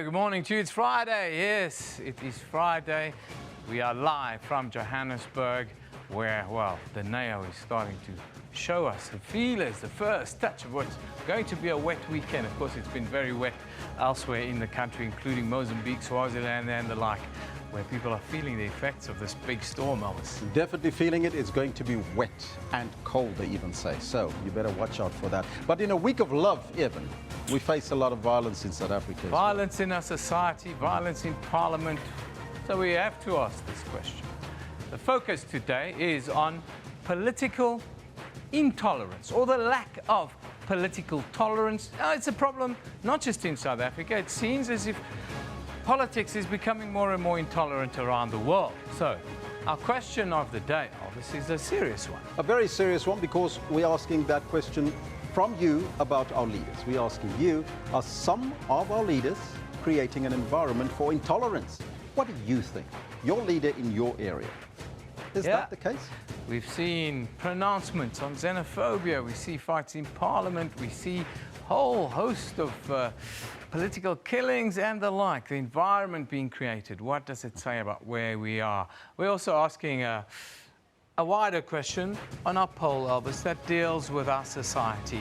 Good morning to you. It's Friday. Yes, it is Friday. We are live from Johannesburg, where, well, the nail is starting to show us the feelers, the first touch of what's going to be a wet weekend. Of course, it's been very wet elsewhere in the country, including Mozambique, Swaziland, and the like, where people are feeling the effects of this big storm, Elvis. Definitely feeling it. It's going to be wet and cold, they even say. So you better watch out for that. But in a week of love, even, we face a lot of violence in South Africa. Violence in our society, violence in Parliament. So we have to ask this question. The focus today is on political intolerance, or the lack of political tolerance. It's a problem not just in South Africa. It seems as if politics is becoming more and more intolerant around the world. So our question of the day, obviously, is a serious one. A very serious one, because we're asking that question from you about our leaders. We're asking you, are some of our leaders creating an environment for intolerance? What do you think? Your leader in your area. Is that the case? We've seen pronouncements on xenophobia. We see fights in Parliament. We see a whole host of political killings and the like. The environment being created. What does it say about where we are? We're also asking a wider question on our poll, Elvis, that deals with our society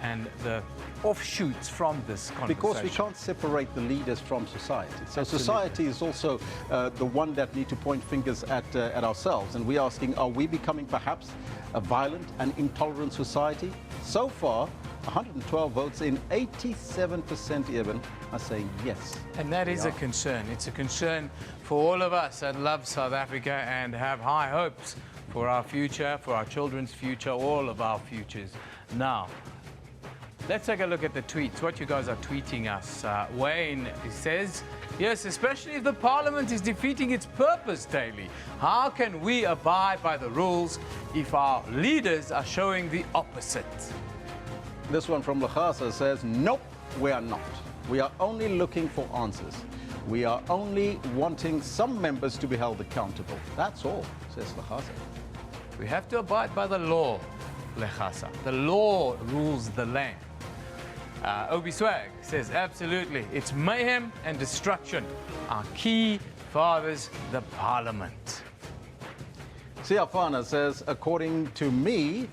and the offshoots from this conversation. Because we can't separate the leaders from society. So Absolutely. Society is also the one that need to point fingers at ourselves. And we're asking, are we becoming perhaps a violent and intolerant society? So far, 112 votes in, 87% even are saying yes. And that is a concern. It's a concern for all of us that love South Africa and have high hopes for our future, for our children's future, all of our futures. Now, let's take a look at the tweets, what you guys are tweeting us. Wayne says, yes, especially if the Parliament is defeating its purpose daily. How can we abide by the rules if our leaders are showing the opposite? This one from Lachasa says, nope, we are not. We are only looking for answers. We are only wanting some members to be held accountable. That's all, says Lachasa. We have to abide by the law, Lechasa. The law rules the land. Obi Swag says, absolutely. It's mayhem and destruction. Our key fathers, the Parliament. Siafana says, according to me,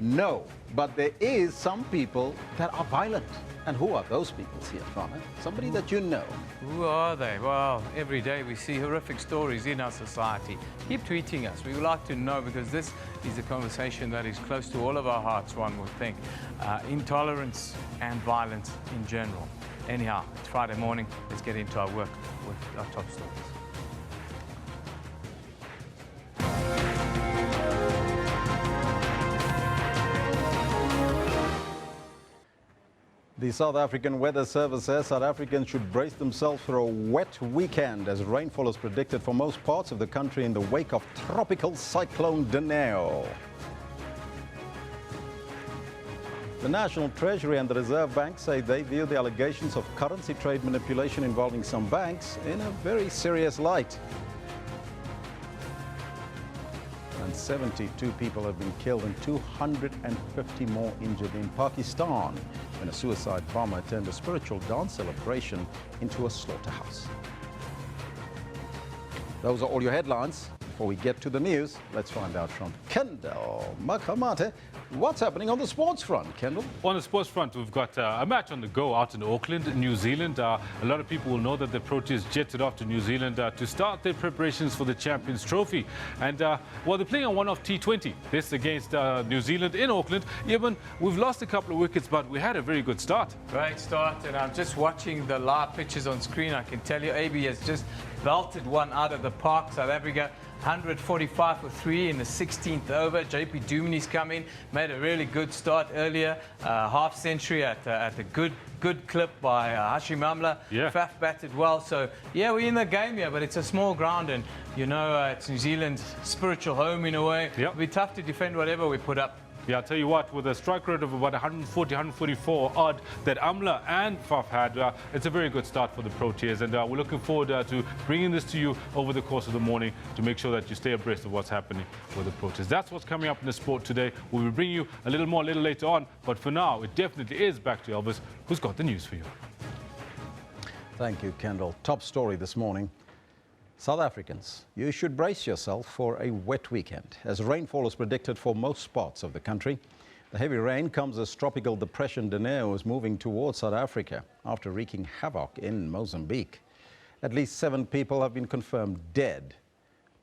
no. But there is some people that are violent. And who are those people, Siafana? Somebody that you know. Who are they? Well, every day we see horrific stories in our society. Keep tweeting us. We would like to know, because this is a conversation that is close to all of our hearts, one would think. Intolerance and violence in general. Anyhow, it's Friday morning. Let's get into our work with our top stories. The South African Weather Service says South Africans should brace themselves for a wet weekend, as rainfall is predicted for most parts of the country in the wake of tropical cyclone Dineo. The National Treasury and the Reserve Bank say they view the allegations of currency trade manipulation involving some banks in a very serious light. And 72 people have been killed and 250 more injured in Pakistan when a suicide bomber turned a spiritual dance celebration into a slaughterhouse. Those are all your headlines. Before we get to the news, let's find out from Kendall Makamate what's happening on the sports front. Kendall? On the sports front, we've got a match on the go out in Auckland, New Zealand. A lot of people will know that the Proteas jetted off to New Zealand to start their preparations for the Champions Trophy. And, well, they're playing a one-off T20. This against New Zealand in Auckland. Even we've lost a couple of wickets, but we had a very good start. Great start, and I'm just watching the live pictures on screen. I can tell you AB has just belted one out of the park. South Africa 145 for 3 in the 16th over. JP Dumini's come in, made a really good start earlier. Half century at a good clip by Hashim Amla. Yeah. Faf batted well. So, yeah, we're in the game here, but it's a small ground. And, you know, it's New Zealand's spiritual home in a way. Yep. It'll be tough to defend whatever we put up. Yeah, I'll tell you what, with a strike rate of about 140, 144 odd that Amla and Faf had, it's a very good start for the Proteas. And we're looking forward to bringing this to you over the course of the morning to make sure that you stay abreast of what's happening with the Proteas. That's what's coming up in the sport today. We will bring you a little more a little later on. But for now, it definitely is back to Elvis, who's got the news for you. Thank you, Kendall. Top story this morning. South Africans, you should brace yourself for a wet weekend, as rainfall is predicted for most parts of the country. The heavy rain comes as tropical depression Dineo is moving towards South Africa after wreaking havoc in Mozambique. At least 7 people have been confirmed dead.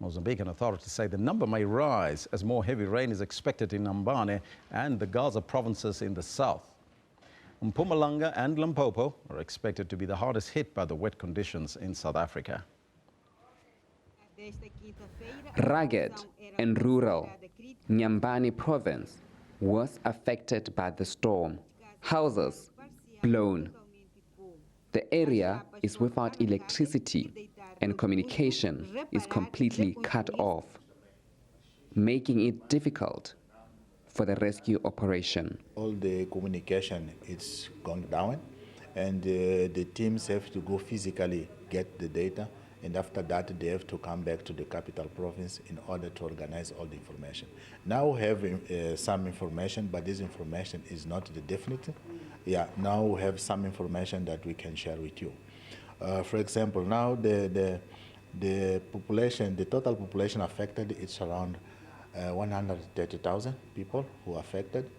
Mozambican authorities say the number may rise as more heavy rain is expected in Mbane and the Gaza provinces in the south. Mpumalanga and Limpopo are expected to be the hardest hit by the wet conditions in South Africa. Rugged and rural, Nyambane province was affected by the storm. Houses blown. The area is without electricity and communication is completely cut off, making it difficult for the rescue operation. All the communication is gone down, and the teams have to go physically get the data, and after that they have to come back to the capital province in order to organize all the information. Now we have some information, but this information is not the definitive. Yeah, now we have some information that we can share with you. For example, now the population, the total population affected, it's around 130,000 people who are affected,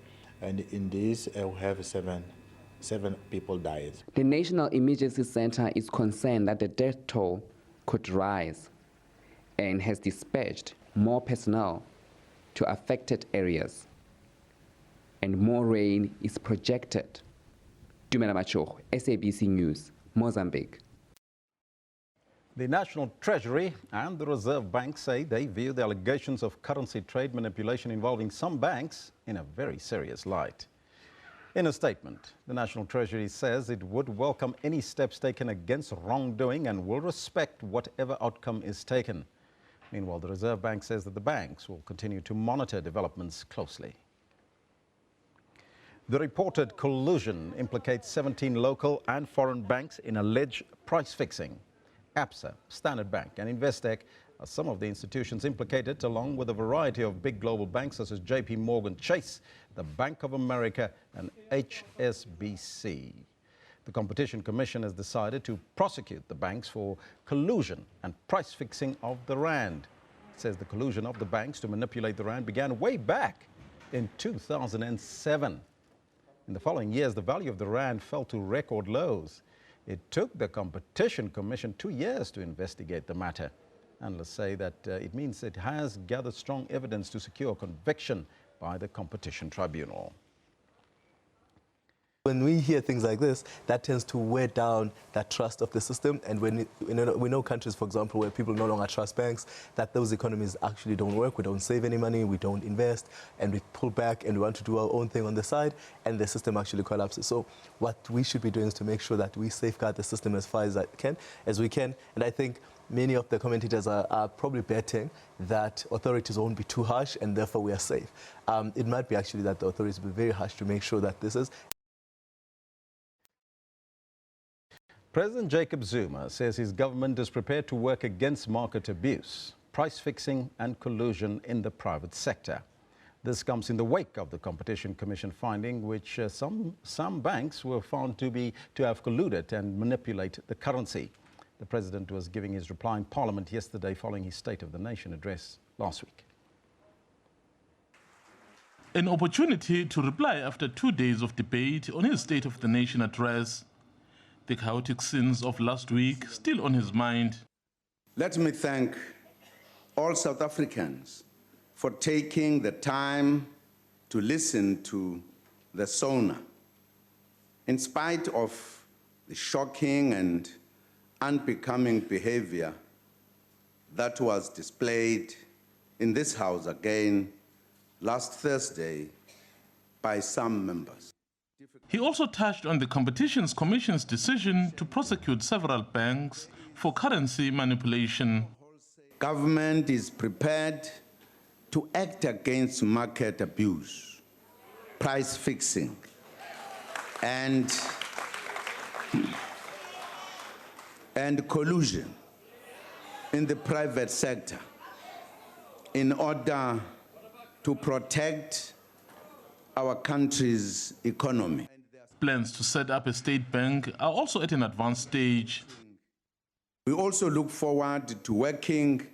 and in this we have seven people died. The National Emergency Center is concerned that the death toll could rise and has dispatched more personnel to affected areas, and more rain is projected. Dumela Macho, SABC News, Mozambique. The National Treasury and the Reserve Bank say they view the allegations of currency trade manipulation involving some banks in a very serious light. In a statement, the National Treasury says it would welcome any steps taken against wrongdoing and will respect whatever outcome is taken. Meanwhile, the Reserve Bank says that the banks will continue to monitor developments closely. The reported collusion implicates 17 local and foreign banks in alleged price fixing. ABSA, Standard Bank and Investec are some of the institutions implicated, along with a variety of big global banks such as JP Morgan Chase, the Bank of America and HSBC. The Competition Commission has decided to prosecute the banks for collusion and price fixing of the rand. It says the collusion of the banks to manipulate the rand began way back in 2007. In the following years, the value of the rand fell to record lows. It took the Competition Commission 2 years to investigate the matter. Analysts say that it means it has gathered strong evidence to secure conviction by the Competition Tribunal. When we hear things like this, that tends to wear down that trust of the system. And when we know countries, for example, where people no longer trust banks, that those economies actually don't work. We don't save any money, we don't invest, and we pull back and we want to do our own thing on the side, and the system actually collapses. So what we should be doing is to make sure that we safeguard the system as far as we can. And I think many of the commentators are probably betting that authorities won't be too harsh and therefore we are safe. It might be actually that the authorities will be very harsh to make sure that this is. President Jacob Zuma says his government is prepared to work against market abuse, price fixing and collusion in the private sector. This comes in the wake of the Competition Commission finding which some banks were found to have colluded and manipulate the currency. The president was giving his reply in Parliament yesterday following his State of the Nation address last week. An opportunity to reply after 2 days of debate on his State of the Nation address. The chaotic scenes of last week still on his mind. Let me thank all South Africans for taking the time to listen to the SONA. In spite of the shocking and unbecoming behavior that was displayed in this House again last Thursday by some members. He also touched on the Competition Commission's decision to prosecute several banks for currency manipulation. Government is prepared to act against market abuse, price fixing, and collusion in the private sector in order to protect our country's economy. Plans to set up a state bank are also at an advanced stage. We also look forward to working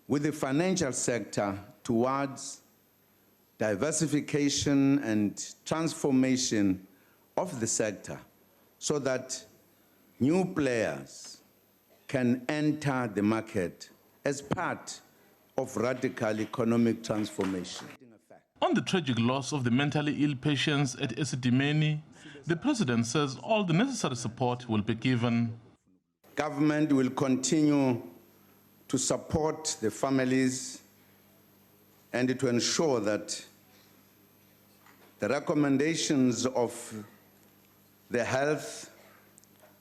with the financial sector towards diversification and transformation of the sector so that new players can enter the market as part of radical economic transformation. On the tragic loss of the mentally ill patients at Esidimeni, the president says all the necessary support will be given. Government will continue to support the families and to ensure that the recommendations of the health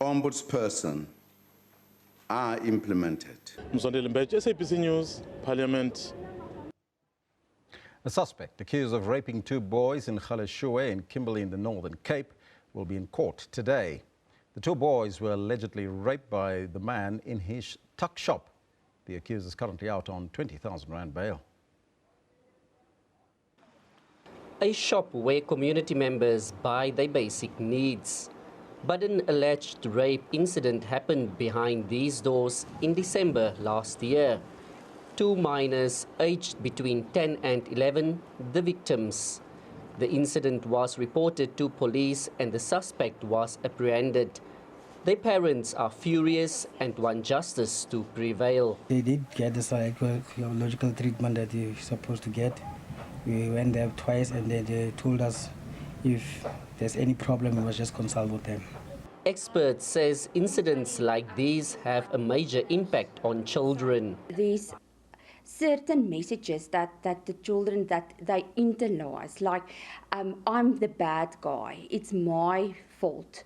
ombudsperson are implemented. Mzondeli Mbeje, SABC News, Parliament. A suspect accused of raping 2 boys in Galeshewe in Kimberley in the Northern Cape will be in court today. The 2 boys were allegedly raped by the man in his tuck shop. The accused is currently out on 20,000 rand bail. A shop where community members buy their basic needs. But an alleged rape incident happened behind these doors in December last year. 2 minors aged between 10 and 11, the victims. The incident was reported to police and the suspect was apprehended. Their parents are furious and want justice to prevail. They did get the psychological treatment that you're supposed to get. We went there twice and they told us if there's any problem, we must just consult with them. Experts says incidents like these have a major impact on children. These certain messages that the children that they internalize, like I'm the bad guy, it's my fault,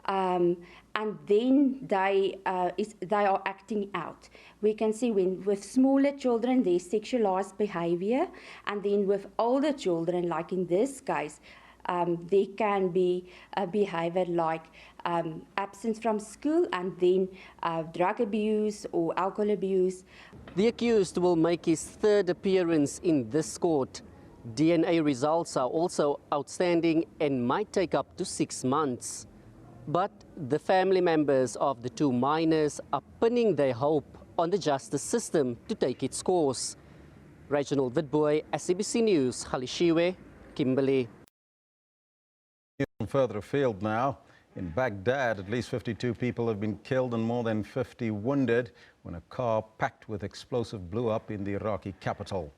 and then they are acting out. We can see with smaller children there's sexualized behavior, and then with older children, like in this case, there can be a behavior like absence from school and then drug abuse or alcohol abuse. The accused will make his 3rd appearance in this court. DNA results are also outstanding and might take up to 6 months. But the family members of the 2 minors are pinning their hope on the justice system to take its course. Reginald Vidboy, SABC News, Galeshewe, Kimberley. Further afield now, in Baghdad, at least 52 people have been killed and more than 50 wounded when a car packed with explosive blew up in the Iraqi capital.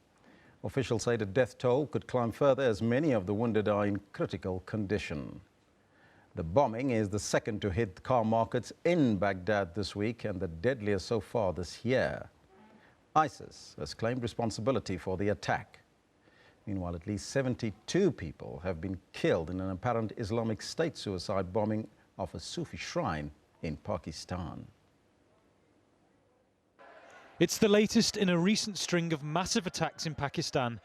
Officials say the death toll could climb further as many of the wounded are in critical condition. The bombing is the second to hit car markets in Baghdad this week and the deadliest so far this year. ISIS has claimed responsibility for the attack. Meanwhile, at least 72 people have been killed in an apparent Islamic State suicide bombing of a Sufi shrine in Pakistan. It's the latest in a recent string of massive attacks in Pakistan,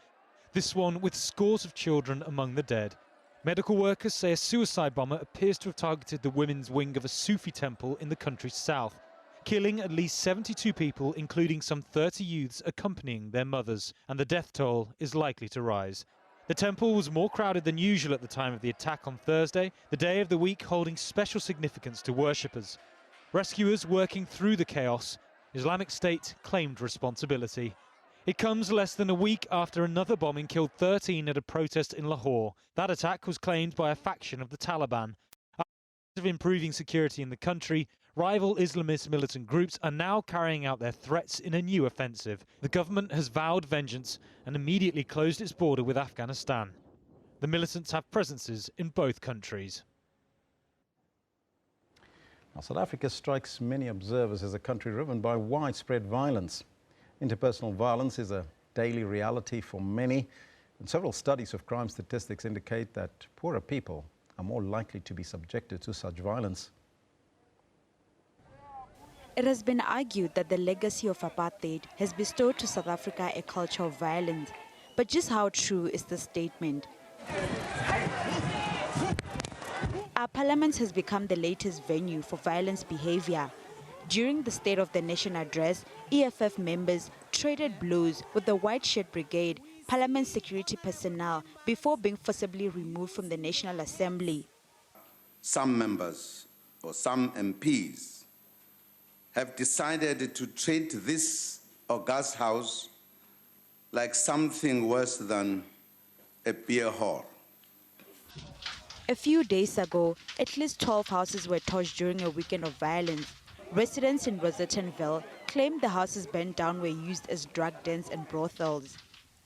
this one with scores of children among the dead. Medical workers say a suicide bomber appears to have targeted the women's wing of a Sufi temple in the country's south, killing at least 72 people, including some 30 youths accompanying their mothers, and the death toll is likely to rise. The temple was more crowded than usual at the time of the attack on Thursday, the day of the week holding special significance to worshippers. Rescuers working through the chaos, Islamic State claimed responsibility. It comes less than a week after another bombing killed 13 at a protest in Lahore. That attack was claimed by a faction of the Taliban. After improving security in the country, rival Islamist militant groups are now carrying out their threats in a new offensive. The government has vowed vengeance and immediately closed its border with Afghanistan. The militants have presences in both countries. Now, South Africa strikes many observers as a country riven by widespread violence. Interpersonal violence is a daily reality for many, and several studies of crime statistics indicate that poorer people are more likely to be subjected to such violence. It has been argued that the legacy of apartheid has bestowed to South Africa a culture of violence. But just how true is this statement? Our parliament has become the latest venue for violence behavior. During the State of the Nation address, EFF members traded blows with the White Shirt Brigade, parliament security personnel, before being forcibly removed from the National Assembly. some members or some MPs have decided to treat this august house like something worse than a beer hall. A few days ago, at least 12 houses were torched during a weekend of violence. Residents in Rosettenville claimed the houses burnt down were used as drug dens and brothels.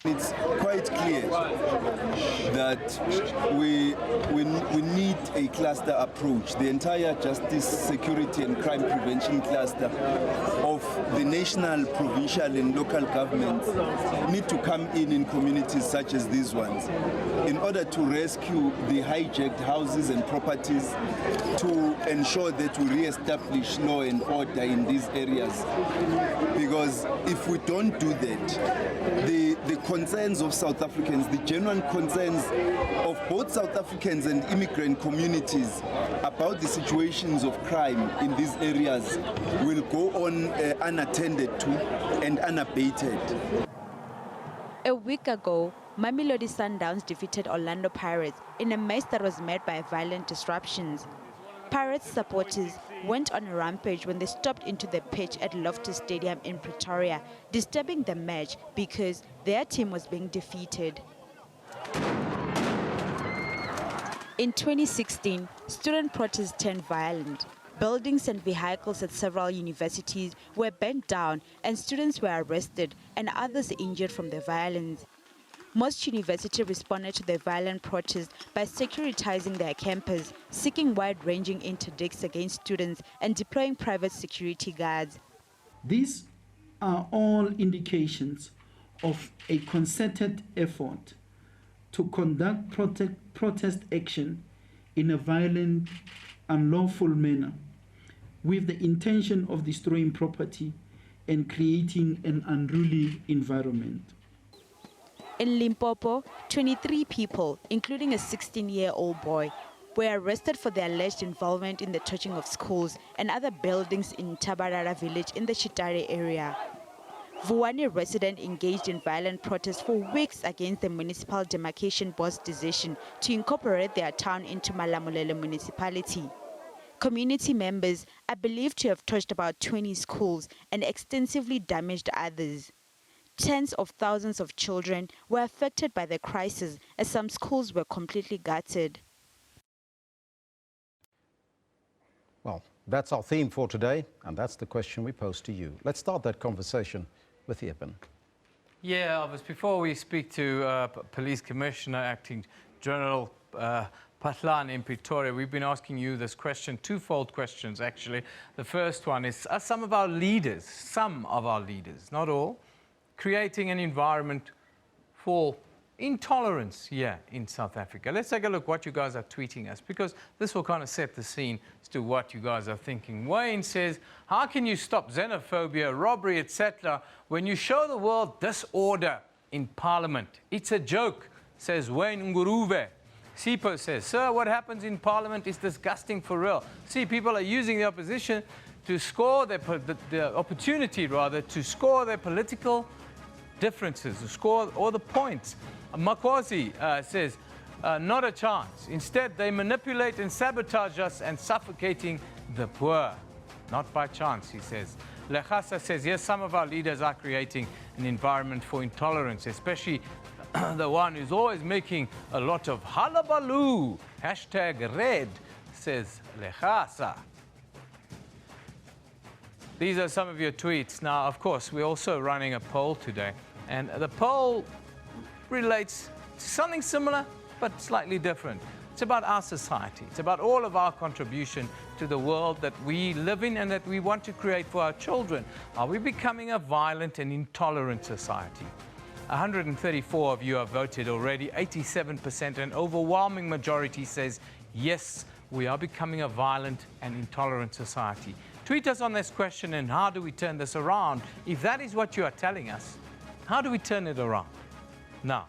It's quite clear that we need a cluster approach. The entire justice, security and crime prevention cluster of the national, provincial and local governments need to come in communities such as these ones in order to rescue the hijacked houses and properties, to ensure that we re-establish law and order in these areas. Because if we don't do that, the concerns of South Africans, the genuine concerns of both South Africans and immigrant communities about the situations of crime in these areas will go on unattended to and unabated. A week ago, Mamelodi Sundowns defeated Orlando Pirates in a match that was marked by violent disruptions. Pirates supporters went on a rampage when they stopped into the pitch at Loftus Stadium in Pretoria, disturbing the match because their team was being defeated. In 2016, student protests turned violent. Buildings and vehicles at several universities were burnt down and students were arrested and others injured from the violence. Most universities responded to the violent protest by securitizing their campus, seeking wide-ranging interdicts against students and deploying private security guards. These are all indications of a concerted effort to conduct protest action in a violent, unlawful manner with the intention of destroying property and creating an unruly environment. In Limpopo, 23 people, including a 16-year-old boy, were arrested for their alleged involvement in the torching of schools and other buildings in Tabarara village in the Chitare area. Vuwani residents engaged in violent protests for weeks against the Municipal Demarcation Board's decision to incorporate their town into Malamulele municipality. Community members are believed to have torched about 20 schools and extensively damaged others. Tens of thousands of children were affected by the crisis as some schools were completely gutted. Well, that's our theme for today, and that's the question we pose to you. Let's start that conversation with Eben. Yeah, Elvis, before we speak to Police Commissioner, Acting General Patlan in Pretoria, we've been asking you this question, twofold questions actually. The first one is, are some of our leaders, not all, creating an environment for intolerance here in South Africa? Let's take a look what you guys are tweeting us, because this will kind of set the scene as to what you guys are thinking. Wayne says, how can you stop xenophobia, robbery, etc., when you show the world disorder in Parliament? It's a joke, says Wayne Nguruve. Sipo says, sir, what happens in Parliament is disgusting for real. See, people are using the opposition to score the opportunity, rather, to score their political differences, to score all the points. Makwazi says, not a chance. Instead, they manipulate and sabotage us and suffocating the poor. Not by chance, he says. Lechasa says, yes, some of our leaders are creating an environment for intolerance, especially the one who's always making a lot of hullabaloo. #red, says Lechasa. These are some of your tweets. Now, of course, we're also running a poll today, and the poll relates to something similar, but slightly different. It's about our society. It's about all of our contribution to the world that we live in and that we want to create for our children. Are we becoming a violent and intolerant society? 134 of you have voted already, 87%, an overwhelming majority says, yes, we are becoming a violent and intolerant society. Tweet us on this question, and how do we turn this around? If that is what you are telling us, how do we turn it around? Now,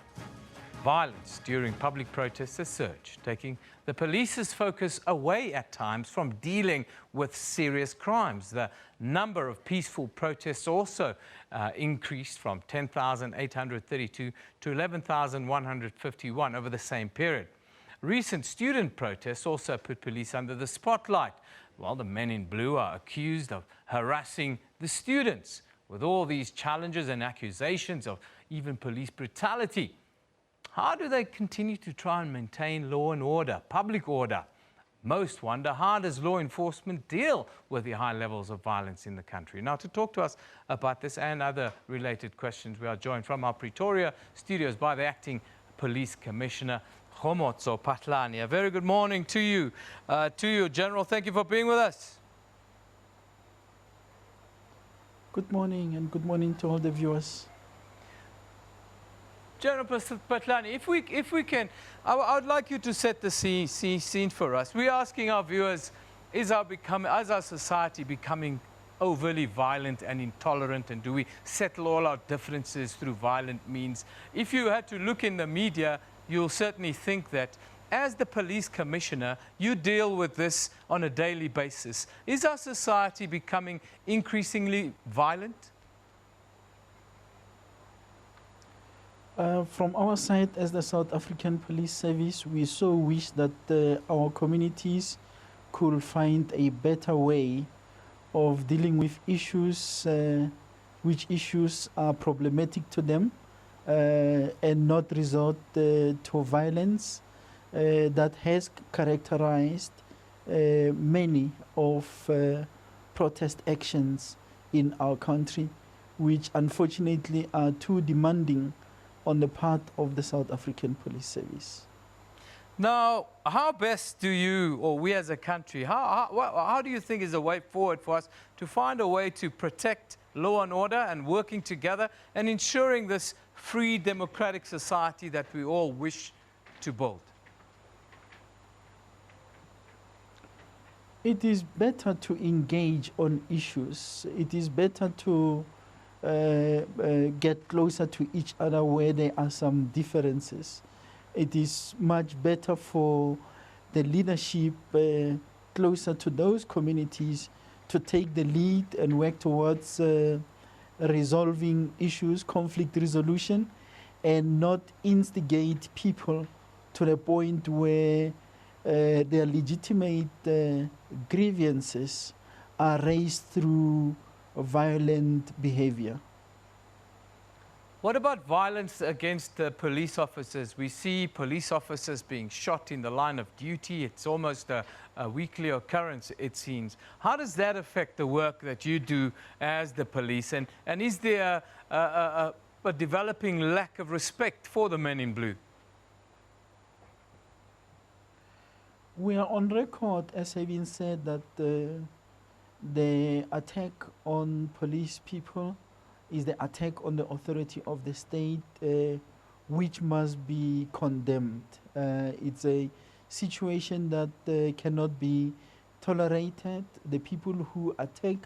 violence during public protests has surged, taking the police's focus away at times from dealing with serious crimes. The number of peaceful protests also increased from 10,832 to 11,151 over the same period. recent student protests also put police under the spotlight, while the men in blue are accused of harassing the students. With all these challenges and accusations of even police brutality, how do they continue to try and maintain law and order, public order? Most wonder, how does law enforcement deal with the high levels of violence in the country? Now, to talk to us about this and other related questions, we are joined from our Pretoria studios by the Acting Police Commissioner, Khomotso Patlani. A very good morning to you, General. Thank you for being with us. Good morning, and good morning to all the viewers. General Patlani, if we can, I would like you to set the scene for us. We're asking our viewers, is our society becoming overly violent and intolerant, and do we settle all our differences through violent means? If you had to look in the media, you'll certainly think that as the police commissioner, you deal with this on a daily basis. Is our society becoming increasingly violent? From our side, as the South African Police Service, we so wish that our communities could find a better way of dealing with issues, which issues are problematic to them, and not resort to violence that has characterized many of protest actions in our country, which unfortunately are too demanding on the part of the South African Police Service. Now, how best do you, or we as a country, how do you think is a way forward for us to find a way to protect law and order and working together and ensuring this free democratic society that we all wish to build? It is better to engage on issues. It is better to get closer to each other where there are some differences. It is much better for the leadership closer to those communities to take the lead and work towards resolving issues, conflict resolution, and not instigate people to the point where their legitimate grievances are raised through violent behavior. What about violence against police officers? We see police officers being shot in the line of duty. It's almost a weekly occurrence, it seems. How does that affect the work that you do as the police? And is there a developing lack of respect for the men in blue? We are on record, as having said, that the attack on police people is the attack on the authority of the state, which must be condemned. It's a situation that cannot be tolerated. The people who attack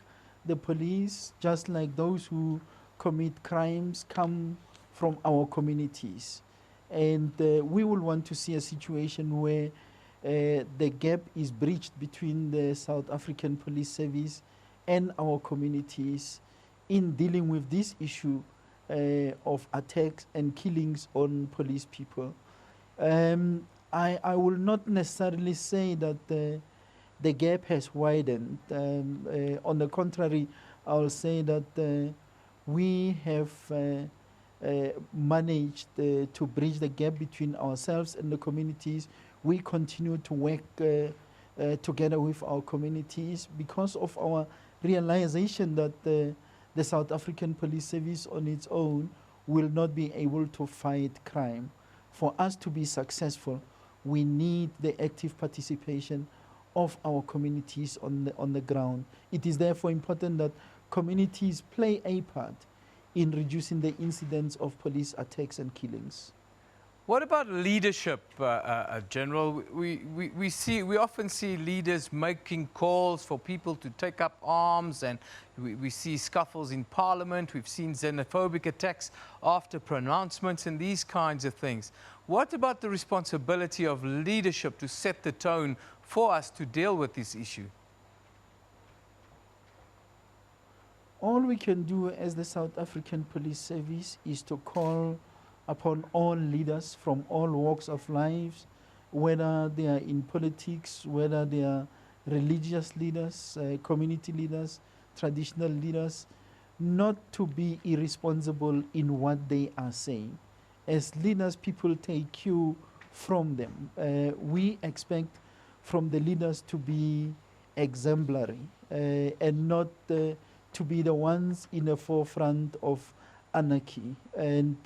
the police, just like those who commit crimes, come from our communities. And we will want to see a situation where the gap is bridged between the South African Police Service and our communities in dealing with this issue of attacks and killings on police people. I will not necessarily say that the gap has widened. On the contrary, I will say that we have managed to bridge the gap between ourselves and the communities. We continue to work together with our communities because of our realization that the South African Police Service on its own will not be able to fight crime. For us to be successful, we need the active participation of our communities on the ground. It is therefore important that communities play a part in reducing the incidence of police attacks and killings. What about leadership, General? We often see leaders making calls for people to take up arms, and we see scuffles in Parliament. We've seen xenophobic attacks after pronouncements and these kinds of things. What about the responsibility of leadership to set the tone for us to deal with this issue? All we can do as the South African Police Service is to call upon all leaders from all walks of life whether they are in politics, whether they are religious leaders, community leaders, traditional leaders, not to be irresponsible in what they are saying. As leaders, people take cue from them. We expect from the leaders to be exemplary and not to be the ones in the forefront of anarchy. And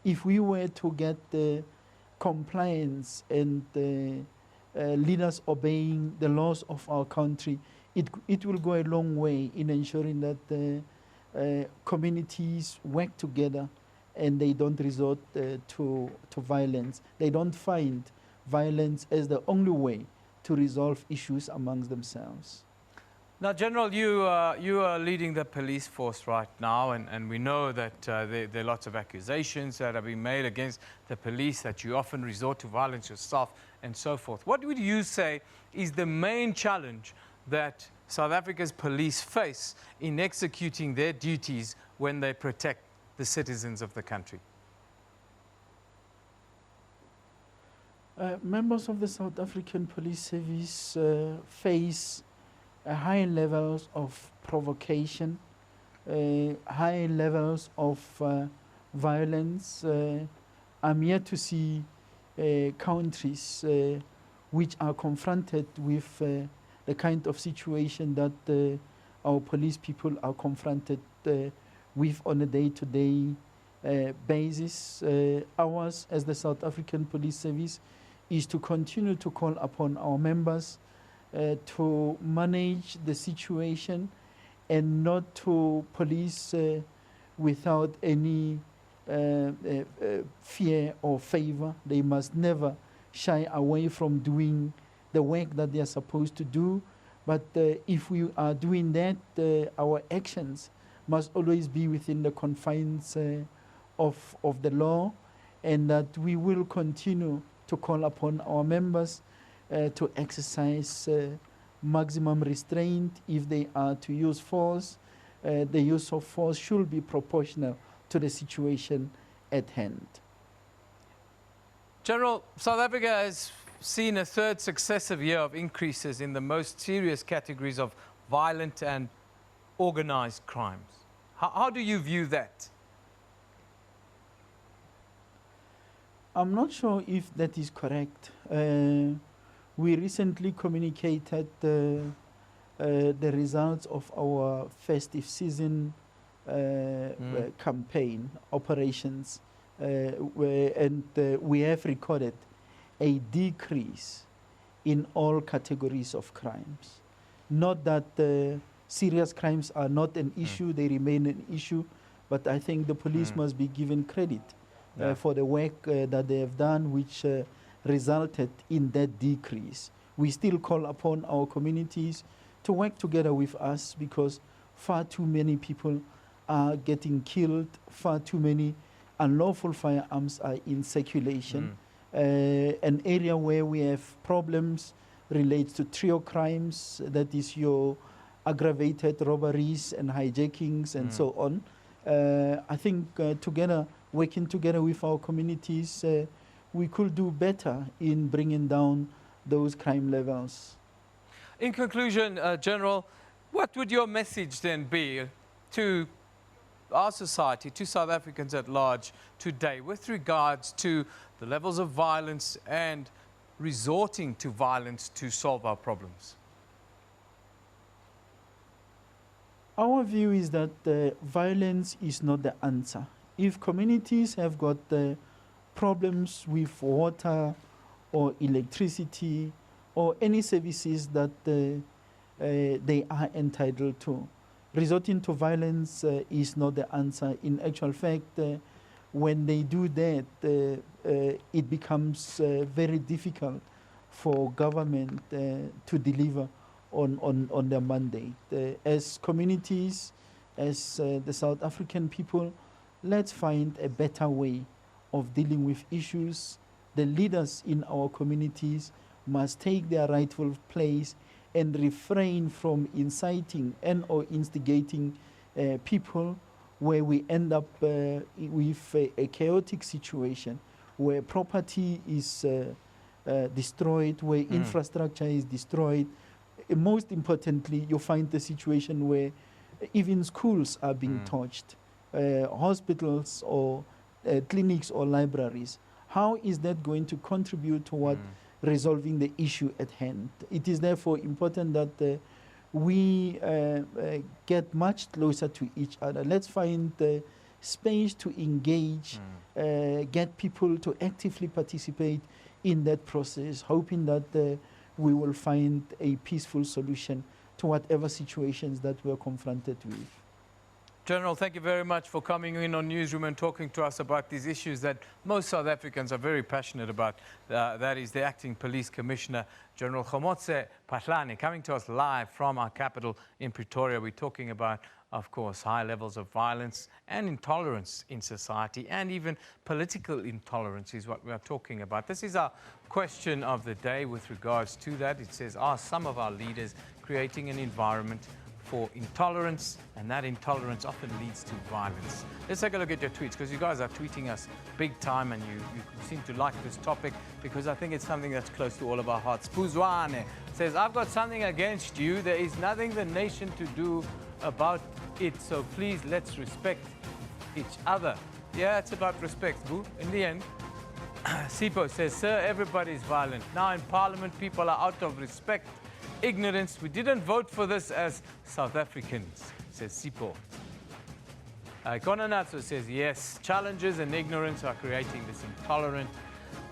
if we were to get compliance and leaders obeying the laws of our country, it will go a long way in ensuring that communities work together and they don't resort to violence. They don't find violence as the only way to resolve issues amongst themselves. Now, General, you are leading the police force right now, and we know that there are lots of accusations that are being made against the police, that you often resort to violence yourself, and so forth. What would you say is the main challenge that South Africa's police face in executing their duties when they protect the citizens of the country? Members of the South African Police Service face high levels of provocation, high levels of violence. I'm yet to see countries which are confronted with the kind of situation that our police people are confronted with on a day-to-day basis. Ours, as the South African Police Service, is to continue to call upon our members to manage the situation and not to police without any fear or favor. They must never shy away from doing the work that they are supposed to do. But if we are doing that, our actions must always be within the confines of the law, and that we will continue to call upon our members to exercise maximum restraint. If they are to use force, the use of force should be proportional to the situation at hand. General, South Africa has seen a third successive year of increases in the most serious categories of violent and organized crimes. How do you view that? I'm not sure if that is correct. We recently communicated the results of our festive season campaign operations, and we have recorded a decrease in all categories of crimes. Not that serious crimes are not an issue, they remain an issue, but I think the police must be given credit for the work that they have done, which resulted in that decrease. We still call upon our communities to work together with us, because far too many people are getting killed, far too many unlawful firearms are in circulation. An area where we have problems relates to trio crimes, that is your aggravated robberies and hijackings and so on. I think together, working together with our communities, we could do better in bringing down those crime levels. In conclusion, General, what would your message then be to our society, to South Africans at large today, with regards to the levels of violence and resorting to violence to solve our problems? Our view is that violence is not the answer. If communities have got problems with water or electricity or any services that they are entitled to, resorting to violence is not the answer. In actual fact, when they do that, it becomes very difficult for government to deliver on their mandate. As communities, as the South African people, let's find a better way of dealing with issues. The leaders in our communities must take their rightful place and refrain from inciting and or instigating people, where we end up with a chaotic situation where property is destroyed, where infrastructure is destroyed. Most importantly, you find the situation where even schools are being touched, hospitals or clinics or libraries. How is that going to contribute toward resolving the issue at hand? It is therefore important that we get much closer to each other. Let's find the space to engage, get people to actively participate in that process, hoping that we will find a peaceful solution to whatever situations that we're confronted with. General, thank you very much for coming in on Newsroom and talking to us about these issues that most South Africans are very passionate about. That is the Acting Police Commissioner, General Khomotse Phahlane, coming to us live from our capital in Pretoria. We're talking about, of course, high levels of violence and intolerance in society, and even political intolerance is what we are talking about. This is our question of the day with regards to that. It says, are some of our leaders creating an environment for intolerance, and that intolerance often leads to violence? Let's take a look at your tweets, because you guys are tweeting us big time, and you seem to like this topic, because I think it's something that's close to all of our hearts. Puzwane says, I've got something against you. There is nothing the nation to do about it, so please let's respect each other. Yeah, it's about respect, boo. In the end, Sipo says, sir, everybody's violent. Now in Parliament, people are out of respect, ignorance. We didn't vote for this as South Africans, says Sipo. Konanatso says, yes, challenges and ignorance are creating this intolerant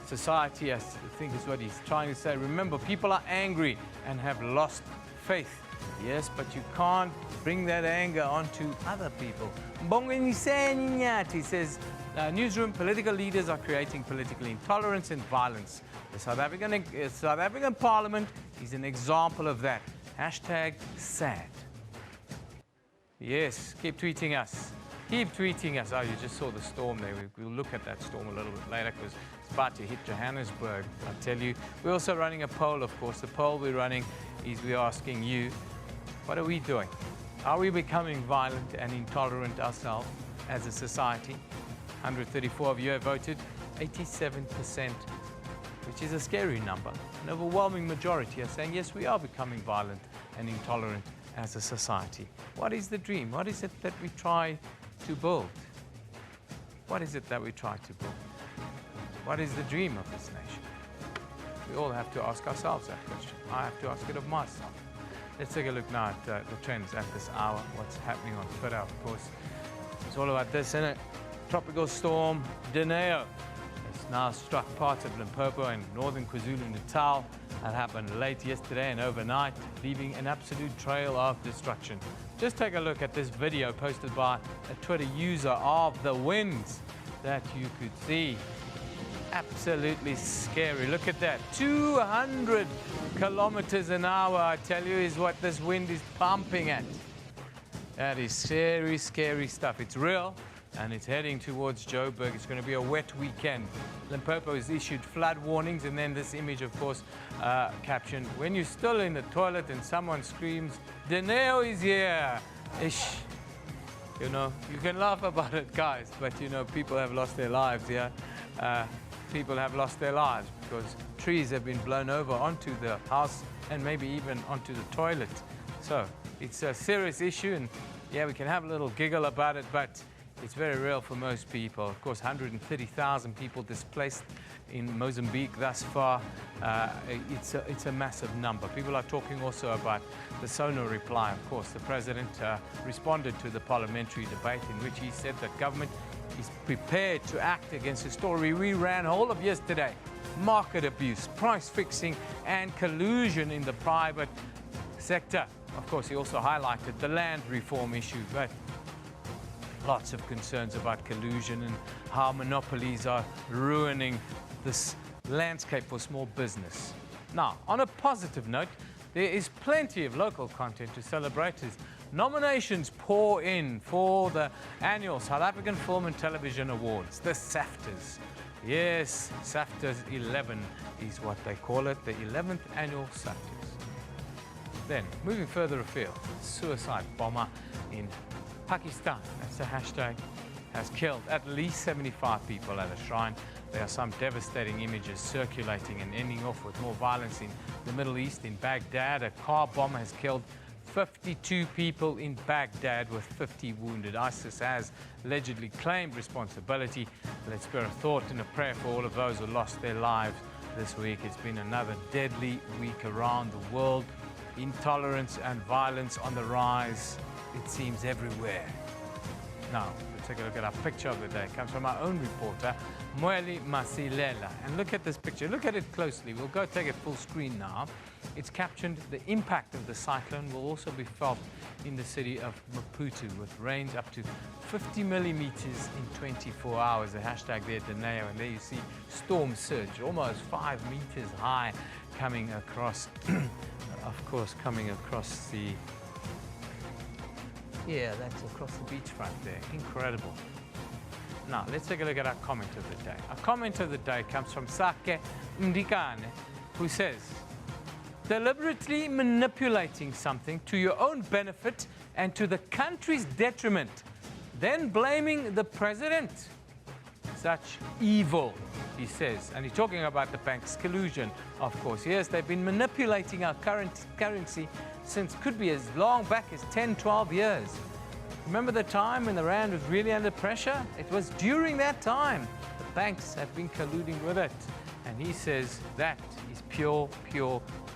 society, I think is what he's trying to say. Remember, people are angry and have lost faith. Yes, but you can't bring that anger onto other people. Mbongeniseni says, Newsroom, political leaders are creating political intolerance and violence. The South African Parliament is an example of that. Hashtag sad. Yes, keep tweeting us. Keep tweeting us. Oh, you just saw the storm there. We'll look at that storm a little bit later, because it's about to hit Johannesburg, I tell you. We're also running a poll, of course. The poll we're running is we're asking you, what are we doing? Are we becoming violent and intolerant ourselves as a society? 134 of you have voted, 87%, which is a scary number. An overwhelming majority are saying, yes, we are becoming violent and intolerant as a society. What is the dream? What is it that we try to build? What is it that we try to build? What is the dream of this nation? We all have to ask ourselves that question. I have to ask it of myself. Let's take a look now at the trends at this hour, what's happening on Twitter, of course. It's all about this, isn't it? Tropical storm Dineo has now struck parts of Limpopo and northern KwaZulu-Natal. That happened late yesterday and overnight, leaving an absolute trail of destruction. Just take a look at this video posted by a Twitter user of the winds that you could see. Absolutely scary. Look at that. 200 kilometers an hour, I tell you, is what this wind is pumping at. That is scary, scary stuff. It's real, and it's heading towards Joburg. It's going to be a wet weekend. Limpopo has issued flood warnings, and then this image, of course, captioned, when you're still in the toilet and someone screams, Dineo is here. Ish. You know, you can laugh about it, guys, but, you know, people have lost their lives, yeah? People have lost their lives because trees have been blown over onto the house and maybe even onto the toilet. So it's a serious issue, and yeah, we can have a little giggle about it, but it's very real for most people. Of course, 130,000 people displaced in Mozambique thus far. It's a massive number. People are talking also about the Sono reply. Of course, the president responded to the parliamentary debate in which he said that government is prepared to act against a story we ran all of yesterday: market abuse, price fixing, and collusion in the private sector. Of course, he also highlighted the land reform issue, but lots of concerns about collusion and how monopolies are ruining this landscape for small business. Now, on a positive note, there is plenty of local content to celebrate as nominations pour in for the annual South African Film and Television Awards, the SAFTAs. Yes, SAFTAs 11 is what they call it, the 11th annual SAFTAs. Then, moving further afield, suicide bomber in Pakistan, that's the hashtag, has killed at least 75 people at a shrine There are some devastating images circulating and ending off with more violence in the Middle East. In Baghdad, a car bomb has killed 52 people in Baghdad with 50 wounded. ISIS has allegedly claimed responsibility. Let's spare a thought and a prayer for all of those who lost their lives this week. It's been another deadly week around the world. Intolerance and violence on the rise, it seems, everywhere. Now, let's take a look at our picture of the day. It comes from our own reporter, Moeli Masilela. And look at this picture. Look at it closely. We'll go take it full screen now. It's captioned, the impact of the cyclone will also be felt in the city of Maputo, with rains up to 50 millimeters in 24 hours. The hashtag there, Daneo, and there you see storm surge, almost 5 meters high, coming across, of course, coming across the, yeah, that's across the beachfront there. Incredible. Now, let's take a look at our comment of the day. Our comment of the day comes from Sake Mdikane, who says, deliberately manipulating something to your own benefit and to the country's detriment, then blaming the president. Such evil, he says. And he's talking about the bank's collusion, of course. Yes, they've been manipulating our current currency since could be as long back as 10, 12 years. Remember the time when the rand was really under pressure? It was during that time. The banks have been colluding with it. And he says that is pure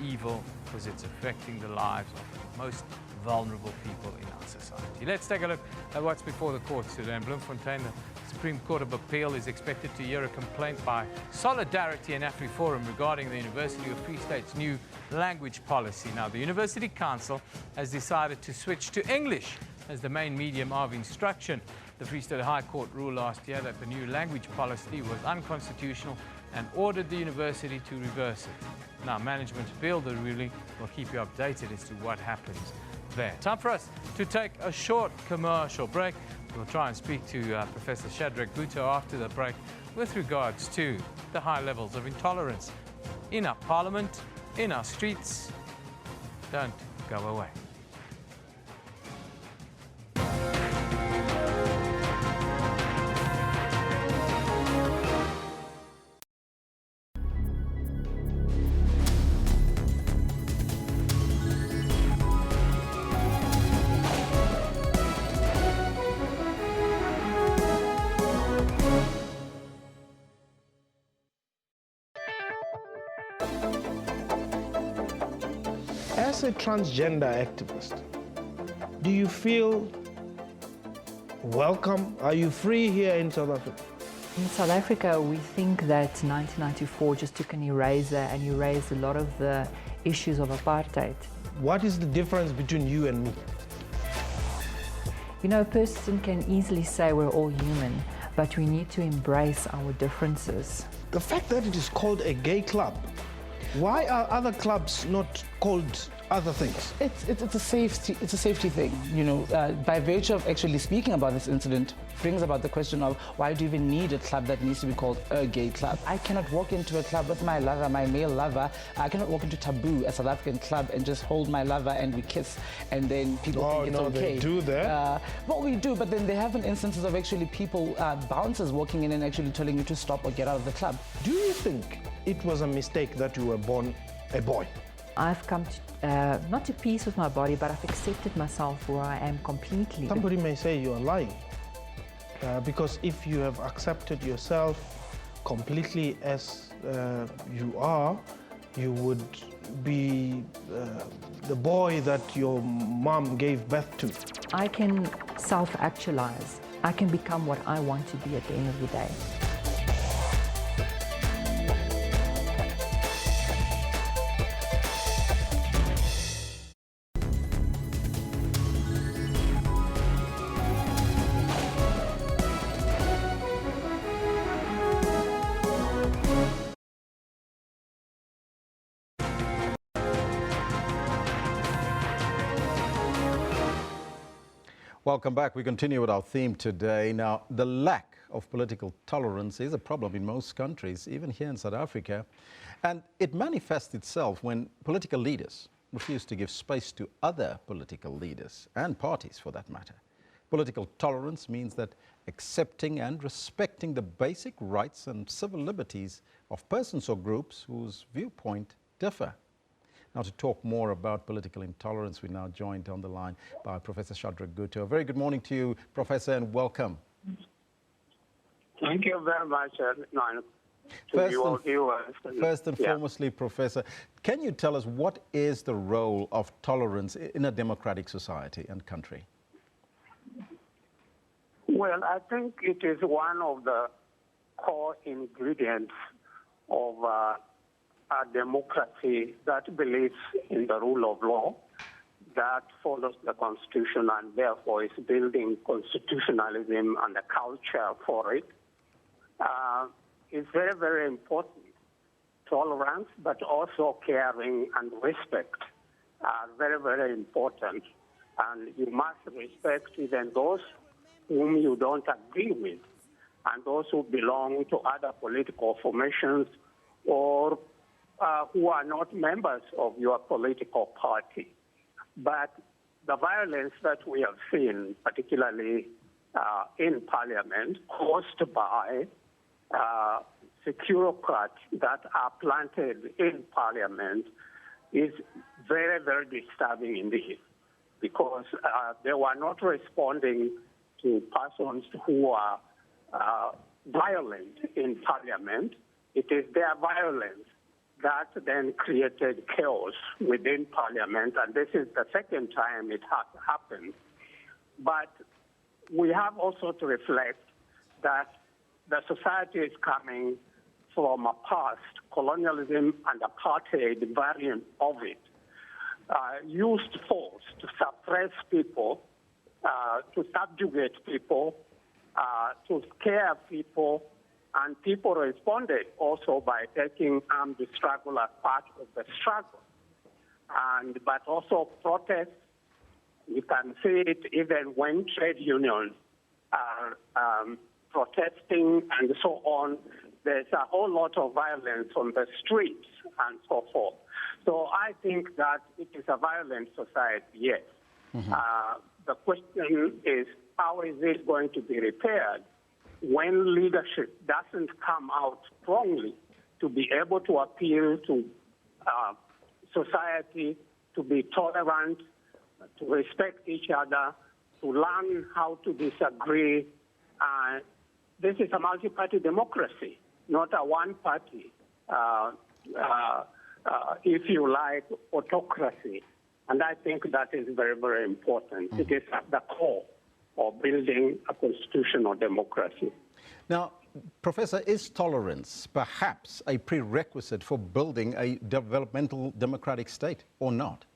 evil because it's affecting the lives of the most vulnerable people in our society. Let's take a look at what's before the courts today. In Bloemfontein, the Supreme Court of Appeal is expected to hear a complaint by Solidarity and AfriForum regarding the University of Free State's new language policy. Now, the University Council has decided to switch to English as the main medium of instruction. The Free State High Court ruled last year that the new language policy was unconstitutional and ordered the university to reverse it. Now, management appealed the ruling. We'll keep you updated as to what happens there. Time for us to take a short commercial break. We'll try and speak to Professor Shadrach Bhutto after the break with regards to the high levels of intolerance in our parliament, in our streets. Don't go away. As a transgender activist, do you feel welcome? Are you free here in South Africa? In South Africa, we think that 1994 just took an eraser and erased a lot of the issues of apartheid. What is the difference between you and me? You know, a person can easily say we're all human, but we need to embrace our differences. The fact that it is called a gay club, why are other clubs not called other things? It's a safety thing, you know. By virtue of actually speaking about this incident, brings about the question of why do you even need a club that needs to be called a gay club? I cannot walk into a club with my lover, my male lover. I cannot walk into Taboo, a South African club, and just hold my lover and we kiss, and then people think it's okay. They do that? Well, we do, but then there have been instances of actually people, bouncers walking in and actually telling you to stop or get out of the club. Do you think it was a mistake that you were born a boy? I've come to, not to peace with my body, but I've accepted myself where I am completely. Somebody may say you are lying, because if you have accepted yourself completely as you are, you would be the boy that your mom gave birth to. I can self-actualize. I can become what I want to be at the end of the day. Welcome back. We continue with our theme today. Now, the lack of political tolerance is a problem in most countries, even here in South Africa. And it manifests itself when political leaders refuse to give space to other political leaders and parties, for that matter, Political tolerance means that accepting and respecting the basic rights and civil liberties of persons or groups whose viewpoint differ. Now, to talk more about political intolerance, we're now joined on the line by Professor Shadrack Gutto. A very good morning to you, Professor, and welcome. Thank you very much, to your viewers. First and foremostly, Professor, can you tell us what is the role of tolerance in a democratic society and country? Well, I think it is one of the core ingredients of a democracy that believes in the rule of law, that follows the Constitution, and therefore is building constitutionalism and a culture for it. It's very, very important. Tolerance, but also caring and respect are very, very important. And you must respect even those whom you don't agree with, and those who belong to other political formations or who are not members of your political party. But the violence that we have seen, particularly in Parliament, caused by securocrats that are planted in Parliament, is very, very disturbing indeed, because they were not responding to persons who are violent in Parliament. It is their violence that then created chaos within Parliament, and this is the second time it has happened. But we have also to reflect that the society is coming from a past, colonialism and apartheid variant of it, used force to suppress people, to subjugate people, to scare people, and people responded also by taking armed struggle as part of the struggle. But also protests, you can see it even when trade unions are protesting and so on. There's a whole lot of violence on the streets and so forth. So I think that it is a violent society, yes. Mm-hmm. The question is, how is it going to be repaired when leadership doesn't come out strongly to be able to appeal to society, to be tolerant, to respect each other, to learn how to disagree? This is a multi-party democracy, not a one-party, if you like, autocracy. And I think that is very, very important. Mm-hmm. It is at the core of building a constitutional democracy. Now, Professor, is tolerance perhaps a prerequisite for building a developmental democratic state or not?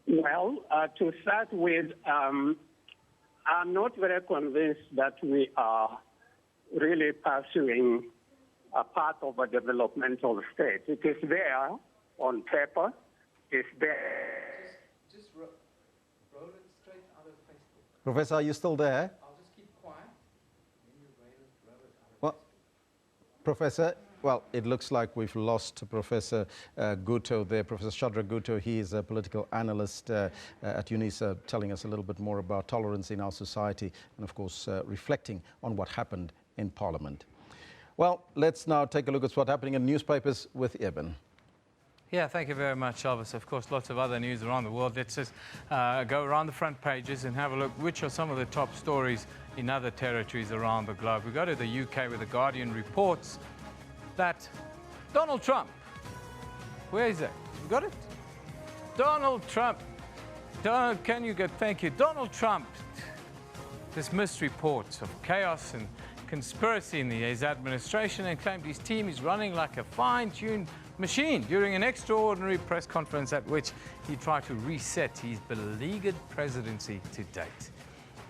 Well, to start with, I'm not very convinced that we are really pursuing a path of a developmental state. It is there on paper. It is there. Just roll it straight out of Facebook. Professor, are you still there? I'll just keep quiet. Then you roll it out of well, Professor, well, it looks like we've lost Professor Gutto there. Professor Shadrack Gutto, he is a political analyst at UNISA, telling us a little bit more about tolerance in our society and, of course, reflecting on what happened in Parliament. Well, let's now take a look at what's happening in newspapers with Eben. Yeah, thank you very much, Elvis. Of course, lots of other news around the world. Let's just go around the front pages and have a look which are some of the top stories in other territories around the globe. We go to the UK, where The Guardian reports that Donald Trump, where is it? You got it? Donald Trump. Thank you. Donald Trump dismissed reports of chaos and conspiracy in his administration and claimed his team is running like a fine-tuned machine during an extraordinary press conference at which he tried to reset his beleaguered presidency to date.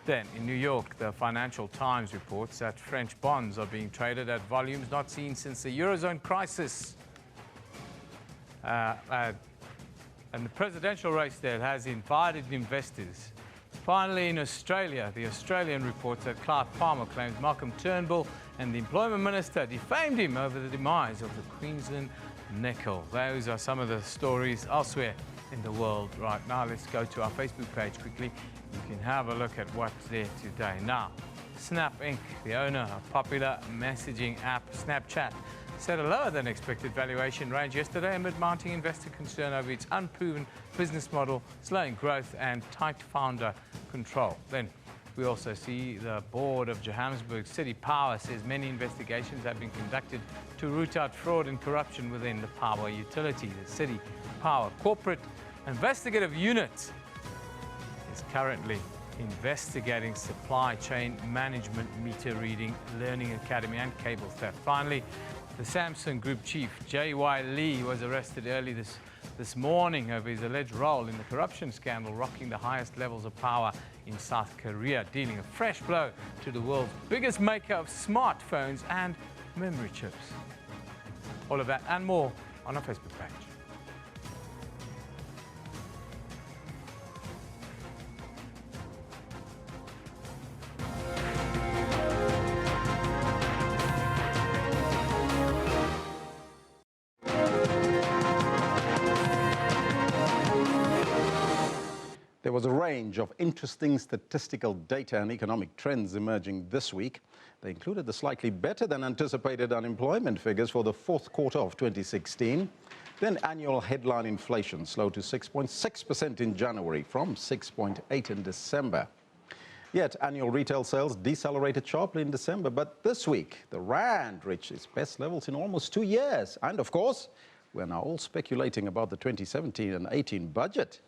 Then, in New York, the Financial Times reports that French bonds are being traded at volumes not seen since the Eurozone crisis. And the presidential race there has invited investors. Finally, in Australia, the Australian reports that Clark Palmer claims Malcolm Turnbull and the Employment Minister defamed him over the demise of the Queensland nickel. Those are some of the stories elsewhere in the world right now. Let's go to our Facebook page quickly. You can have a look at what's there today. Now, Snap Inc., the owner of popular messaging app Snapchat, set a lower than expected valuation range yesterday amid mounting investor concern over its unproven business model, slowing growth and tight founder control. Then we also see the board of Johannesburg City Power says many investigations have been conducted to root out fraud and corruption within the power utility. The City Power Corporate Investigative Unit is currently investigating supply chain management, meter reading, learning academy and cable theft. Finally, the Samsung Group chief, J.Y. Lee, was arrested early this morning over his alleged role in the corruption scandal rocking the highest levels of power in South Korea, dealing a fresh blow to the world's biggest maker of smartphones and memory chips. All of that and more on our Facebook page. There was a range of interesting statistical data and economic trends emerging this week. They included the slightly better than anticipated unemployment figures for the fourth quarter of 2016. Then annual headline inflation slowed to 6.6% in January from 6.8% in December. Yet annual retail sales decelerated sharply in December. But this week, the rand reached its best levels in almost 2 years. And of course, we're now all speculating about the 2017 and 18 budget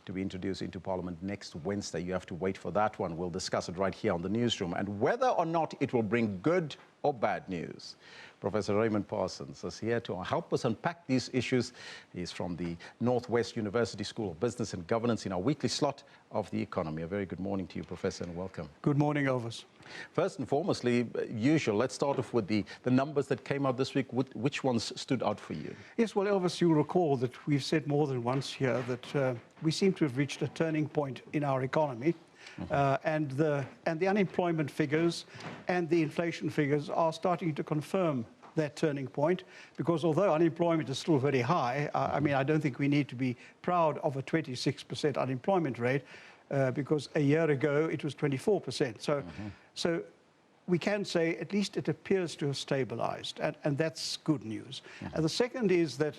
to be introduced into Parliament next Wednesday. You have to wait for that one. We'll discuss it right here on the Newsroom, and whether or not it will bring good or bad news. Professor Raymond Parsons is here to help us unpack these issues. He's from the Northwest University School of Business and Governance in our weekly slot of the economy. A very good morning to you, Professor, and welcome. Good morning, Elvis. First and foremostly, usual, let's start off with the numbers that came out this week. Which ones stood out for you? Yes, well, Elvis, you'll recall that we've said more than once here that we seem to have reached a turning point in our economy. And the unemployment figures and the inflation figures are starting to confirm that turning point, because although unemployment is still very high, I mean, I don't think we need to be proud of a 26% unemployment rate, because a year ago it was 24%. So we can say at least it appears to have stabilized, and that's good news. And the second is that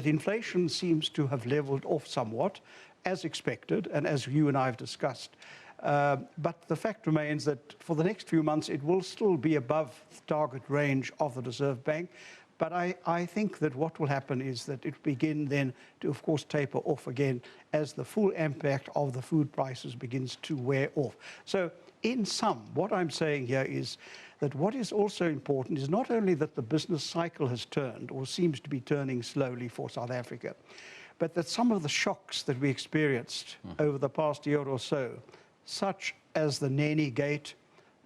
inflation seems to have leveled off somewhat, as expected, and as you and I have discussed. But the fact remains that for the next few months, it will still be above the target range of the Reserve Bank. But I think that what will happen is that it will begin then to, of course, taper off again as the full impact of the food prices begins to wear off. So in sum, what I'm saying here is that what is also important is not only that the business cycle has turned, or seems to be turning slowly for South Africa, but that some of the shocks that we experienced over the past year or so, such as the Nene Gate,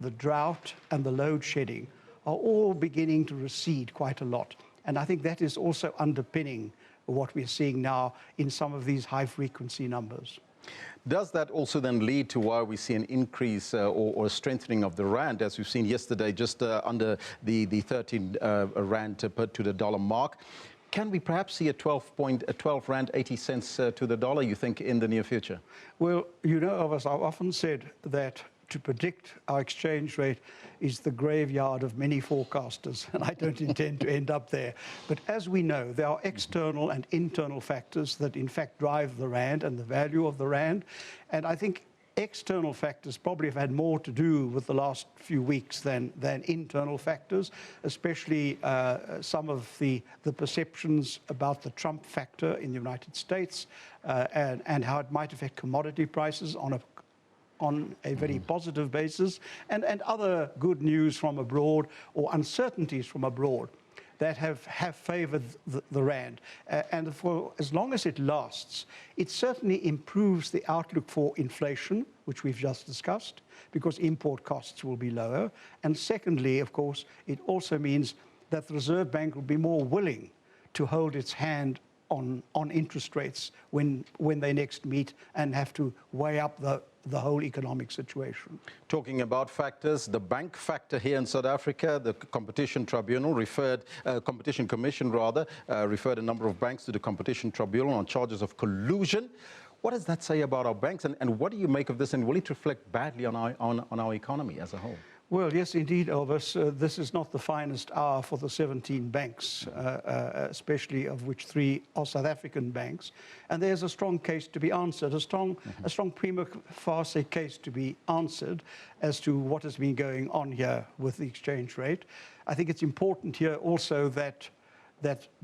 the drought and the load shedding, are all beginning to recede quite a lot. And I think that is also underpinning what we're seeing now in some of these high-frequency numbers. Does that also then lead to why we see an increase or strengthening of the rand, as we've seen yesterday, just under the 13 rand to the dollar mark? Can we perhaps see a 12 rand 80 cents to the dollar, you think, in the near future? Well, you know, I've often said that to predict our exchange rate is the graveyard of many forecasters, and I don't intend to end up there. But as we know, there are external and internal factors that in fact drive the rand and the value of the rand. And I think external factors probably have had more to do with the last few weeks than internal factors, especially some of the perceptions about the Trump factor in the United States and how it might affect commodity prices on a very positive basis, and other good news from abroad or uncertainties from abroad that have favored the rand. And for as long as it lasts, it certainly improves the outlook for inflation, which we've just discussed, because import costs will be lower. And secondly, of course, it also means that the Reserve Bank will be more willing to hold its hand on interest rates when they next meet and have to weigh up the whole economic situation. Talking about factors, the bank factor here in South Africa, the Competition Tribunal Competition Commission referred a number of banks to the Competition Tribunal on charges of collusion. What does that say about our banks, and what do you make of this, and will it reflect badly on our economy as a whole? Well, yes, indeed, Elvis. This is not the finest hour for the 17 banks, especially of which 3 are South African banks. And there's a strong case to be answered, a strong prima facie case to be answered as to what has been going on here with the exchange rate. I think it's important here also that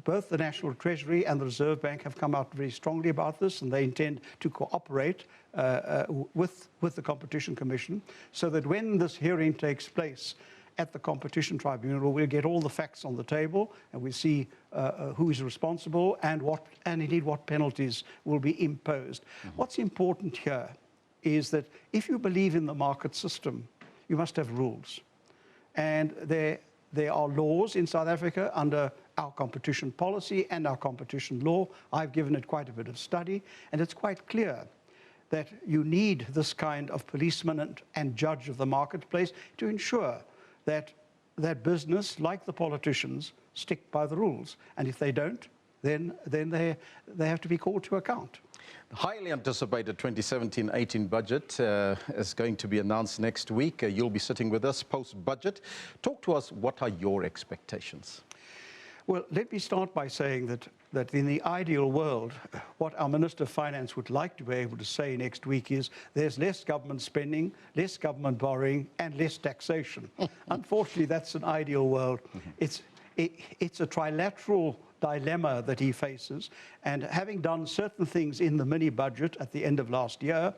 both the National Treasury and the Reserve Bank have come out very strongly about this, and they intend to cooperate with the Competition Commission, so that when this hearing takes place at the Competition Tribunal, we'll get all the facts on the table, and we see who is responsible and indeed what penalties will be imposed. What's important here is that if you believe in the market system, you must have rules. And there are laws in South Africa under our competition policy and our competition law. I've given it quite a bit of study, and it's quite clear that you need this kind of policeman and judge of the marketplace to ensure that business, like the politicians, stick by the rules. And if they don't, then they have to be called to account. The highly anticipated 2017-18 budget is going to be announced next week. You'll be sitting with us post-budget. Talk to us, what are your expectations? Well, let me start by saying that in the ideal world, what our Minister of Finance would like to be able to say next week is there's less government spending, less government borrowing, and less taxation. Unfortunately, that's an ideal world. It's a trilateral dilemma that he faces, and having done certain things in the mini-budget at the end of last year,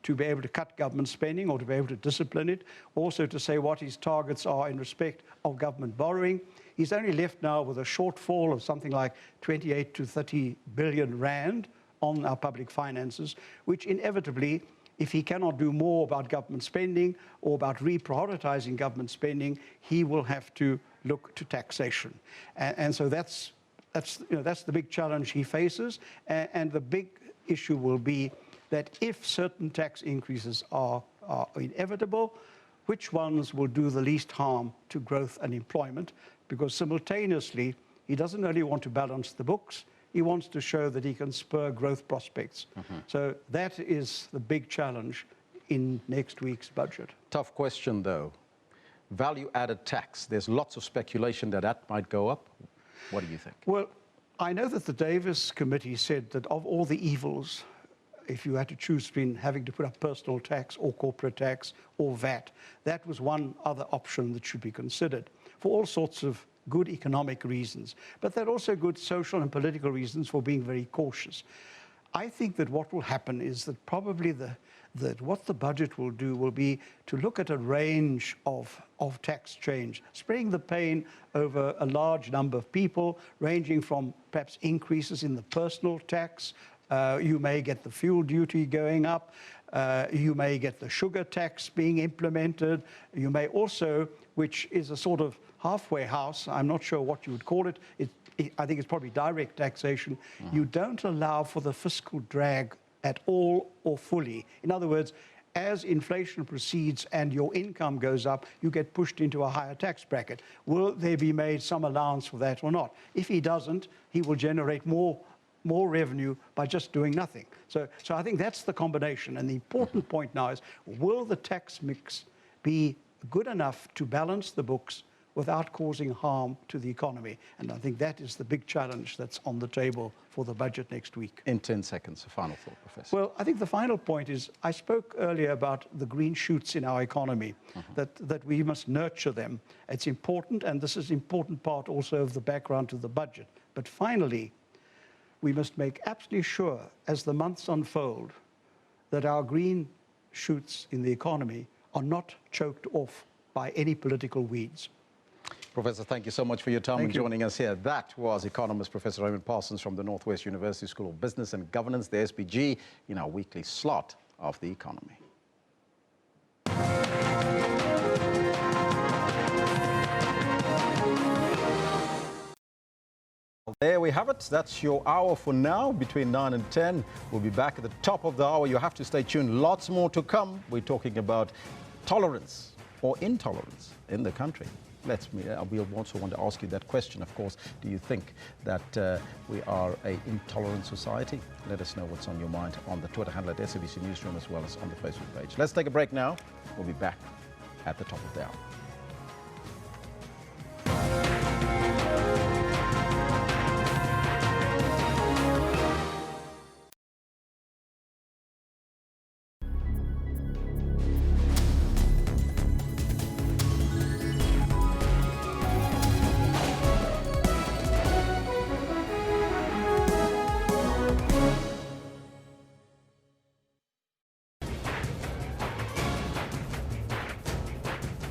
to be able to cut government spending or to be able to discipline it, also to say what his targets are in respect of government borrowing. He's only left now with a shortfall of something like 28 to 30 billion rand on our public finances, which inevitably, if he cannot do more about government spending or about reprioritizing government spending, he will have to look to taxation. And so that's the big challenge he faces. And the big issue will be that if certain tax increases are inevitable, which ones will do the least harm to growth and employment? Because simultaneously, he doesn't only want to balance the books, he wants to show that he can spur growth prospects. So that is the big challenge in next week's budget. Tough question, though. Value-added tax. There's lots of speculation that might go up. What do you think? Well, I know that the Davis Committee said that of all the evils, if you had to choose between having to put up personal tax or corporate tax or VAT, that was one other option that should be considered for all sorts of good economic reasons. But there are also good social and political reasons for being very cautious. I think that what will happen is that probably what the budget will do will be to look at a range of tax change, spreading the pain over a large number of people, ranging from perhaps increases in the personal tax. You may get the fuel duty going up. You may get the sugar tax being implemented. You may also, which is a sort of halfway house, I'm not sure what you would call it, I think it's probably direct taxation. You don't allow for the fiscal drag at all or fully. In other words, as inflation proceeds and your income goes up, you get pushed into a higher tax bracket. Will there be made some allowance for that or not? If he doesn't, he will generate more revenue by just doing nothing. So I think that's the combination. And the important point now is, will the tax mix be good enough to balance the books without causing harm to the economy? And I think that is the big challenge that's on the table for the budget next week. In 10 seconds, a final thought, Professor. Well, I think the final point is, I spoke earlier about the green shoots in our economy, that we must nurture them. It's important, and this is an important part also of the background to the budget. But finally, we must make absolutely sure, as the months unfold, that our green shoots in the economy are not choked off by any political weeds. Professor, thank you so much for your time and joining us here. That was economist Professor Raymond Parsons from the Northwest University School of Business and Governance, the SPG, in our weekly slot of the economy. There we have it. That's your hour for now, between 9 and 10. We'll be back at the top of the hour. You have to stay tuned. Lots more to come. We're talking about tolerance or intolerance in the country. We also want to ask you that question, of course. Do you think that we are an intolerant society? Let us know what's on your mind on the Twitter handle at SABC Newsroom, as well as on the Facebook page. Let's take a break now. We'll be back at the top of the hour.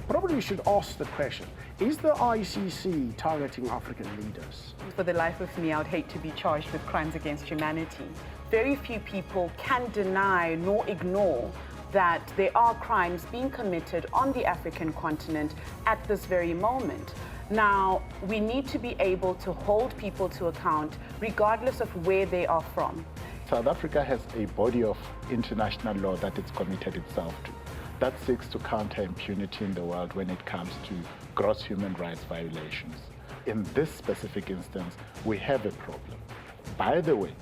Probably we should ask the question, is the ICC targeting African leaders? For the life of me, I would hate to be charged with crimes against humanity. Very few people can deny nor ignore that there are crimes being committed on the African continent at this very moment. Now, we need to be able to hold people to account regardless of where they are from. South Africa has a body of international law that it's committed itself to, that seeks to counter impunity in the world when it comes to gross human rights violations. In this specific instance, we have a problem. By the way,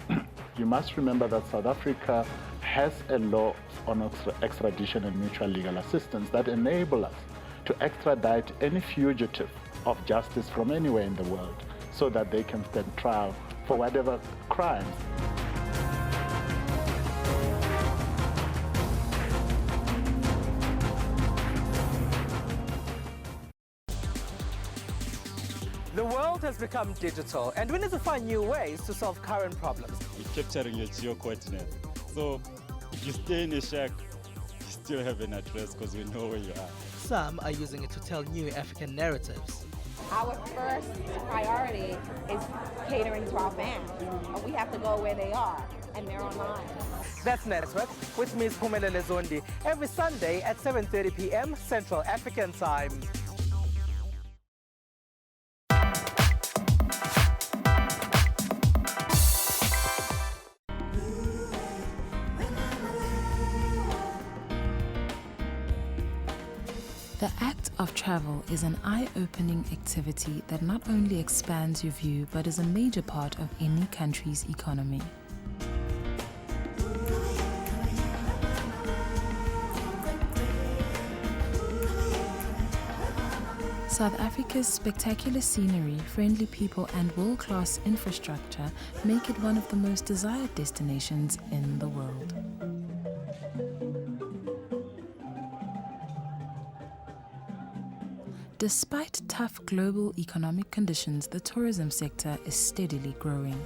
you must remember that South Africa has a law on extradition and mutual legal assistance that enable us to extradite any fugitive of justice from anywhere in the world so that they can stand trial for whatever crimes. The world has become digital, and we need to find new ways to solve current problems. You're capturing your geo-coordinate. So if you stay in a shack, you still have an address because we know where you are. Some are using it to tell new African narratives. Our first priority is catering to our fans. We have to go where they are, and they're online. That's Network with Ms. Phumelele Zondi every Sunday at 7:30 p.m. Central African Time. The act of travel is an eye-opening activity that not only expands your view but is a major part of any country's economy. South Africa's spectacular scenery, friendly people and world-class infrastructure make it one of the most desired destinations in the world. Despite tough global economic conditions, the tourism sector is steadily growing.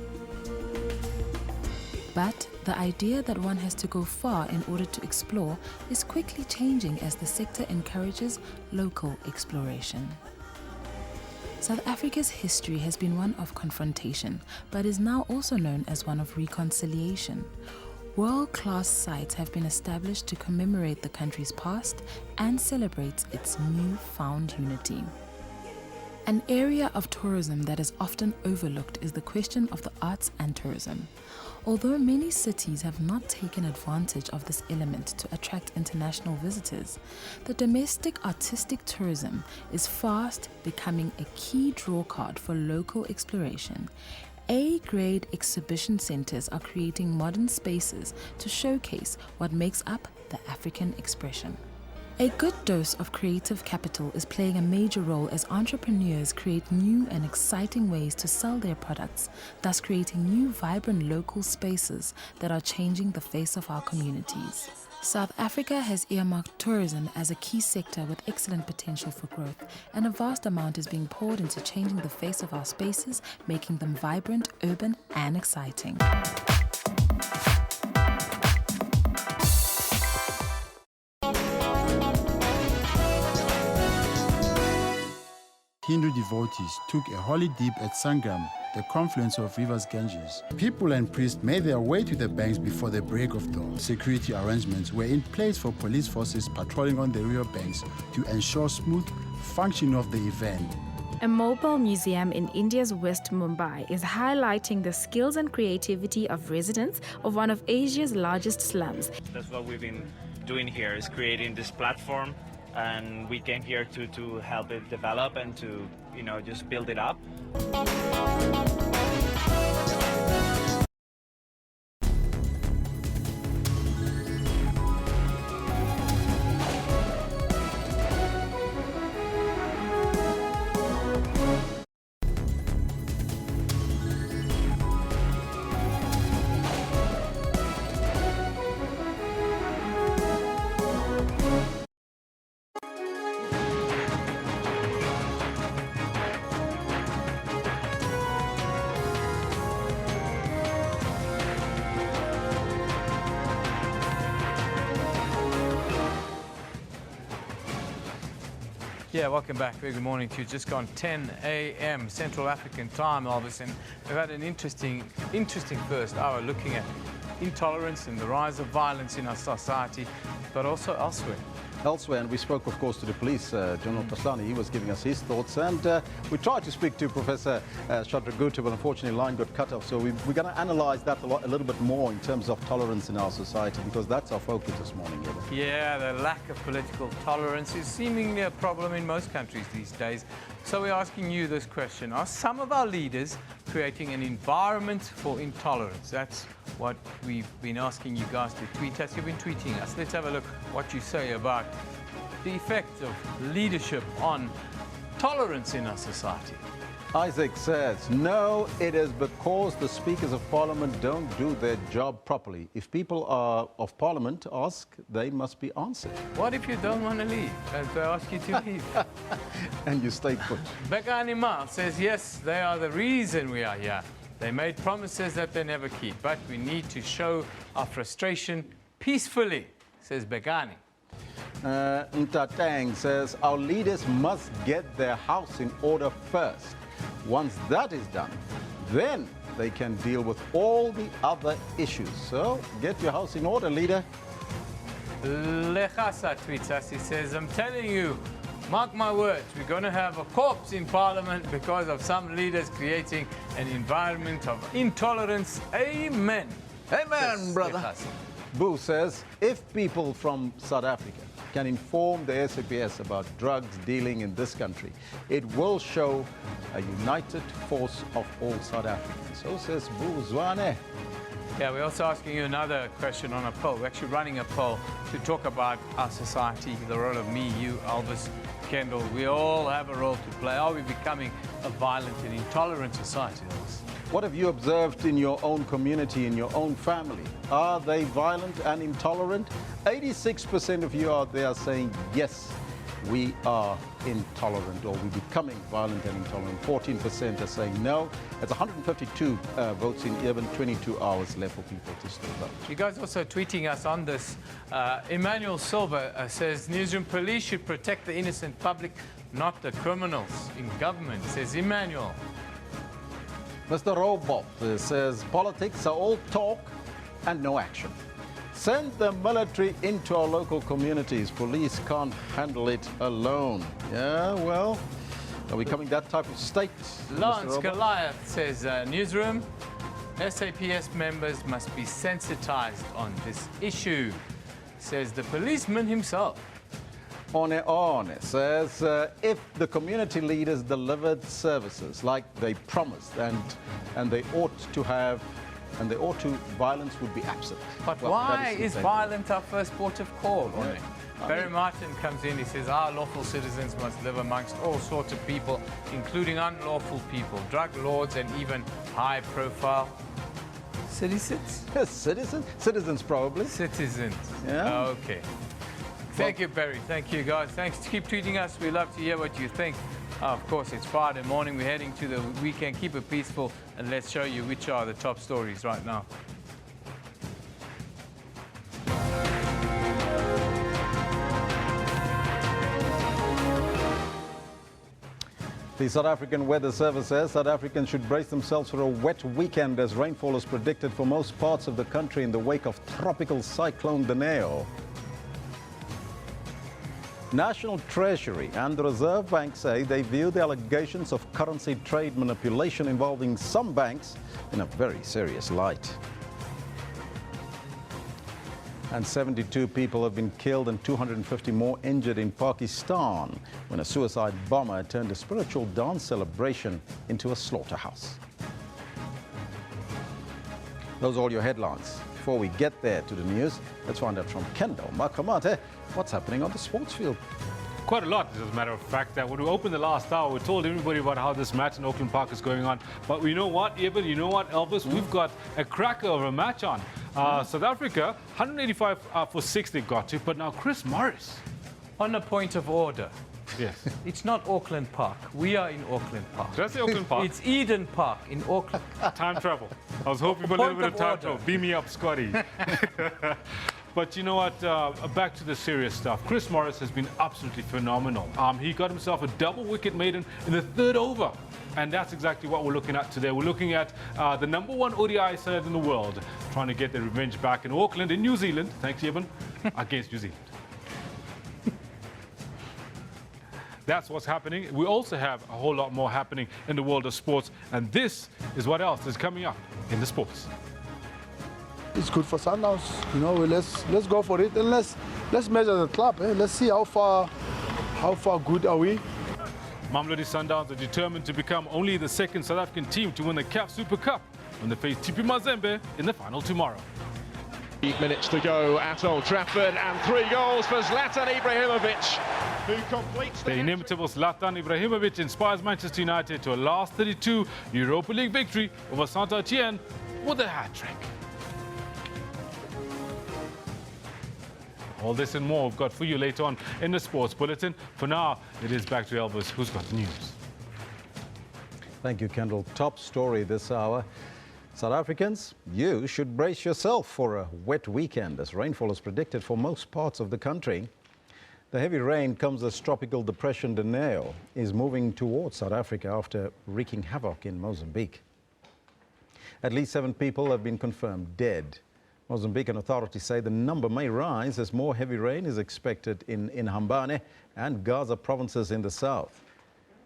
But the idea that one has to go far in order to explore is quickly changing as the sector encourages local exploration. South Africa's history has been one of confrontation, but is now also known as one of reconciliation. World-class sites have been established to commemorate the country's past and celebrate its newfound unity. An area of tourism that is often overlooked is the question of the arts and tourism. Although many cities have not taken advantage of this element to attract international visitors, the domestic artistic tourism is fast becoming a key drawcard for local exploration. A-grade exhibition centers are creating modern spaces to showcase what makes up the African expression. A good dose of creative capital is playing a major role as entrepreneurs create new and exciting ways to sell their products, thus creating new vibrant local spaces that are changing the face of our communities. South Africa has earmarked tourism as a key sector with excellent potential for growth, and a vast amount is being poured into changing the face of our spaces, making them vibrant, urban, and exciting. Hindu devotees took a holy dip at Sangam, the confluence of rivers Ganges. People and priests made their way to the banks before the break of dawn. Security arrangements were in place for police forces patrolling on the river banks to ensure smooth functioning of the event. A mobile museum in India's West Mumbai is highlighting the skills and creativity of residents of one of Asia's largest slums. That's what we've been doing here, is creating this platform, and we came here to help it develop and to, just build it up. Yeah, welcome back. Very good morning to you. Just gone 10 a.m. Central African time, Elvis, and we've had an interesting first hour looking at intolerance and the rise of violence in our society, but also elsewhere. And we spoke, of course, to the police, General Taslani. He was giving us his thoughts, and we tried to speak to Professor Shadragutta, but unfortunately line got cut off. So we're going to analyze that a little bit more in terms of tolerance in our society, because that's our focus this morning. Yeah, the lack of political tolerance is seemingly a problem in most countries these days. So we're asking you this question: are some of our leaders creating an environment for intolerance? That's what we've been asking you guys to tweet us. You've been tweeting us. Let's have a look what you say about the effect of leadership on tolerance in our society. Isaac says, no, it is because the speakers of parliament don't do their job properly. If people of parliament ask, they must be answered. What if you don't want to leave and they ask you to leave? And you stay put. Begani Mal says, yes, they are the reason we are here. They made promises that they never keep, but we need to show our frustration peacefully, says Begani. Ntatang says, our leaders must get their house in order first. Once that is done, then they can deal with all the other issues. So get your house in order, leader. Lechasa tweets us. He says, I'm telling you, mark my words, we're going to have a corpse in parliament because of some leaders creating an environment of intolerance. Amen. Amen, brother. Lechasa. Boo says, if people from South Africa can inform the SABC about drugs dealing in this country, it will show a united force of all South Africans. So says Boo Zwane. Yeah, we're also asking you another question on a poll. We're actually running a poll to talk about our society, the role of me, you, Elvis, Kendall. We all have a role to play. Are we becoming a violent and intolerant society, Elvis? What have you observed in your own community, in your own family? Are they violent and intolerant? 86% of you out there are saying, yes, we are intolerant, or we're becoming violent and intolerant. 14% are saying no. It's 152 votes in even 22 hours left for people to still vote. You guys also tweeting us on this. Emmanuel Silva says, Newsroom, police should protect the innocent public, not the criminals in government, says Emmanuel. Mr. Robot says, politics are all talk and no action. Send the military into our local communities. Police can't handle it alone. Yeah, well, are we becoming that type of state? Lance Goliath says, Newsroom, SAPS members must be sensitized on this issue, says the policeman himself. On says, if the community leaders delivered services like they promised and they ought to have, violence would be absent. But well, why is violence our first port of call? Yeah. Barry Martin comes in, he says, our lawful citizens must live amongst all sorts of people, including unlawful people, drug lords, and even high-profile citizens? Citizens? Citizens, probably. Citizens. Yeah. Okay. Thank you, Barry. Thank you, guys. Thanks. Keep tweeting us. We love to hear what you think. Of course, it's Friday morning. We're heading to the weekend. Keep it peaceful, and let's show you which are the top stories right now. The South African Weather Service says South Africans should brace themselves for a wet weekend as rainfall is predicted for most parts of the country in the wake of tropical cyclone Dineo. National Treasury and the Reserve Bank say they view the allegations of currency trade manipulation involving some banks in a very serious light. And 72 people have been killed and 250 more injured in Pakistan when a suicide bomber turned a spiritual dance celebration into a slaughterhouse. Those are all your headlines. Before we get there to the news, let's find out from Kendall Makamate what's happening on the sports field. Quite a lot, as a matter of fact. That when we opened the last hour, we told everybody about how this match in Auckland Park is going on. But you know what, Eben, you know what, Elvis? We've got a cracker of a match on. South Africa, 185 for 6 they got to, but now Chris Morris. On a point of order. Yes. It's not Auckland Park. We are in Auckland Park. Did I say Auckland Park? It's Eden Park in Auckland. Time travel. I was hoping for a little bit of time travel. Beam me up, Scotty. But you know what? Back to the serious stuff. Chris Morris has been absolutely phenomenal. He got himself a double wicket maiden in the 3rd over. And that's exactly what we're looking at today. We're looking at the #1 ODI side in the world, trying to get their revenge back in Auckland, in New Zealand, thanks, Eben, against New Zealand. That's what's happening. We also have a whole lot more happening in the world of sports. And this is what else is coming up in the sports. It's good for Sundowns. You know, let's go for it and let's measure the club. Let's see how far good are we. Mamelodi Sundowns are determined to become only the 2nd South African team to win the CAF Super Cup when they face TP Mazembe in the final tomorrow. 8 minutes to go at Old Trafford and 3 goals for Zlatan Ibrahimovic, who completes the inimitable Zlatan Ibrahimovic inspires Manchester United to a last 32 Europa League victory over Saint-Etienne with a hat-trick. All this and more we've got for you later on in the Sports Bulletin. For now, it is back to Elvis, who's got the news. Thank you, Kendall. Top story this hour. South Africans, you should brace yourself for a wet weekend as rainfall is predicted for most parts of the country. The heavy rain comes as tropical depression Dineo is moving towards South Africa after wreaking havoc in Mozambique. At least 7 people have been confirmed dead. Mozambican authorities say the number may rise as more heavy rain is expected in Inhambane and Gaza provinces in the south.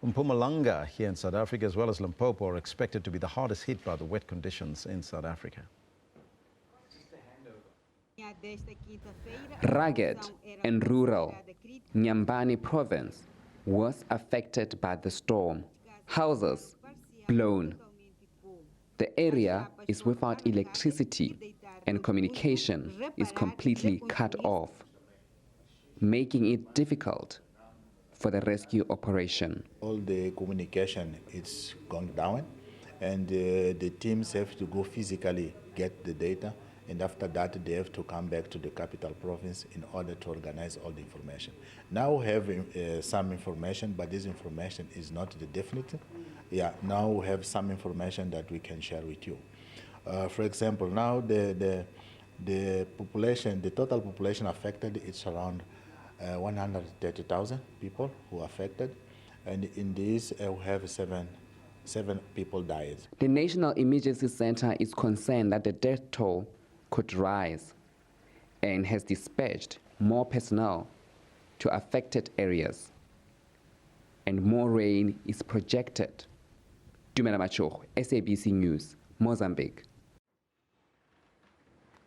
Mpumalanga here in South Africa as well as Limpopo are expected to be the hardest hit by the wet conditions in South Africa. Rugged and rural, Nyambane province was affected by the storm. Houses blown. The area is without electricity and communication is completely cut off, making it difficult for the rescue operation. All the communication is gone down and the teams have to go physically get the data, and after that they have to come back to the capital province in order to organize all the information. Now we have some information, but this information is not the definitive. Yeah, now we have some information that we can share with you. For example, now the population, the total population affected, it's around 130,000 people who are affected, and in this we have seven people died. The National Emergency Center is concerned that the death toll could rise and has dispatched more personnel to affected areas, and more rain is projected. Dumela Macho, SABC News, Mozambique.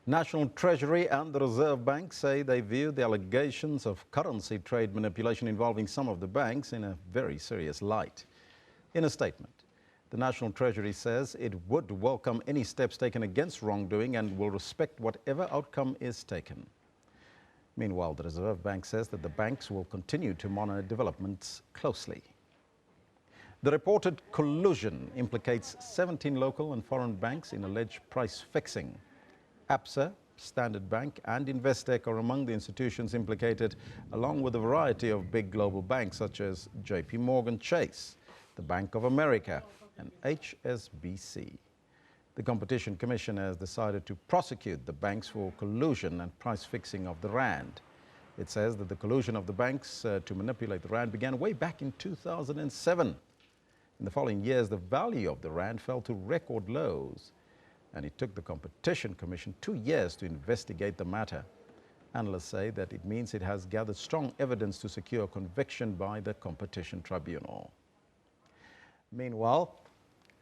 National Treasury and the Reserve Bank say they view the allegations of currency trade manipulation involving some of the banks in a very serious light. In a statement, the National Treasury says it would welcome any steps taken against wrongdoing and will respect whatever outcome is taken. Meanwhile, the Reserve Bank says that the banks will continue to monitor developments closely. The reported collusion implicates 17 local and foreign banks in alleged price fixing. ABSA, Standard Bank and Investec are among the institutions implicated, along with a variety of big global banks such as JP Morgan Chase, the Bank of America and HSBC. The Competition Commission has decided to prosecute the banks for collusion and price fixing of the rand. It says that the collusion of the banks to manipulate the rand began way back in 2007. In the following years, the value of the rand fell to record lows, and it took the Competition Commission 2 years to investigate the matter. Analysts say that it means it has gathered strong evidence to secure conviction by the Competition Tribunal. Meanwhile,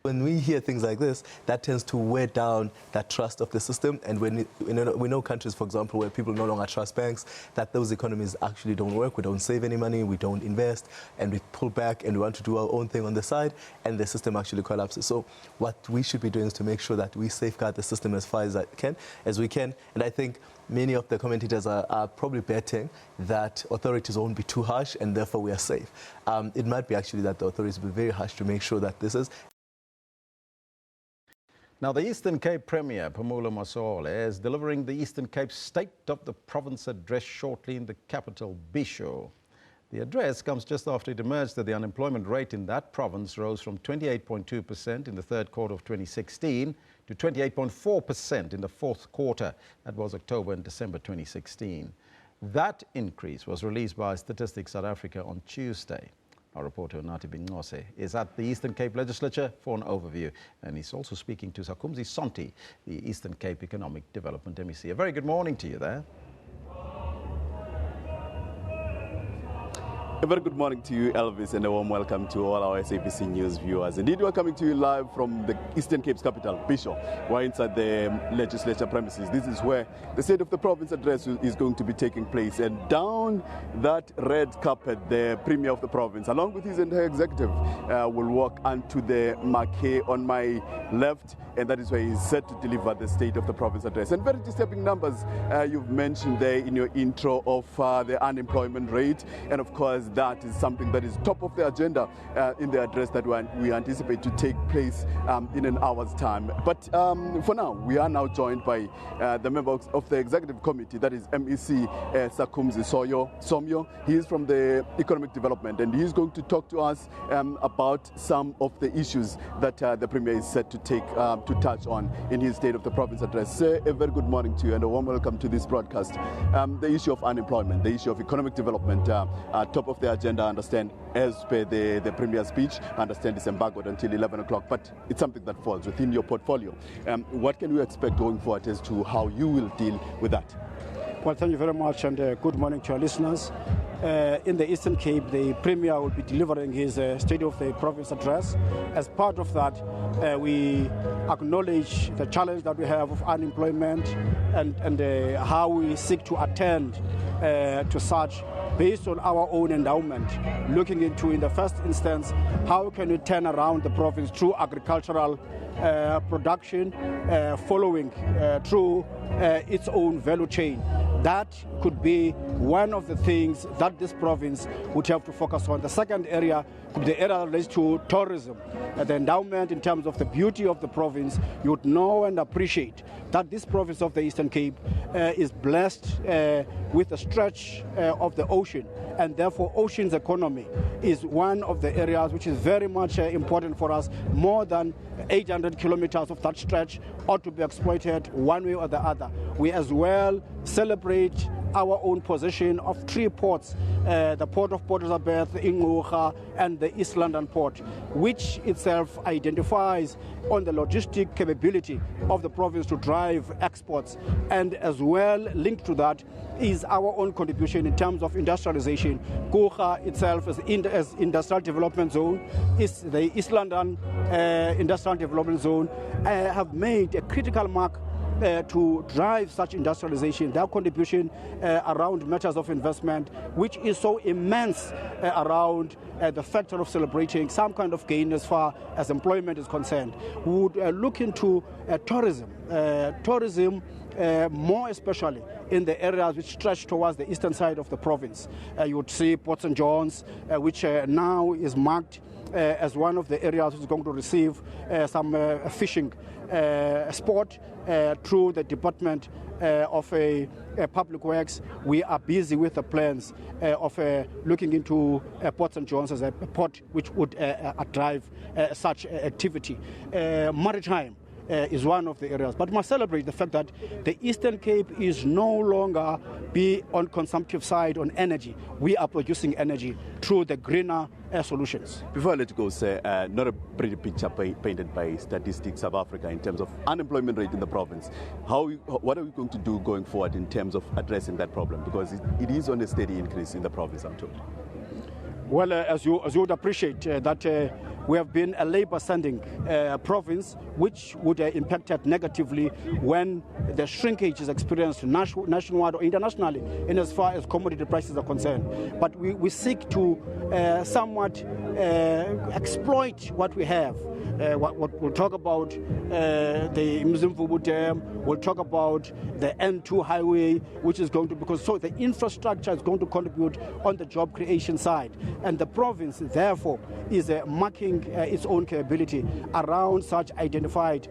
when we hear things like this, that tends to wear down that trust of the system. And when we know countries, for example, where people no longer trust banks, that those economies actually don't work. We don't save any money, we don't invest, and we pull back and we want to do our own thing on the side, and the system actually collapses. So what we should be doing is to make sure that we safeguard the system as far as we can. And I think many of the commentators are probably betting that authorities won't be too harsh and therefore we are safe. It might be actually that the authorities will be very harsh to make sure that this is. Now, the Eastern Cape Premier, Phumulo Masualle, is delivering the Eastern Cape State of the Province address shortly in the capital, Bisho. The address comes just after it emerged that the unemployment rate in that province rose from 28.2% in the third quarter of 2016 to 28.4% in the fourth quarter. That was October and December 2016. That increase was released by Statistics South Africa on Tuesday. Our reporter, Nati Bingose, is at the Eastern Cape Legislature for an overview. And he's also speaking to Sakumzi Sonti, the Eastern Cape Economic Development MEC. A very good morning to you there. A very good morning to you, Elvis, and a warm welcome to all our SABC News viewers. Indeed, we're coming to you live from the Eastern Cape's capital, Bisho. We're inside the legislature premises. This is where the State of the Province address is going to be taking place. And down that red carpet, the Premier of the province, along with his entire executive, will walk onto the marquee on my left, and that is where he's set to deliver the State of the Province address. And very disturbing numbers you've mentioned there in your intro of the unemployment rate, and of course, that is something that is top of the agenda in the address that we anticipate to take place in an hour's time. But for now, we are now joined by the member of the Executive Committee, that is MEC Sakumzi Somyo. He is from the Economic Development, and he is going to talk to us about some of the issues that the Premier is set to touch on in his State of the Province address. Sir, a very good morning to you and a warm welcome to this broadcast. The issue of unemployment, the issue of economic development, top of the agenda, I understand, as per the Premier's speech. I understand it's embargoed until 11 o'clock, but it's something that falls within your portfolio. What can we expect going forward as to how you will deal with that? Well, thank you very much, and good morning to our listeners. In the Eastern Cape, the Premier will be delivering his State of the Province address. As part of that, we acknowledge the challenge that we have of unemployment and how we seek to attend to such based on our own endowment, looking into, in the first instance, how can we turn around the province through agricultural production, following through its own value chain. That could be one of the things that this province would have to focus on. The second area could be the area that relates to tourism. The endowment in terms of the beauty of the province, you would know and appreciate that this province of the Eastern Cape is blessed with a stretch of the ocean, and therefore ocean's economy is one of the areas which is very much important for us. More than 800 kilometers of that stretch ought to be exploited one way or the other. We as well celebrate our own possession of three ports, the Port of Port Elizabeth, Ingquxa, and the East London Port, which itself identifies on the logistic capability of the province to drive exports. And as well linked to that is our own contribution in terms of industrialization. Ingquxa itself as industrial development zone, is the East London industrial development zone, have made a critical mark to drive such industrialization, their contribution around matters of investment, which is so immense around the factor of celebrating some kind of gain as far as employment is concerned. We would look into tourism, more especially in the areas which stretch towards the eastern side of the province. You would see Port St. John's, which now is marked as one of the areas which is going to receive some fishing sport through the Department of Public Works. We are busy with the plans of looking into Port St. John's as a port which would drive such activity. Maritime. is one of the areas. But we must celebrate the fact that the Eastern Cape is no longer be on consumptive side on energy. We are producing energy through the greener solutions. Before I let you go, sir, not a pretty picture painted by Statistics South Africa in terms of unemployment rate in the province. What are we going to do going forward in terms of addressing that problem? Because it is on a steady increase in the province, I'm told. Well, as you would appreciate, that we have been a labor-sending province, which would impact negatively when the shrinkage is experienced nationwide or internationally in as far as commodity prices are concerned. But we seek to somewhat exploit what we have. We'll talk about the Mzimvubu Dam, we'll talk about the N2 highway, which is going to, because so the infrastructure is going to contribute on the job creation side. And the province, therefore, is marking its own capability around such identified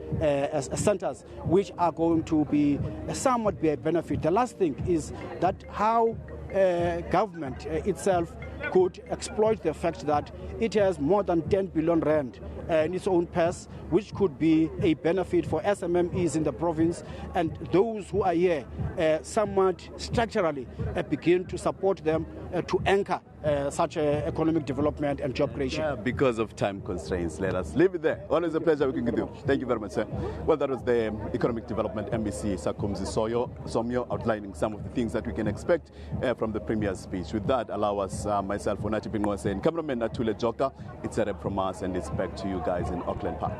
centers, which are going to be somewhat be a benefit. The last thing is that how government itself could exploit the fact that it has more than 10 billion rand in its own purse, which could be a benefit for SMMEs in the province, and those who are here somewhat structurally begin to support them to anchor such economic development and job creation. Yeah, because of time constraints, let us leave it there. Always a pleasure working with you. Thank you very much, sir. Well, that was the Economic Development MBC Sakumzi Somyo outlining some of the things that we can expect from the Premier's speech. With that, allow us, myself, Onachi Pingwase, and cameraman Atule Joka, it's a rep from us, and it's back to you guys in Auckland Park.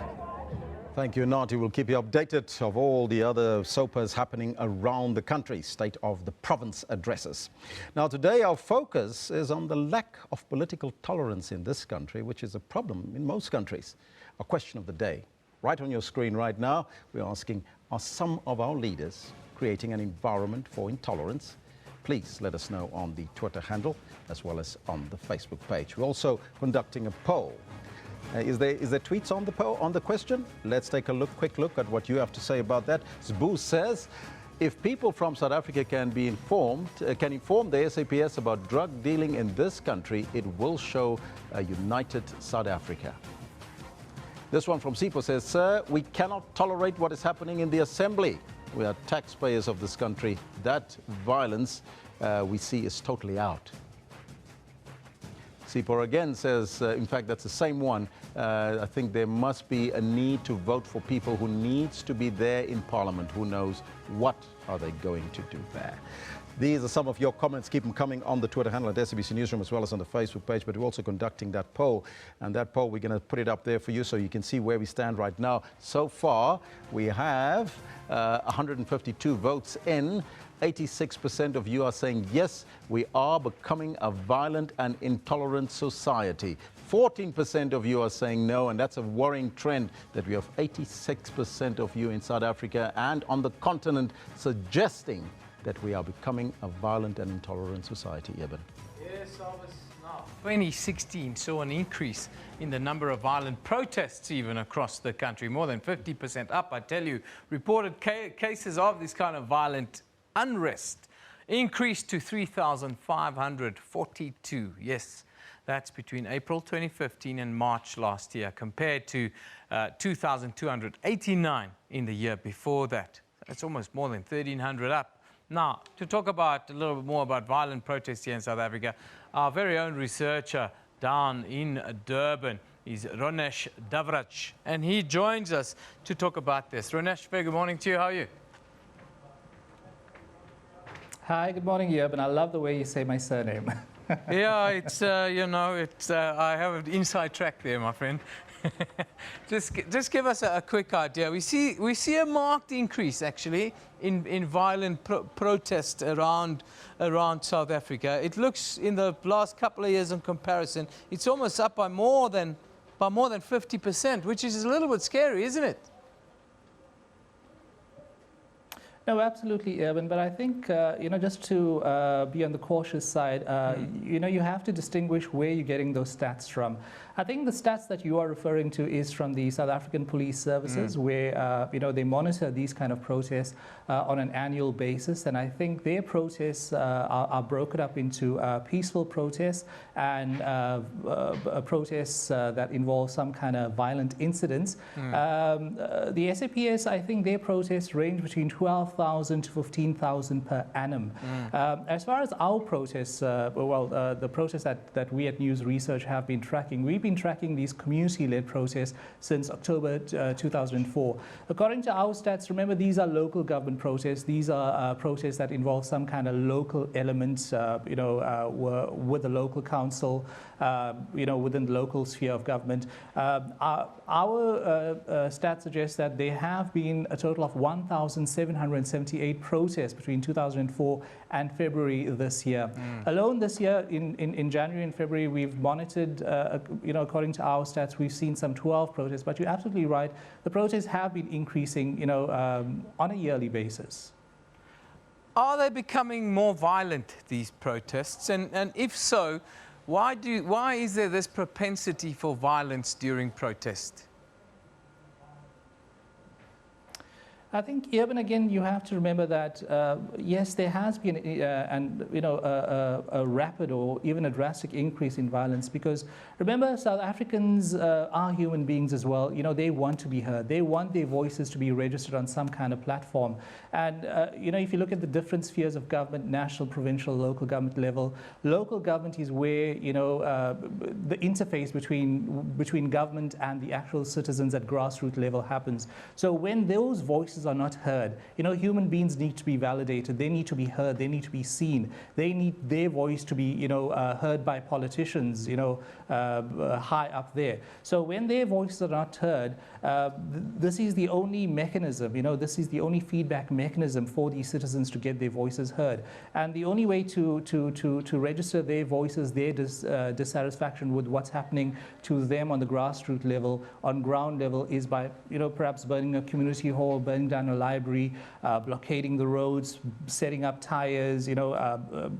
Thank you, Nati. We'll keep you updated of all the other SOPAs happening around the country, State of the Province addresses. Now, today our focus is on the lack of political tolerance in this country, which is a problem in most countries. A question of the day. Right on your screen right now, we're asking, are some of our leaders creating an environment for intolerance? Please let us know on the Twitter handle as well as on the Facebook page. We're also conducting a poll. Is there tweets on the poll, on the question? Let's take a quick look at what you have to say about that. Zbu says, if people from South Africa can inform the SAPS about drug dealing in this country, it will show a united South Africa. This one from Sipo says, sir, we cannot tolerate what is happening in the assembly. We are taxpayers of this country. That violence we see is totally out. Sipor again says, in fact, that's the same one. I think there must be a need to vote for people who needs to be there in Parliament. Who knows what are they going to do there? These are some of your comments. Keep them coming on the Twitter handle at SABC Newsroom as well as on the Facebook page. But we're also conducting that poll. And that poll, we're going to put it up there for you so you can see where we stand right now. So far, we have 152 votes in. 86% of you are saying, yes, we are becoming a violent and intolerant society. 14% of you are saying no, and that's a worrying trend that we have 86% of you in South Africa and on the continent suggesting that we are becoming a violent and intolerant society, Eben. Yes, I was now. 2016 saw an increase in the number of violent protests even across the country, more than 50% up, I tell you. Reported cases of this kind of violent unrest increased to 3,542. Yes, that's between April 2015 and March last year, compared to 2,289 in the year before that. That's almost more than 1,300 up. Now, to talk about a little bit more about violent protests here in South Africa, our very own researcher down in Durban is Ronesh Davrach, and he joins us to talk about this. Ronesh, very good morning to you. How are you? Hi, good morning, Yeb, and I love the way you say my surname. Yeah, it's, you know, it's, I have an inside track there, my friend. Just give us a quick idea. We see a marked increase, actually, in violent protest around South Africa. It looks, in the last couple of years in comparison, it's almost up by more than 50%, which is a little bit scary, isn't it? No, absolutely, Urban. But I think, just to be on the cautious side, you have to distinguish where you're getting those stats from. I think the stats that you are referring to is from the South African Police Services, where, they monitor these kind of protests on an annual basis. And I think their protests are broken up into peaceful protests and protests that involve some kind of violent incidents. The SAPS, I think their protests range between 12,000 to 15,000 per annum. As far as our protests, the protests that we at News Research have been tracking, we've been tracking these community-led protests since October 2004. According to our stats, remember, these are local government protests. These are protests that involve some kind of local elements, with the local council, within the local sphere of government. Our stats suggest that there have been a total of 1,778 protests between 2004 and February this year. Alone this year, in January and February, we've monitored, according to our stats, we've seen some 12 protests. But you're absolutely right, the protests have been increasing, on a yearly basis. Are they becoming more violent, these protests? And if so, why is there this propensity for violence during protest? I think, Urban, again, you have to remember that, yes, there has been a rapid or even a drastic increase in violence, because remember, South Africans are human beings as well. They want to be heard. They want their voices to be registered on some kind of platform. And, if you look at the different spheres of government, national, provincial, local government level, local government is where, the interface between government and the actual citizens at grassroots level happens. So when those voices are not heard, human beings need to be validated. They need to be heard. They need to be seen. They need their voice to be, heard by politicians, high up there. So when their voices are not heard, this is the only mechanism, this is the only feedback mechanism for these citizens to get their voices heard. And the only way to register their voices, their dissatisfaction with what's happening to them on the grassroots level, on ground level, is by, perhaps burning a community hall, burning down a library, blockading the roads, setting up tires,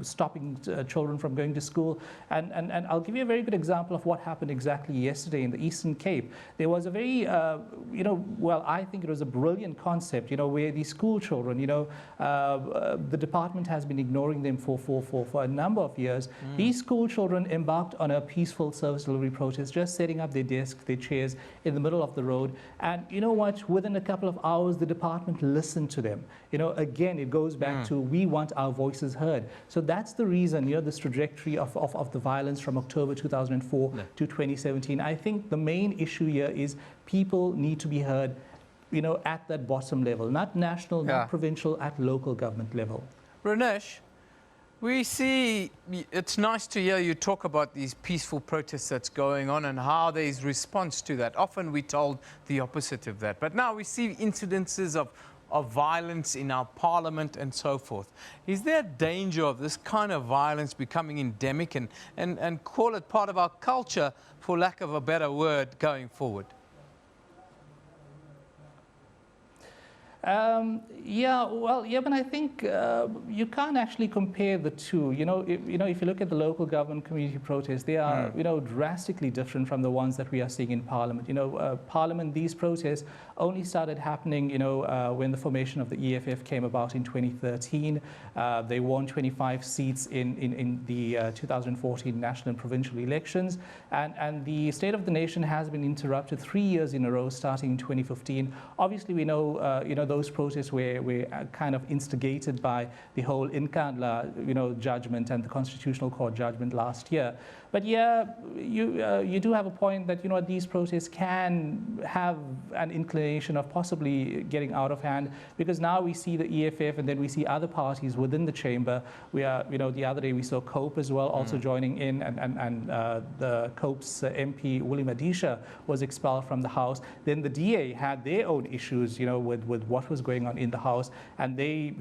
stopping children from going to school. And I'll give you a very good example of what happened exactly yesterday in the Eastern Cape. There was a very, I think it was a brilliant concept, where these school children, the department has been ignoring them for a number of years. These school children embarked on a peaceful service delivery protest, just setting up their desks, their chairs in the middle of the road. And you know what? Within a couple of hours, the department listened to them. Again, it goes back to, we want our voices heard. So that's the reason, this trajectory of the violence from October 2004 to 2017. I think the main issue here is people need to be heard, at that bottom level, not national, not provincial, at local government level. Ranesh, we see, it's nice to hear you talk about these peaceful protests that's going on and how there's response to that. Often we're told the opposite of that. But now we see incidences of violence in our parliament and so forth. Is there a danger of this kind of violence becoming endemic and call it part of our culture, for lack of a better word, going forward? But I think you can't actually compare the two. If you look at the local government community protests, they are, drastically different from the ones that we are seeing in Parliament. Parliament, these protests only started happening, when the formation of the EFF came about in 2013. They won 25 seats in the 2014 national and provincial elections, and the state of the nation has been interrupted 3 years in a row, starting in 2015. Obviously, we know, those protests were kind of instigated by the whole Nkandla, judgment and the Constitutional Court judgment last year. But yeah, you do have a point that, these protests can have an inclination of possibly getting out of hand, because now we see the EFF and then we see other parties within the chamber. We are, the other day we saw COPE as well also joining in, and the COPE's MP, Willie Madisha, was expelled from the House. Then the DA had their own issues, with what was going on in the House, and they,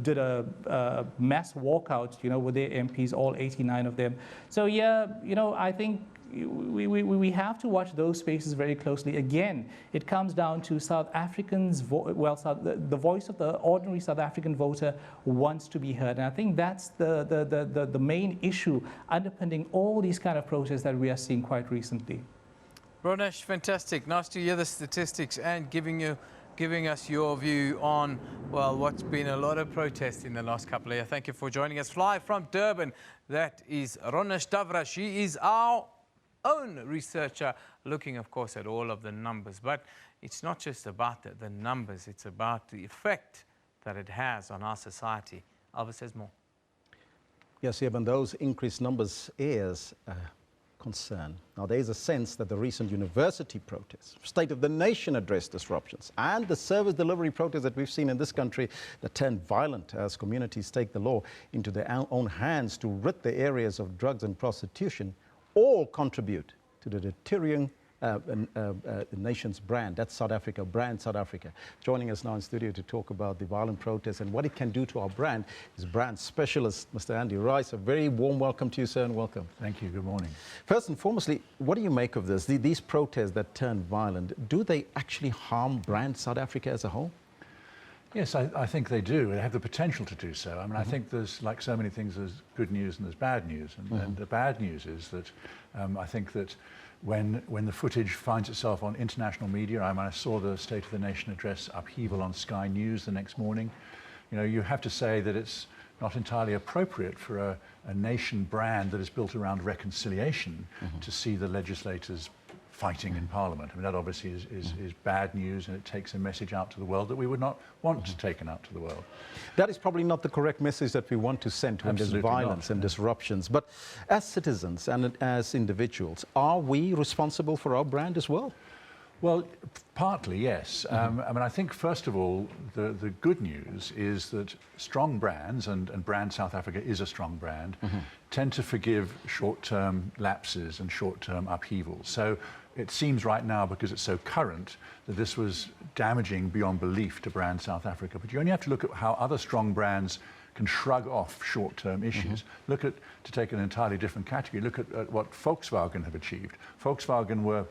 did a mass walkout, with their MPs, all 89 of them. So yeah, I think we have to watch those spaces very closely. Again, it comes down to South Africans, the voice of the ordinary South African voter wants to be heard. And I think that's the main issue underpinning all these kind of protests that we are seeing quite recently. Ronesh, fantastic. Nice to hear the statistics and giving us your view on, well, what's been a lot of protests in the last couple of years. Thank you for joining us. Fly from Durban. That is Ronesh Davra. She is our own researcher, looking, of course, at all of the numbers. But it's not just about the numbers. It's about the effect that it has on our society. Alva says more. Yes, Eben, those increased numbers is concern. Now, there is a sense that the recent university protests, State of the Nation address disruptions, and the service delivery protests that we've seen in this country that turned violent as communities take the law into their own hands to rid the areas of drugs and prostitution, all contribute to the deteriorating the nation's brand. That's South Africa, brand South Africa. Joining us now in studio to talk about the violent protests and what it can do to our brand is brand specialist, Mr. Andy Rice. A very warm welcome to you, sir, and welcome. Thank you. Good morning. First and foremostly, what do you make of this? These protests that turn violent, do they actually harm brand South Africa as a whole? Yes, I think they do. They have the potential to do so. I mean, I think there's, like so many things, there's good news and there's bad news. And the bad news is that I think that when the footage finds itself on international media, I saw the State of the Nation address upheaval on Sky News the next morning. You know, you have to say that it's not entirely appropriate for a nation brand that is built around reconciliation to see the legislators fighting in Parliament. I mean, that obviously is bad news, and it takes a message out to the world that we would not want taken out to the world. That is probably not the correct message that we want to send when there's violence and disruptions. But as citizens and as individuals, are we responsible for our brand as well? Well, partly, yes. I mean, I think, first of all, the good news is that strong brands, and Brand South Africa is a strong brand, tend to forgive short-term lapses and short-term upheavals. So it seems right now, because it's so current, that this was damaging beyond belief to Brand South Africa. But you only have to look at how other strong brands can shrug off short-term issues. Look at, to take an entirely different category, look at what Volkswagen have achieved. Volkswagen were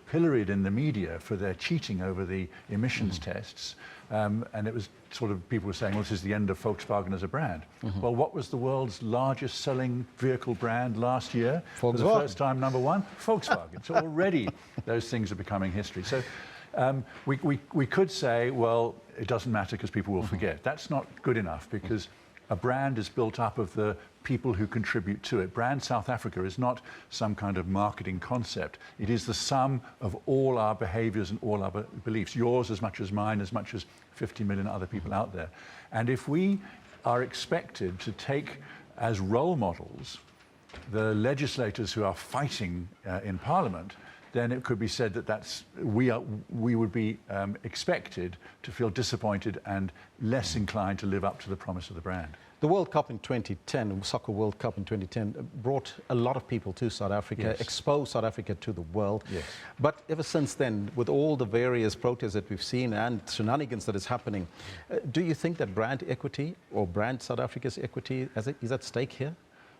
pilloried in the media for their cheating over the emissions tests. And it was sort of, people were saying, well, this is the end of Volkswagen as a brand. Well, what was the world's largest selling vehicle brand last year? For the first time, #1, Volkswagen. So already those things are becoming history. So we could say, well, it doesn't matter because people will forget. That's not good enough, because a brand is built up of the people who contribute to it. Brand South Africa is not some kind of marketing concept. It is the sum of all our behaviors and all our beliefs, yours as much as mine, as much as 50 million other people out there. And if we are expected to take as role models the legislators who are fighting in Parliament, then it could be said that we would be expected to feel disappointed and less inclined to live up to the promise of the brand. The World Cup in 2010, Soccer World Cup in 2010, brought a lot of people to South Africa, exposed South Africa to the world. But ever since then, with all the various protests that we've seen and shenanigans that is happening, do you think that brand equity or brand South Africa's equity is at stake here?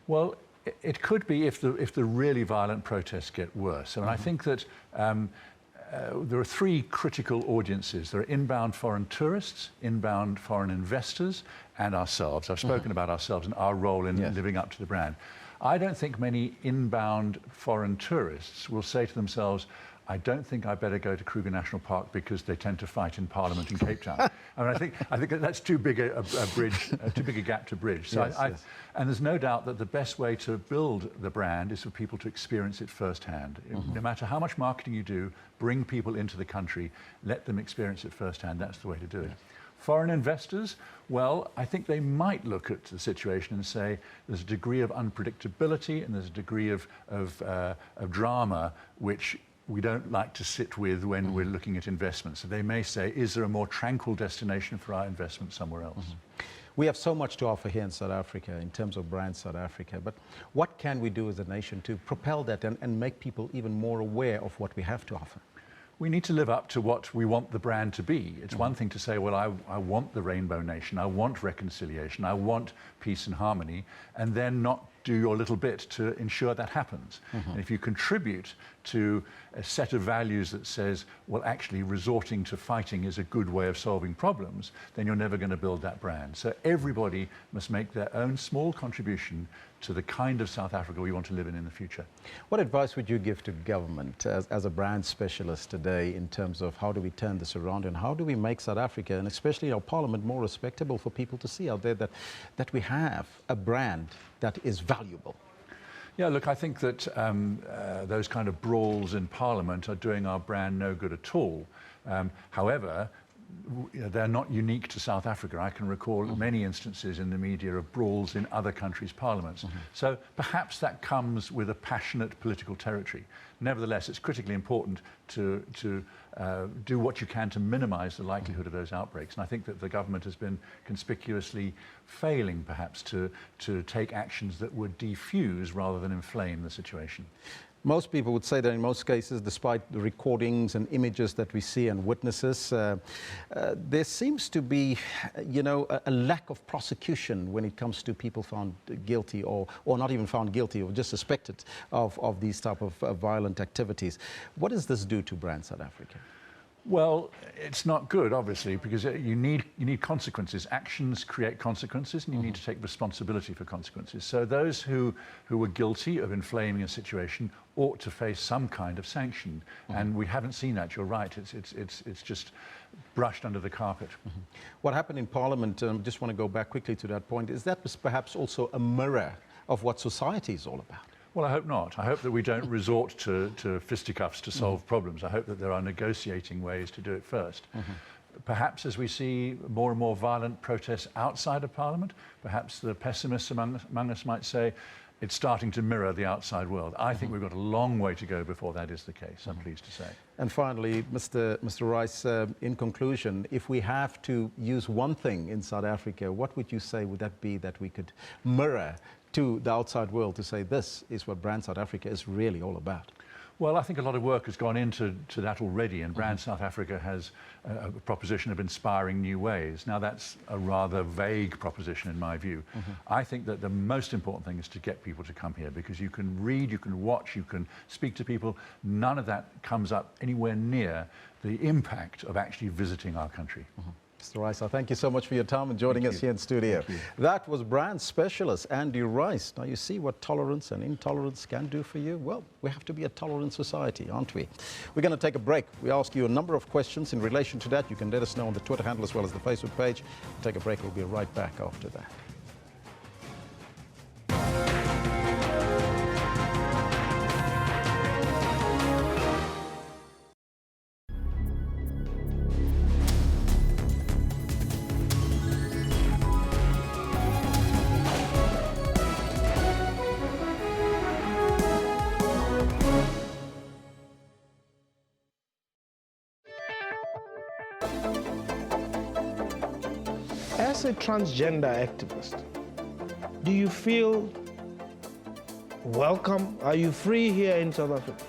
Well, it could be if the really violent protests get worse. And I think that there are three critical audiences. There are inbound foreign tourists, inbound foreign investors, and ourselves. I've spoken about ourselves and our role in living up to the brand. I don't think many inbound foreign tourists will say to themselves, I don't think I better go to Kruger National Park because they tend to fight in Parliament in Cape Town. I mean, I think that's too big a bridge, too big a gap to bridge. So and there's no doubt that the best way to build the brand is for people to experience it firsthand. No matter how much marketing you do, bring people into the country, let them experience it firsthand. That's the way to do it. Foreign investors, well, I think they might look at the situation and say there's a degree of unpredictability and there's a degree of drama which we don't like to sit with when we're looking at investments. So they may say, is there a more tranquil destination for our investment somewhere else? We have so much to offer here in South Africa in terms of brand South Africa, but what can we do as a nation to propel that and make people even more aware of what we have to offer? We need to live up to what we want the brand to be. It's one thing to say, well, I want the rainbow nation, I want reconciliation, I want peace and harmony, and then not do your little bit to ensure that happens. And if you contribute to a set of values that says, well, actually resorting to fighting is a good way of solving problems, then you're never going to build that brand. So everybody must make their own small contribution to the kind of South Africa we want to live in the future. What advice would you give to government as a brand specialist today in terms of how do we turn this around and how do we make South Africa, and especially our parliament, more respectable for people to see out there that we have a brand that is valuable? Yeah, look, I think that those kind of brawls in Parliament are doing our brand no good at all. However, they're not unique to South Africa. I can recall many instances in the media of brawls in other countries' parliaments. So perhaps that comes with a passionate political territory. Nevertheless, it's critically important to do what you can to minimize the likelihood of those outbreaks. And I think that the government has been conspicuously failing, perhaps, to take actions that would defuse rather than inflame the situation. Most people would say that in most cases, despite the recordings and images that we see and witnesses, there seems to be, you know, a lack of prosecution when it comes to people found guilty or not even found guilty or just suspected of these type of violent activities. What does this do to Brand South Africa? Well, it's not good, obviously, because you need consequences. Actions create consequences, and you need to take responsibility for consequences. So those who were guilty of inflaming a situation ought to face some kind of sanction, and we haven't seen that. You're right. It's just brushed under the carpet. What happened in Parliament? Just want to go back quickly to that point. Is that perhaps also a mirror of what society is all about? Well, I hope not. I hope that we don't resort to fisticuffs to solve problems. I hope that there are negotiating ways to do it first. Perhaps as we see more and more violent protests outside of Parliament, perhaps the pessimists among us might say it's starting to mirror the outside world. I think we've got a long way to go before that is the case, I'm pleased to say. And finally, Mr. Rice, in conclusion, if we have to use one thing in South Africa, what would you say would that be that we could mirror to the outside world to say this is what Brand South Africa is really all about? Well, I think a lot of work has gone into that already, and Brand South Africa has a proposition of inspiring new ways. Now, that's a rather vague proposition in my view. I think that the most important thing is to get people to come here, because you can read, you can watch, you can speak to people. None of that comes up anywhere near the impact of actually visiting our country. Mr. Rice, thank you so much for your time and joining us here in studio. That was brand specialist Andy Rice. Now you see what tolerance and intolerance can do for you. Well, we have to be a tolerant society, aren't we? We're going to take a break. We ask you a number of questions in relation to that. You can let us know on the Twitter handle as well as the Facebook page. Take a break. We'll be right back after that. As a transgender activist, do you feel welcome? Are you free here in South Africa?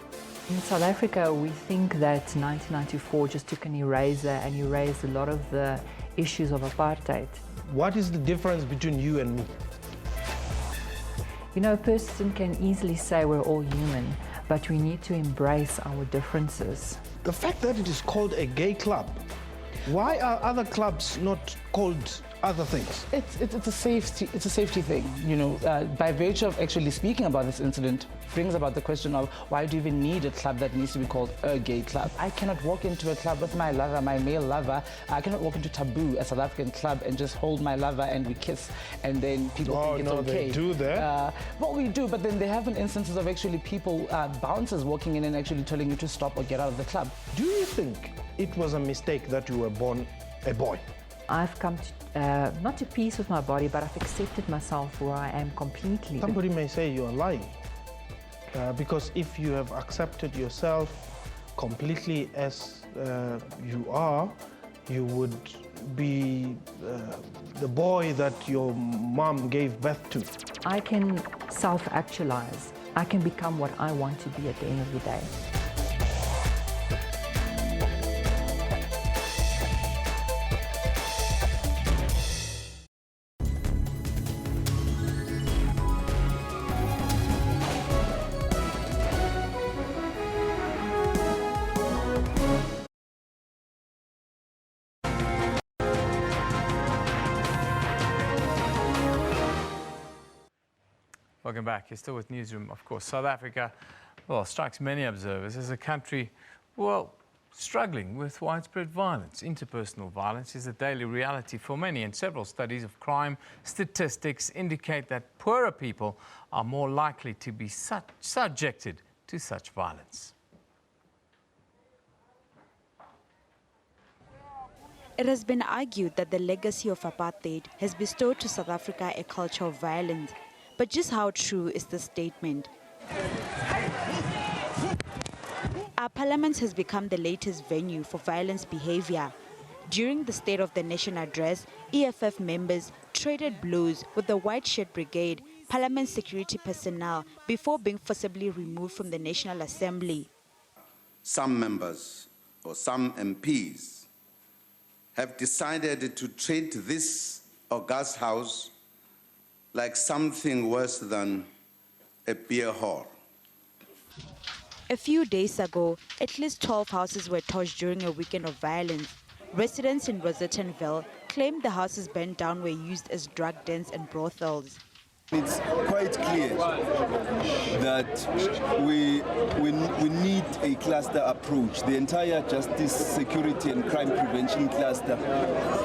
In South Africa, we think that 1994 just took an eraser and erased a lot of the issues of apartheid. What is the difference between you and me? You know, a person can easily say we're all human, but we need to embrace our differences. The fact that it is called a gay club, why are other clubs not called other things? It's a safety thing, you know. By virtue of actually speaking about this incident brings about the question of why do you even need a club that needs to be called a gay club? I cannot walk into a club with my lover, my male lover. I cannot walk into Taboo, a South African club, and just hold my lover and we kiss, and then people think it's okay. They do that? Well, we do, but then there have been instances of actually people, bouncers walking in and actually telling you to stop or get out of the club. Do you think it was a mistake that you were born a boy? I've come to, not to peace with my body, but I've accepted myself where I am completely. Somebody may say you are lying, because if you have accepted yourself completely as you are, you would be the boy that your mom gave birth to. I can self-actualize. I can become what I want to be at the end of the day. Welcome back. You're still with Newsroom, of course. South Africa, well, strikes many observers as a country, well, struggling with widespread violence. Interpersonal violence is a daily reality for many, and several studies of crime statistics indicate that poorer people are more likely to be subjected to such violence. It has been argued that the legacy of apartheid has bestowed to South Africa a culture of violence. But just how true is this statement? Our parliament has become the latest venue for violence behavior. During the State of the Nation address, EFF members traded blows with the White Shirt Brigade, parliament security personnel, before being forcibly removed from the National Assembly. Some members or some MPs have decided to treat this august house like something worse than a beer hall. A few days ago, at least 12 houses were torched during a weekend of violence. Residents in Rosettenville claimed the houses burnt down were used as drug dens and brothels. It's quite clear that we need a cluster approach. The entire justice, security and crime prevention cluster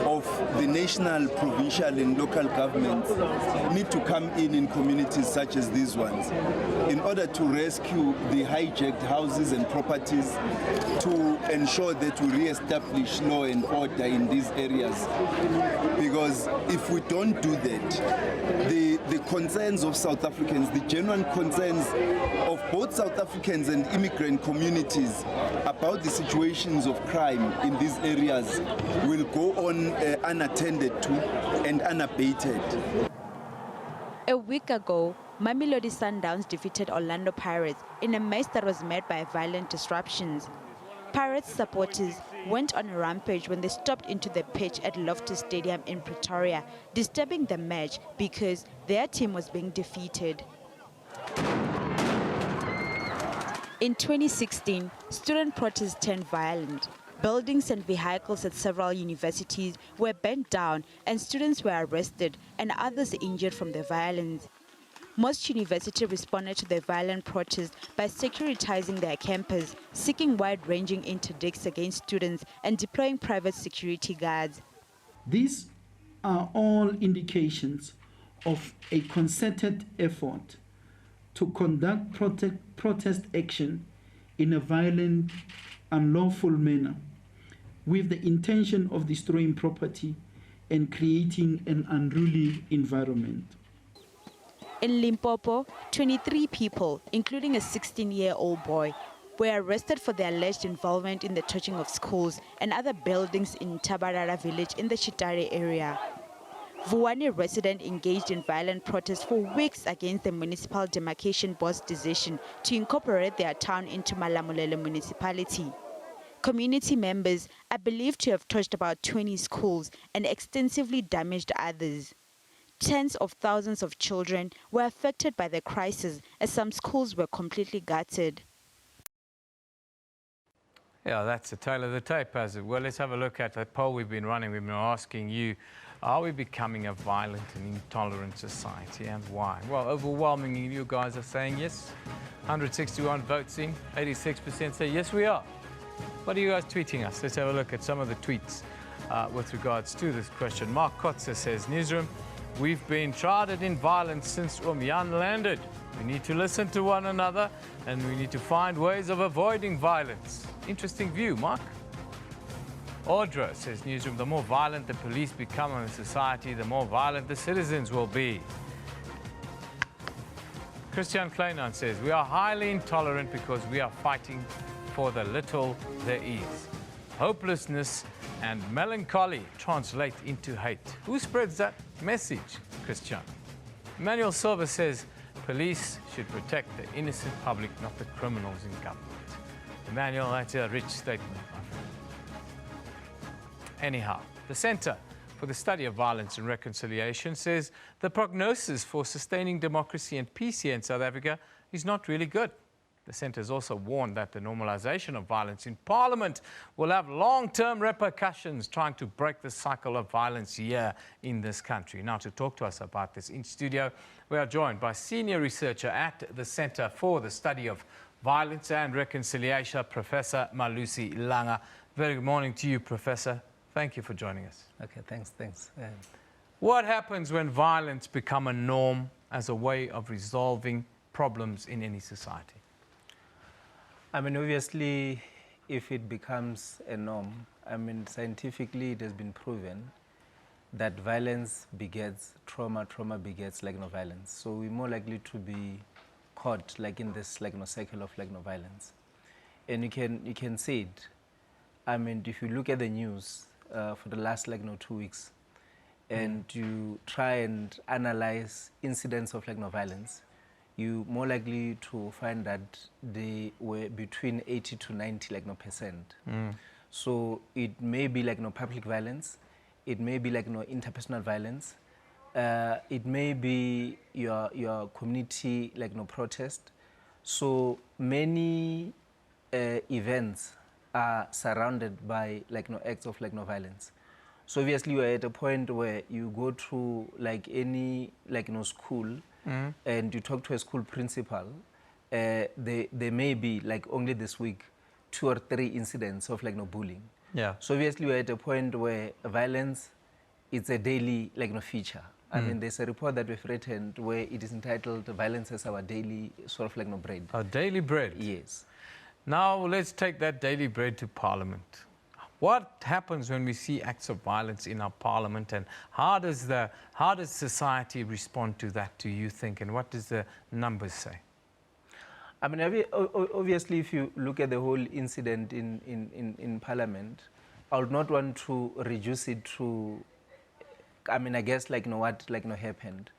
of the national, provincial and local governments need to come in communities such as these ones in order to rescue the hijacked houses and properties, to ensure that we re-establish law and order in these areas. Because if we don't do that, the concerns of South Africans, the genuine concerns of both South Africans and immigrant communities about the situations of crime in these areas will go on unattended to and unabated. A week ago, Mamelodi Sundowns defeated Orlando Pirates in a match that was marked by violent disruptions. Pirates supporters went on a rampage when they stopped into the pitch at Loftus Stadium in Pretoria, disturbing the match because their team was being defeated. In 2016, student protests turned violent. Buildings and vehicles at several universities were burnt down and students were arrested and others injured from the violence. Most universities responded to the violent protest by securitizing their campus, seeking wide-ranging interdicts against students and deploying private security guards. These are all indications of a concerted effort to conduct protest action in a violent, unlawful manner with the intention of destroying property and creating an unruly environment. In Limpopo, 23 people, including a 16-year-old boy, were arrested for their alleged involvement in the torching of schools and other buildings in Tabarara village in the Chitare area. Vuwani resident engaged in violent protests for weeks against the Municipal Demarcation Board's decision to incorporate their town into Malamulele municipality. Community members are believed to have torched about 20 schools and extensively damaged others. Tens of thousands of children were affected by the crisis as some schools were completely gutted. Yeah, that's the tale of the tape, as it were. Let's have a look at the poll we've been running. We've been asking you, are we becoming a violent and intolerant society, and why? Well, overwhelmingly, you guys are saying yes. 161 votes in, 86% say yes, we are. What are you guys tweeting us? Let's have a look at some of the tweets with regards to this question. Mark Kotze says, Newsroom, we've been shrouded in violence since Jan landed. We need to listen to one another and we need to find ways of avoiding violence. Interesting view, Mark. Audra says, Newsroom, the more violent the police become in a society, the more violent the citizens will be. Christian Kleinan says, we are highly intolerant because we are fighting for the little there is. Hopelessness and melancholy translate into hate. Who spreads that message, Christian? Emmanuel Silva says, police should protect the innocent public, not the criminals in government. Emmanuel, that's a rich statement, my friend. Anyhow, the Center for the Study of Violence and Reconciliation says the prognosis for sustaining democracy and peace here in South Africa is not really good. The centre has also warned that the normalisation of violence in Parliament will have long-term repercussions, trying to break the cycle of violence here in this country. Now, to talk to us about this in studio, we are joined by senior researcher at the Centre for the Study of Violence and Reconciliation, Professor Malusi Langa. Very good morning to you, Professor. Thank you for joining us. Okay, thanks. What happens when violence becomes a norm as a way of resolving problems in any society? I mean, obviously, if it becomes a norm, I mean, scientifically it has been proven that violence begets trauma, trauma begets violence. So we're more likely to be caught in this cycle of violence. And you can see it. I mean, if you look at the news for the last 2 weeks, and you try and analyze incidents of violence, you're more likely to find that they were between 80 to 90% So it may be public violence, it may be interpersonal violence, it may be your community protest. So many events are surrounded by acts of violence. So obviously we're at a point where you go to any school and you talk to a school principal, there may be only this week 2 or 3 incidents of bullying. Yeah. So obviously we're at a point where violence is a daily feature. I mean, there's a report that we've written where it is entitled "Violence as Our Daily Bread." Our daily bread. Yes. Now let's take that daily bread to Parliament. What happens when we see acts of violence in our Parliament, and how does society respond to that, do you think, and what does the numbers say? I mean, obviously, if you look at the whole incident in Parliament, I would not want to reduce it to, I mean, I guess what happened,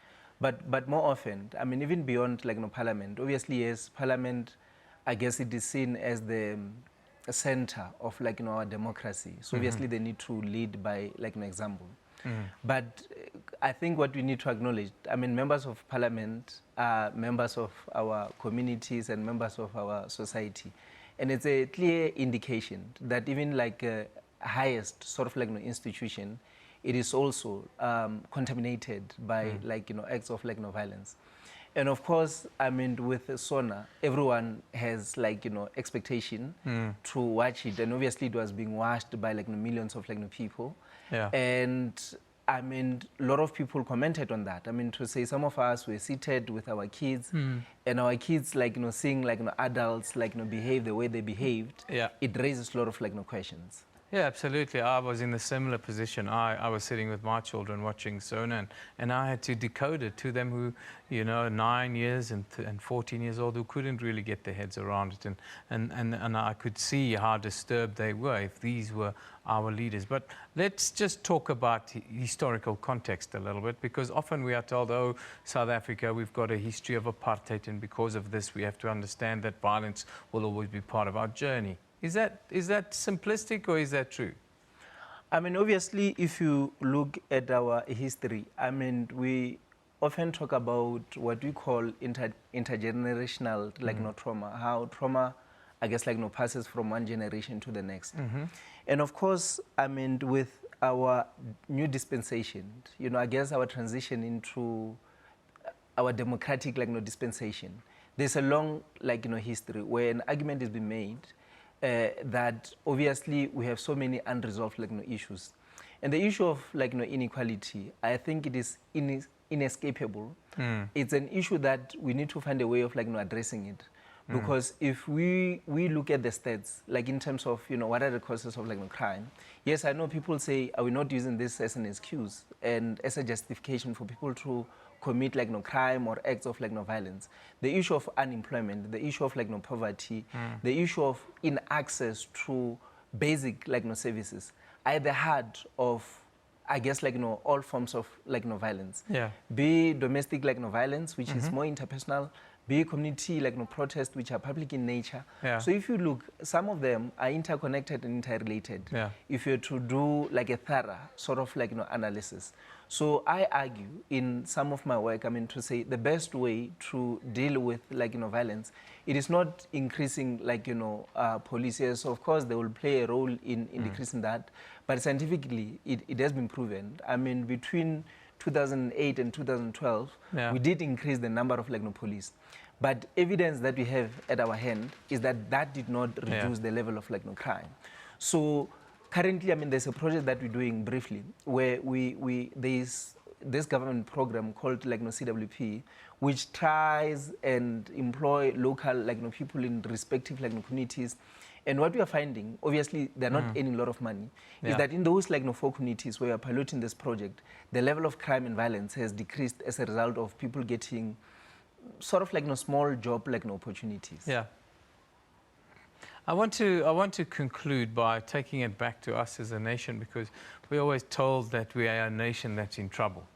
but more often, I mean, even beyond Parliament. Obviously, yes, Parliament, I guess it is seen as the center of our democracy. So obviously they need to lead by an example. But I think what we need to acknowledge, I mean, members of Parliament are members of our communities and members of our society. And it's a clear indication that even a highest institution, it is also contaminated by acts of violence. And of course, I mean, with SONA, everyone has expectation to watch it, and obviously it was being watched by millions of people. Yeah. And I mean, a lot of people commented on that. I mean, to say some of us were seated with our kids, and our kids seeing adults behave the way they behaved. Yeah. It raises a lot of questions. Yeah, absolutely. I was in a similar position. I was sitting with my children watching Sona, and I had to decode it to them who, 9 years and 14 years old, who couldn't really get their heads around it. And I could see how disturbed they were if these were our leaders. But let's just talk about historical context a little bit, because often we are told, oh, South Africa, we've got a history of apartheid, and because of this, we have to understand that violence will always be part of our journey. Is that simplistic, or is that true? I mean, obviously, if you look at our history, I mean, we often talk about what we call intergenerational, trauma, how trauma, I guess, passes from one generation to the next. And of course, I mean, with our new dispensation, I guess our transition into our democratic, dispensation, there's a long, history where an argument has been made that obviously we have so many unresolved issues. And the issue of inequality, I think it is inescapable. It's an issue that we need to find a way of addressing it. Because if we look at the stats, in terms of what are the causes of crime, yes, I know people say, are we not using this as an excuse and as a justification for people to commit crime or acts of violence. The issue of unemployment, the issue of poverty, the issue of inaccess to basic services are at the heart of, I guess, all forms of violence. Yeah. Be domestic violence, which is more interpersonal, big community protests which are public in nature. Yeah. So if you look, some of them are interconnected and interrelated. Yeah. If you're to do a thorough sort of analysis. So I argue in some of my work, to say the best way to deal with violence, it is not increasing police. Yes, of course they will play a role in decreasing that, but scientifically it has been proven. Between 2008 and 2012, we did increase the number of police. But evidence that we have at our hand is that that did not reduce the level of crime. So currently, there's a project that we're doing briefly where there's this government program called CWP, which tries and employ local people in respective communities. And what we are finding, obviously they're not earning a lot of money, is that in those 4 communities where we are piloting this project, the level of crime and violence has decreased as a result of people getting sort of small job opportunities. Yeah. I want to conclude by taking it back to us as a nation, because we're always told that we are a nation that's in trouble.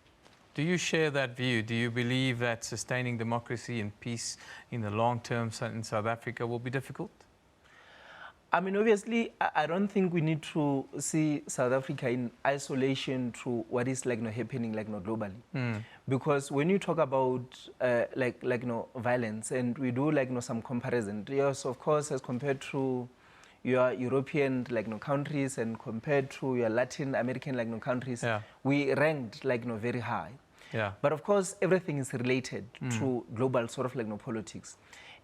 Do you share that view? Do you believe that sustaining democracy and peace in the long term in South Africa will be difficult? Obviously, I don't think we need to see South Africa in isolation to what is happening globally. Because when you talk about violence, and we do some comparison, yes, of course, as compared to your European countries and compared to your Latin American countries, we ranked very high. Yeah. But of course, everything is related to global sort of politics.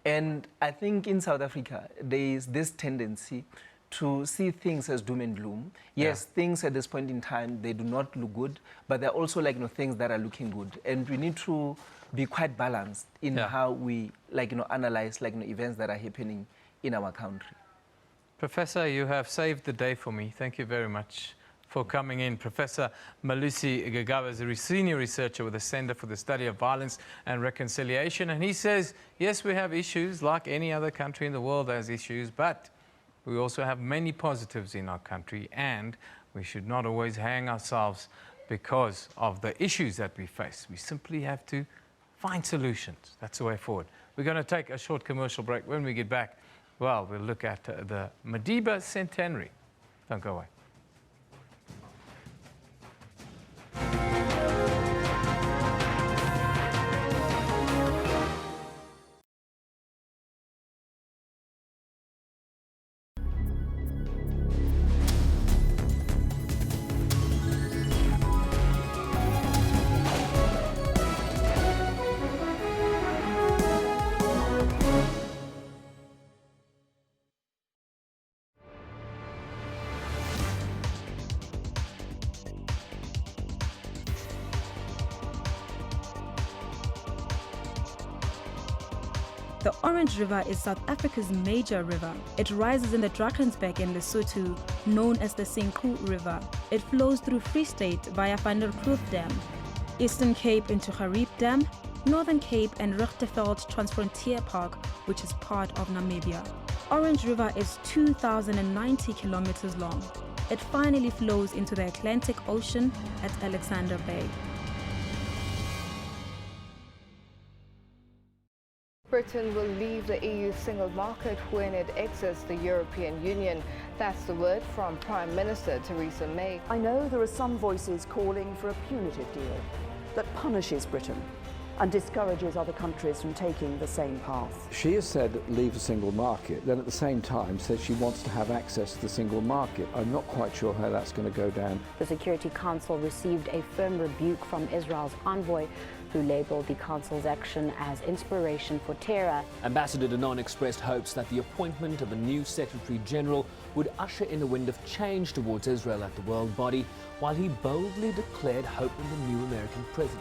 And I think in South Africa, there is this tendency to see things as doom and gloom. Yes, things at this point in time, they do not look good, but there are also things that are looking good. And we need to be quite balanced in how we analyze events that are happening in our country. Professor, you have saved the day for me. Thank you very much for coming in. Professor Malusi Gagaba is a senior researcher with the Center for the Study of Violence and Reconciliation. And he says, yes, we have issues like any other country in the world has issues, but we also have many positives in our country, and we should not always hang ourselves because of the issues that we face. We simply have to find solutions. That's the way forward. We're going to take a short commercial break. When we get back, well, we'll look at the Madiba Centenary. Don't go away. The Orange River is South Africa's major river. It rises in the Drakensberg in Lesotho, known as the Senqu River. It flows through Free State via Van der Kloof Dam, Eastern Cape into Gariep Dam, Northern Cape and Richterveld Transfrontier Park, which is part of Namibia. Orange River is 2,090 kilometers long. It finally flows into the Atlantic Ocean at Alexander Bay. Britain will leave the EU single market when it exits the European Union. That's the word from Prime Minister Theresa May. I know there are some voices calling for a punitive deal that punishes Britain and discourages other countries from taking the same path. She has said leave the single market, then at the same time says she wants to have access to the single market. I'm not quite sure how that's going to go down. The Security Council received a firm rebuke from Israel's envoy, who labelled the Council's action as inspiration for terror. Ambassador Danon expressed hopes that the appointment of a new Secretary General would usher in a wind of change towards Israel at the world body, while he boldly declared hope in the new American president.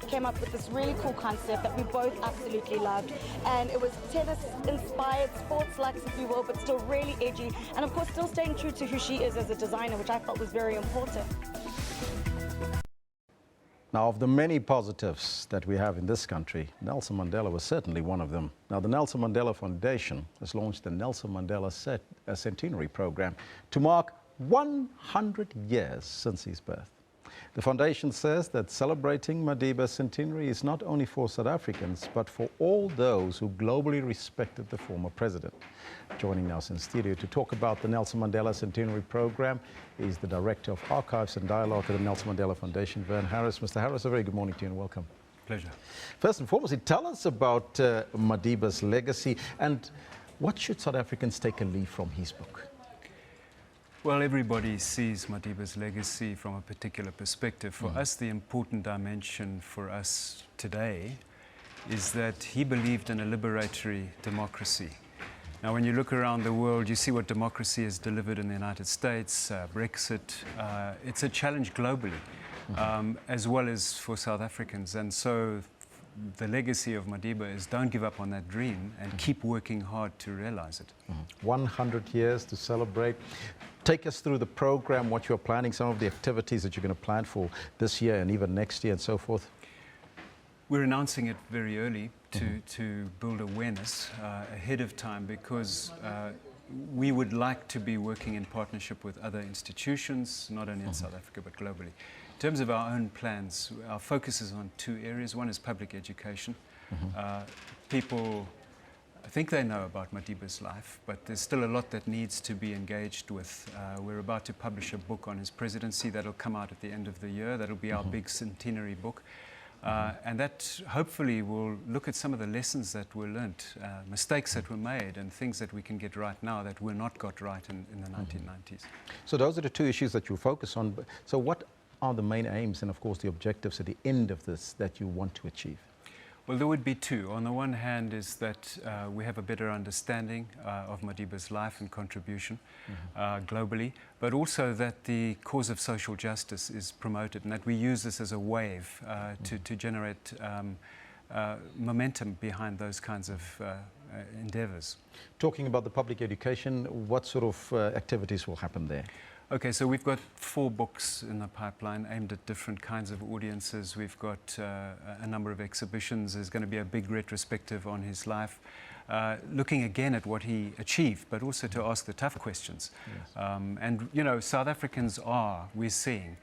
Came up with this really cool concept that we both absolutely loved, and it was tennis inspired, sports likes if you will, but still really edgy, and of course still staying true to who she is as a designer, which I felt was very important. Now, of the many positives that we have in this country, Nelson Mandela was certainly one of them. Now, the Nelson Mandela Foundation has launched the Nelson Mandela Centenary Program to mark 100 years since his birth. The foundation says that celebrating Madiba's centenary is not only for South Africans, but for all those who globally respected the former president. Joining us in studio to talk about the Nelson Mandela Centenary Program is the Director of Archives and Dialogue at the Nelson Mandela Foundation, Vern Harris. Mr. Harris, a very good morning to you and welcome. Pleasure. First and foremost, tell us about Madiba's legacy and what should South Africans take a leaf from his book? Well, everybody sees Madiba's legacy from a particular perspective. For us, the important dimension for us today is that he believed in a liberatory democracy. Now, when you look around the world, you see what democracy has delivered in the United States, Brexit. It's a challenge globally, as well as for South Africans. And so the legacy of Madiba is don't give up on that dream and keep working hard to realize it. 100 years to celebrate. Take us through the program, what you're planning, some of the activities that you're going to plan for this year and even next year and so forth. We're announcing it very early to build awareness ahead of time because we would like to be working in partnership with other institutions, not only in South Africa but globally. In terms of our own plans, our focus is on two areas. One is public education. People, I think they know about Madiba's life, but there's still a lot that needs to be engaged with. We're about to publish a book on his presidency that'll come out at the end of the year. That'll be our big centenary book. And that hopefully will look at some of the lessons that were learnt, mistakes that were made and things that we can get right now that were not got right in the 1990s. So those are the two issues that you focus on. So what are the main aims and of course the objectives at the end of this that you want to achieve? Well, there would be two. On the one hand is that we have a better understanding of Madiba's life and contribution globally, but also that the cause of social justice is promoted and that we use this as a wave to generate momentum behind those kinds of endeavors. Talking about the public education, what sort of activities will happen there? Okay, so we've got 4 books in the pipeline aimed at different kinds of audiences. We've got a number of exhibitions. There's going to be a big retrospective on his life, looking again at what he achieved, but also to ask the tough questions. Yes. And, you know, South Africans we're seeing,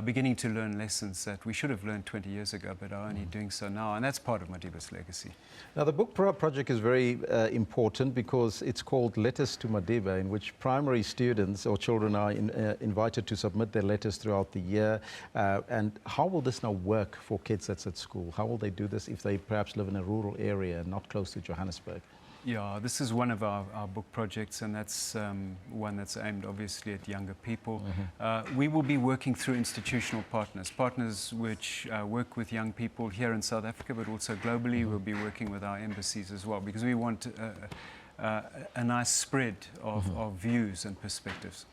beginning to learn lessons that we should have learned 20 years ago, but are only doing so now. And that's part of Madiba's legacy. Now, the book project is very important because it's called Letters to Madiba, in which primary students or children are invited to submit their letters throughout the year. And how will this now work for kids that's at school? How will they do this if they perhaps live in a rural area and not close to Johannesburg? Yeah, this is one of our book projects, and that's one that's aimed obviously at younger people. We will be working through institutional partners which work with young people here in South Africa, but also globally. We'll be working with our embassies as well, because we want a nice spread of views and perspectives.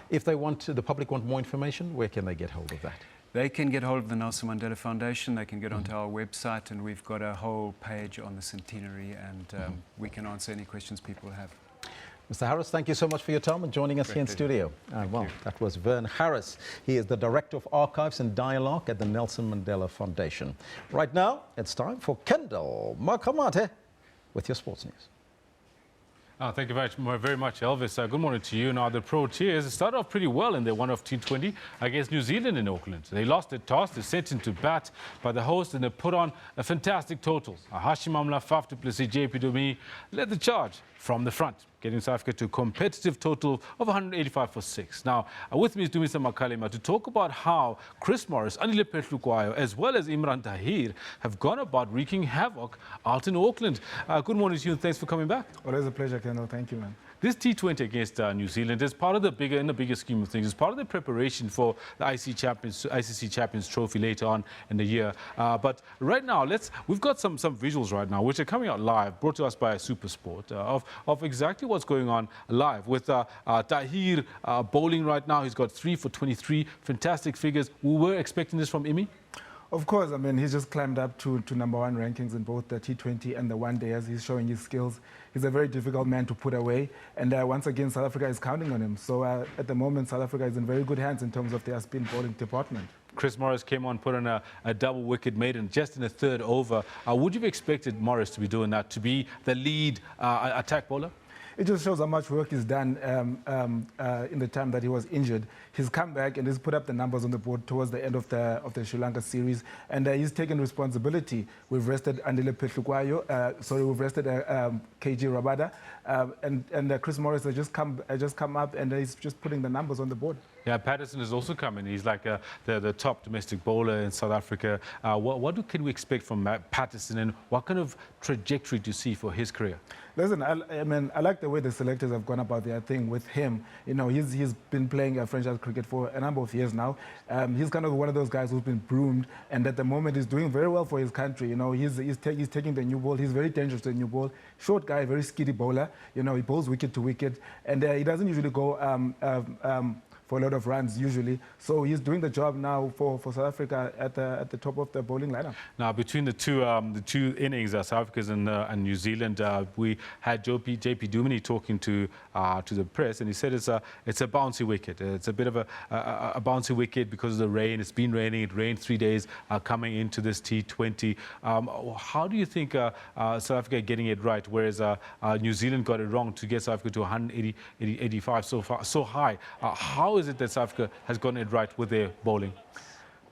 If they the public want more information, where can they get hold of that? They can get hold of the Nelson Mandela Foundation. They can get onto our website, and we've got a whole page on the centenary, and we can answer any questions people have. Mr. Harris, thank you so much for your time and joining us here in studio. Well, that was Vern Harris. He is the Director of Archives and Dialogue at the Nelson Mandela Foundation. Right now, it's time for Kendall Makamate with your sports news. Thank you very much, Elvis. Good morning to you. Now, the Proteas started off pretty well in their one-off T20 against New Zealand in Auckland. They lost their toss, they sent into bat by the host, and they put on a fantastic total. Hashim Amla, Faf du Plessis, JP Domi led the charge from the front, getting South Africa to a competitive total of 185 for 6. Now, with me is Dumisa Makalema to talk about how Chris Morris, Anile Petlukwayo, as well as Imran Tahir have gone about wreaking havoc out in Auckland. Good morning to you, and thanks for coming back. Always a pleasure, Kendall. Thank you, man. This T20 against New Zealand is part of the bigger scheme of things. It's part of the preparation for the ICC Champions Trophy later on in the year. But right now, we've got some visuals right now, which are coming out live, brought to us by SuperSport, of exactly what's going on live with Tahir bowling right now. He's got 3 for 23, fantastic figures. We were expecting this from Imi. Of course, I mean, he's just climbed up to #1 rankings in both the T20 and the One Day as he's showing his skills. He's a very difficult man to put away, and once again, South Africa is counting on him. So at the moment, South Africa is in very good hands in terms of their spin bowling department. Chris Morris came on, put on a double wicket, made it just in the third over. Would you have expected Morris to be doing that, to be the lead attack bowler? It just shows how much work he's done in the time that he was injured. He's come back and he's put up the numbers on the board towards the end of the Sri Lanka series, and he's taken responsibility. We've rested Andile Petlukwayo, we've rested KG Rabada, and Chris Morris has just come up and he's just putting the numbers on the board. Yeah, Patterson has also come in. He's like the top domestic bowler in South Africa. What can we expect from Patterson, and what kind of trajectory do you see for his career? Listen, I like the way the selectors have gone about their thing with him. You know, he's been playing franchise cricket for a number of years now. He's kind of one of those guys who's been groomed, and at the moment he's doing very well for his country. You know, he's taking the new ball. He's very dangerous to the new ball. Short guy, very skiddy bowler. You know, he bowls wicket to wicket, and he doesn't usually go for a lot of runs usually. So he's doing the job now for South Africa at the top of the bowling lineup. Now, between the two innings, South Africa's and New Zealand, we had JP Duminy talking to the press, and he said it's a bouncy wicket. It's a bit of a bouncy wicket because of the rain. It's been raining. It rained 3 days coming into this T20. How do you think South Africa are getting it right, whereas New Zealand got it wrong to get South Africa to 185 so high? How is it that South Africa has gotten it right with their bowling?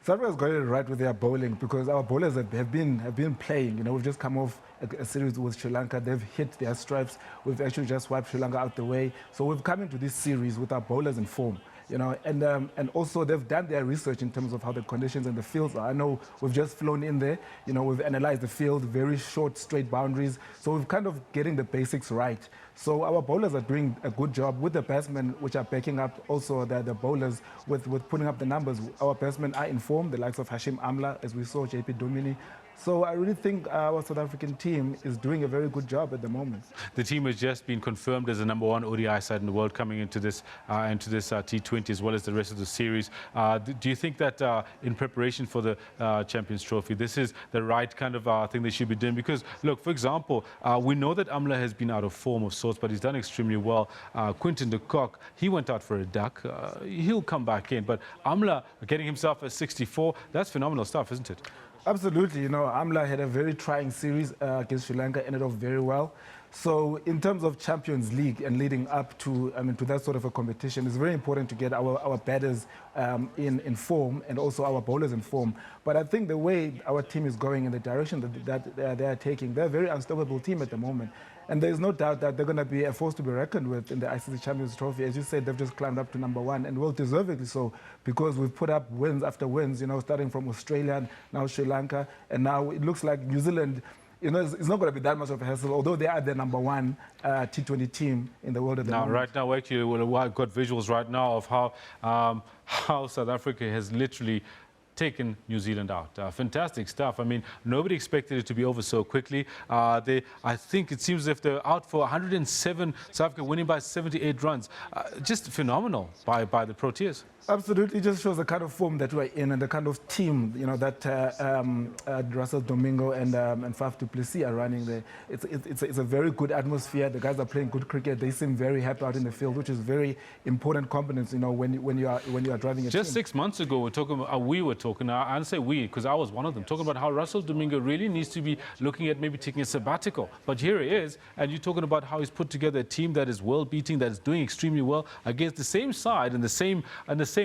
South Africa has got it right with their bowling because our bowlers have been playing. You know, we've just come off a series with Sri Lanka. They've hit their stripes. We've actually just wiped Sri Lanka out the way. So we've come into this series with our bowlers in form. You know, and also they've done their research in terms of how the conditions and the fields are. I know we've just flown in there. You know, we've analyzed the field, very short, straight boundaries. So we're kind of getting the basics right. So our bowlers are doing a good job with the batsmen, which are backing up also the bowlers with putting up the numbers. Our batsmen are informed, the likes of Hashim Amla, as we saw, JP Duminy. So I really think our South African team is doing a very good job at the moment. The team has just been confirmed as the #1 ODI side in the world coming into this T20 as well as the rest of the series. Do you think that in preparation for the Champions Trophy, this is the right kind of thing they should be doing? Because, look, for example, we know that Amla has been out of form of sorts, but he's done extremely well. Quinton de Kock, he went out for a duck. He'll come back in. But Amla getting himself a 64, that's phenomenal stuff, isn't it? Absolutely. You know, Amla had a very trying series against Sri Lanka, ended off very well. So in terms of Champions League and leading up to, to that sort of a competition, it's very important to get our batters in form and also our bowlers in form. But I think the way our team is going in the direction that they are taking, they're a very unstoppable team at the moment. And there's no doubt that they're going to be a force to be reckoned with in the ICC Champions Trophy. As you said, they've just climbed up to #1, and well deservedly so, because we've put up wins after wins, you know, starting from Australia, now Sri Lanka, and now it looks like New Zealand, you know, it's not going to be that much of a hassle, although they are the #1 T20 team in the world at the moment. Right now, actually, I've got visuals right now of how South Africa has literally taken New Zealand out. Fantastic stuff. I mean, nobody expected it to be over so quickly. I think it seems as if they're out for 107, South Africa winning by 78 runs. Just phenomenal by the Proteas. Absolutely, it just shows the kind of form that we're in and the kind of team, you know, that Russell Domingo and Faf du Plessis are running there. It's a very good atmosphere. The guys are playing good cricket. They seem very happy out in the field, which is very important competence, you know, when you are driving a team. Just 6 months ago, we were talking. I say we because I was one of them, talking about how Russell Domingo really needs to be looking at maybe taking a sabbatical. But here he is, and you're talking about how he's put together a team that is world-beating, that is doing extremely well against the same side and the same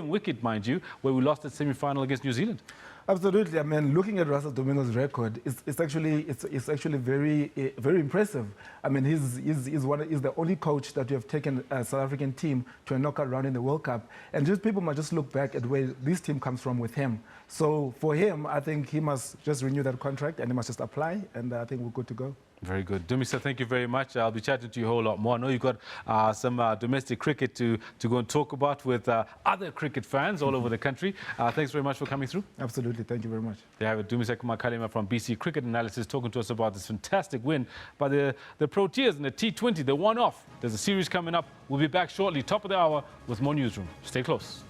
wicket, mind you, where we lost that semi-final against New Zealand. Absolutely. I mean, looking at Russell Domingo's record, it's actually very impressive. I mean, he's the only coach that you have taken a South African team to a knockout round in the World Cup, and just people might just look back at where this team comes from with him. So for him, I think he must just renew that contract and he must just apply, and I think we're good to go. Very good. Dumisa, thank you very much. I'll be chatting to you a whole lot more. I know you've got some domestic cricket to go and talk about with other cricket fans all over the country. Thanks very much for coming through. Absolutely. Thank you very much. They have Dumisa Kalima from BC Cricket Analysis talking to us about this fantastic win by the Proteas in the T20, the one-off. There's a series coming up. We'll be back shortly, top of the hour, with more Newsroom. Stay close.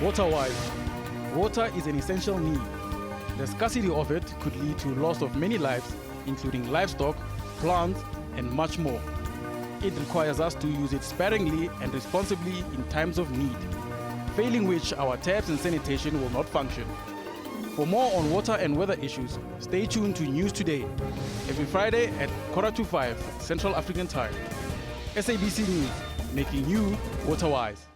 Water-wise, water is an essential need. The scarcity of it could lead to loss of many lives, including livestock, plants, and much more. It requires us to use it sparingly and responsibly in times of need, failing which our taps and sanitation will not function. For more on water and weather issues, stay tuned to News Today, every Friday at 4:45 Central African Time. SABC News, making you water-wise.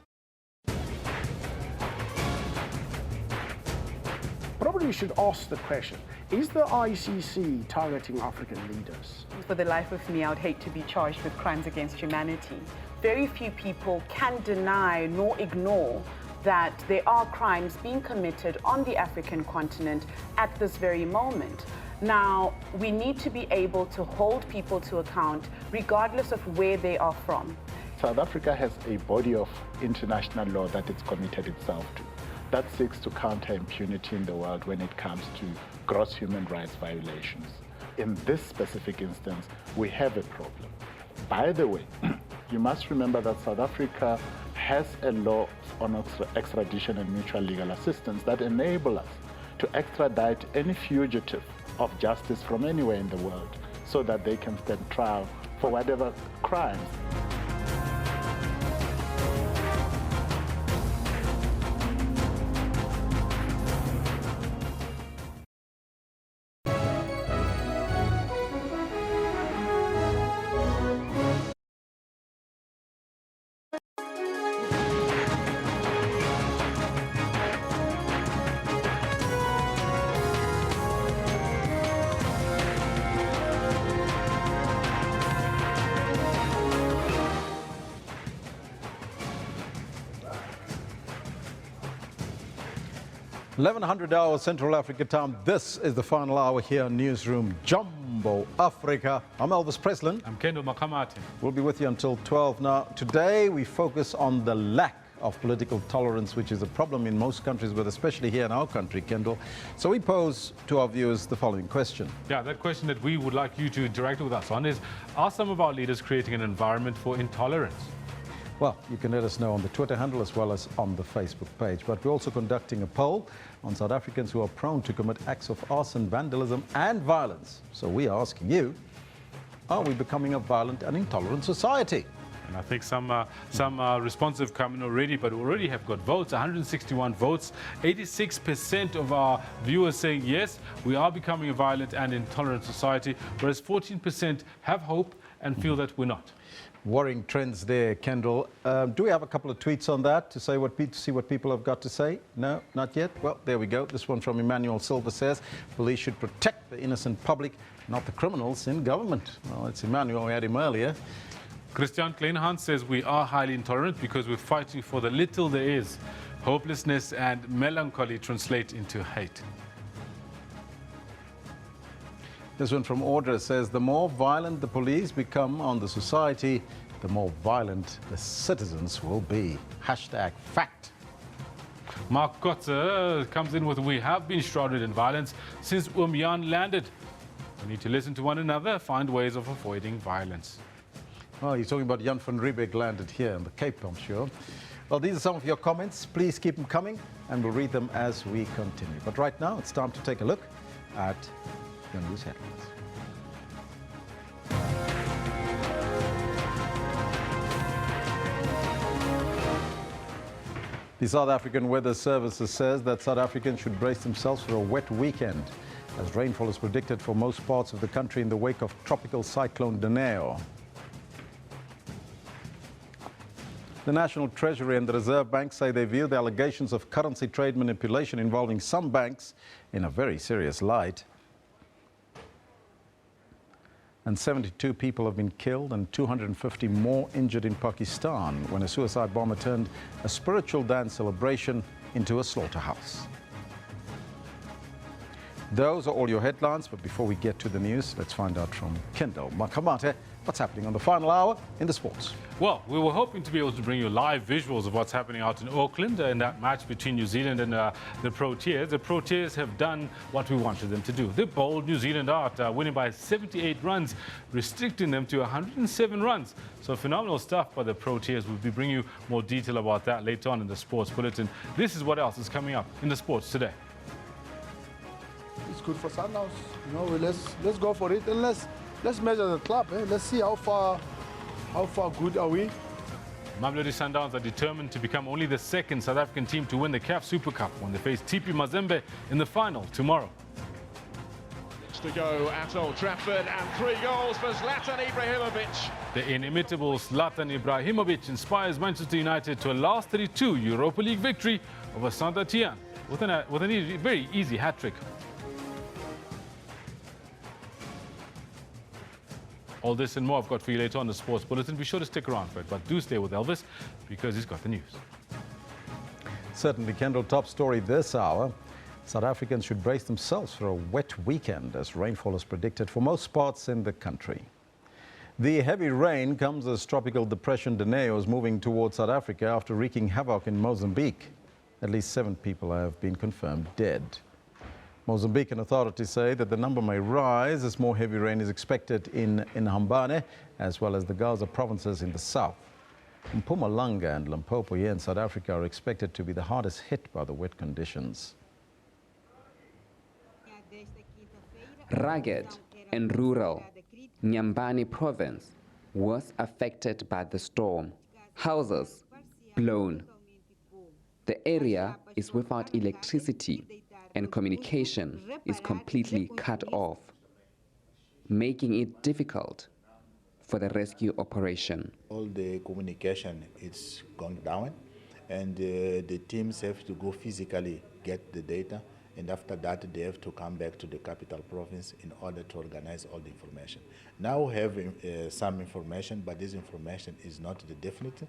Probably we should ask the question, is the ICC targeting African leaders? For the life of me, I would hate to be charged with crimes against humanity. Very few people can deny nor ignore that there are crimes being committed on the African continent at this very moment. Now, we need to be able to hold people to account regardless of where they are from. South Africa has a body of international law that it's committed itself to, that seeks to counter impunity in the world when it comes to gross human rights violations. In this specific instance, we have a problem. By the way, you must remember that South Africa has a law on extradition and mutual legal assistance that enable us to extradite any fugitive of justice from anywhere in the world so that they can stand trial for whatever crimes. $1100 Central Africa time. This is the final hour here on Newsroom Jumbo Africa. I'm Elvis Preslin. I'm Kendall Makamati. We'll be with you until 12. Now, today we focus on the lack of political tolerance, which is a problem in most countries, but especially here in our country, Kendall. So we pose to our viewers the following question. Yeah, that question that we would like you to interact with us on is, are some of our leaders creating an environment for intolerance? Well, you can let us know on the Twitter handle as well as on the Facebook page. But we're also conducting a poll on South Africans who are prone to commit acts of arson, vandalism and violence. So we are asking you, are we becoming a violent and intolerant society? And I think some responses have come in already, but we already have got votes, 161 votes. 86% of our viewers saying yes, we are becoming a violent and intolerant society, whereas 14% have hope and feel that we're not. Worrying trends there, Kendall. Do we have a couple of tweets on that to see what people have got to say? No, not yet. Well, there we go. This one from Emmanuel Silva says, police should protect the innocent public, not the criminals in government. Well, it's Emmanuel. We had him earlier. Christian Kleinhans says we are highly intolerant because we're fighting for the little there is. Hopelessness and melancholy translate into hate. This one from Audra says, the more violent the police become on the society, the more violent the citizens will be. Hashtag fact. Mark Kotzer comes in with, we have been shrouded in violence since Jan landed. We need to listen to one another, find ways of avoiding violence. Well, you're talking about Jan van Riebeck landed here in the Cape, I'm sure. Well, these are some of your comments. Please keep them coming, and we'll read them as we continue. But right now, it's time to take a look at your news headlines. The South African Weather Services says that South Africans should brace themselves for a wet weekend, as rainfall is predicted for most parts of the country in the wake of tropical cyclone Dineo. The National Treasury and the Reserve Bank say they view the allegations of currency trade manipulation involving some banks in a very serious light. And 72 people have been killed and 250 more injured in Pakistan when a suicide bomber turned a spiritual dance celebration into a slaughterhouse. Those are all your headlines, but before we get to the news, let's find out from Kendall Makamate what's happening on the final hour in the sports. Well, we were hoping to be able to bring you live visuals of what's happening out in Auckland in that match between New Zealand and the Proteas. The Proteas have done what we wanted them to do. They bowled New Zealand out, winning by 78 runs, restricting them to 107 runs. So phenomenal stuff by the Proteas. We'll be bringing you more detail about that later on in the Sports Bulletin. This is what else is coming up in the sports today. It's good for Sundowns. You know, let's go for it and let's measure the club. Let's see how far good are we. Mamelodi Sundowns are determined to become only the second South African team to win the CAF Super Cup when they face TP Mazembe in the final tomorrow. To go at Old Trafford, and 3 goals for Zlatan Ibrahimovic. The inimitable Zlatan Ibrahimovic inspires Manchester United to a last 32 Europa League victory over Saint-Etienne with a very easy hat-trick. All this and more I've got for you later on the Sports Bulletin. Be sure to stick around for it, but do stay with Elvis because he's got the news. Certainly, Kendall, top story this hour. South Africans should brace themselves for a wet weekend as rainfall is predicted for most spots in the country. The heavy rain comes as tropical depression Dineo is moving towards South Africa after wreaking havoc in Mozambique. At least 7 people have been confirmed dead. Mozambican authorities say that the number may rise as more heavy rain is expected in Inhambane as well as the Gaza provinces in the south. Mpumalanga and Limpopo here in South Africa are expected to be the hardest hit by the wet conditions. Rugged and rural, Nyambane province was affected by the storm. Houses blown. The area is without electricity and communication is completely cut off, making it difficult for the rescue operation. All the communication is gone down, and the teams have to go physically get the data, and after that they have to come back to the capital province in order to organize all the information. Now we have some information, but this information is not the definitive.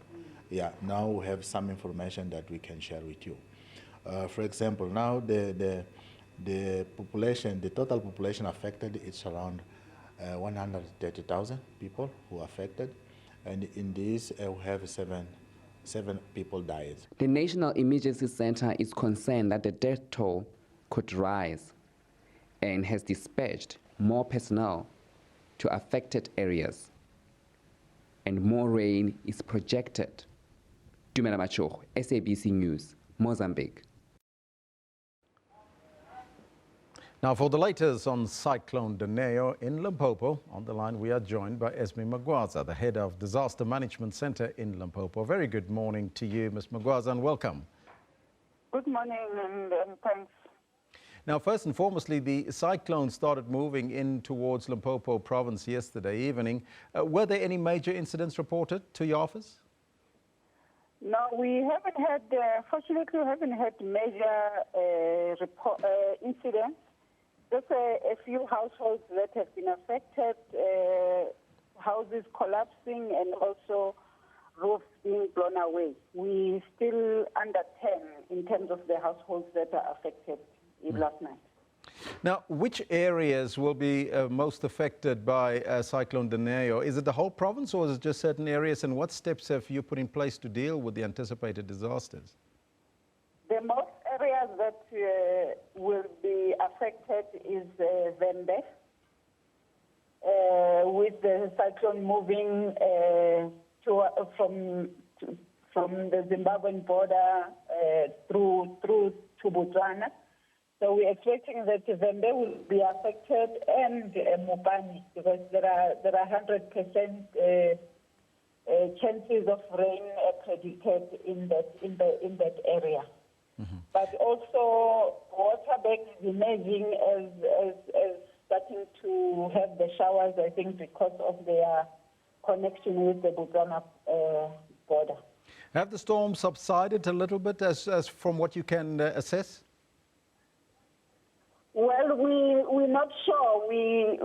Yeah, now we have some information that we can share with you. For example, now the population, the total population affected, it's around 130,000 people who are affected, and in this we have seven people died. The National Emergency Center is concerned that the death toll could rise and has dispatched more personnel to affected areas, and more rain is projected. Dumela Macho, SABC News, Mozambique. Now for the latest on Cyclone Dineo in Limpopo, on the line we are joined by Esme Magwaza, the head of Disaster Management Center in Limpopo. Very good morning to you, Ms. Magwaza, and welcome. Good morning and thanks. Now, first and foremostly, the cyclone started moving in towards Limpopo province yesterday evening. Were there any major incidents reported to your office? No, we haven't had, fortunately, we haven't had major incidents. Just a few households that have been affected, houses collapsing and also roofs being blown away. We still under 10 in terms of the households that are affected last night. Now, which areas will be most affected by Cyclone Dineo? Is it the whole province or is it just certain areas? And what steps have you put in place to deal with the anticipated disasters? The most areas that will be affected is Vende, with the cyclone moving from the Zimbabwean border through to Botswana. So we're expecting that Vende will be affected, and Mopani, because there are 100% chances of rain predicted in that area. Mm-hmm. But also, Waterberg is emerging as starting to have the showers, I think, because of their connection with the Botswana border. Have the storms subsided a little bit as from what you can assess? Well, we're not sure. We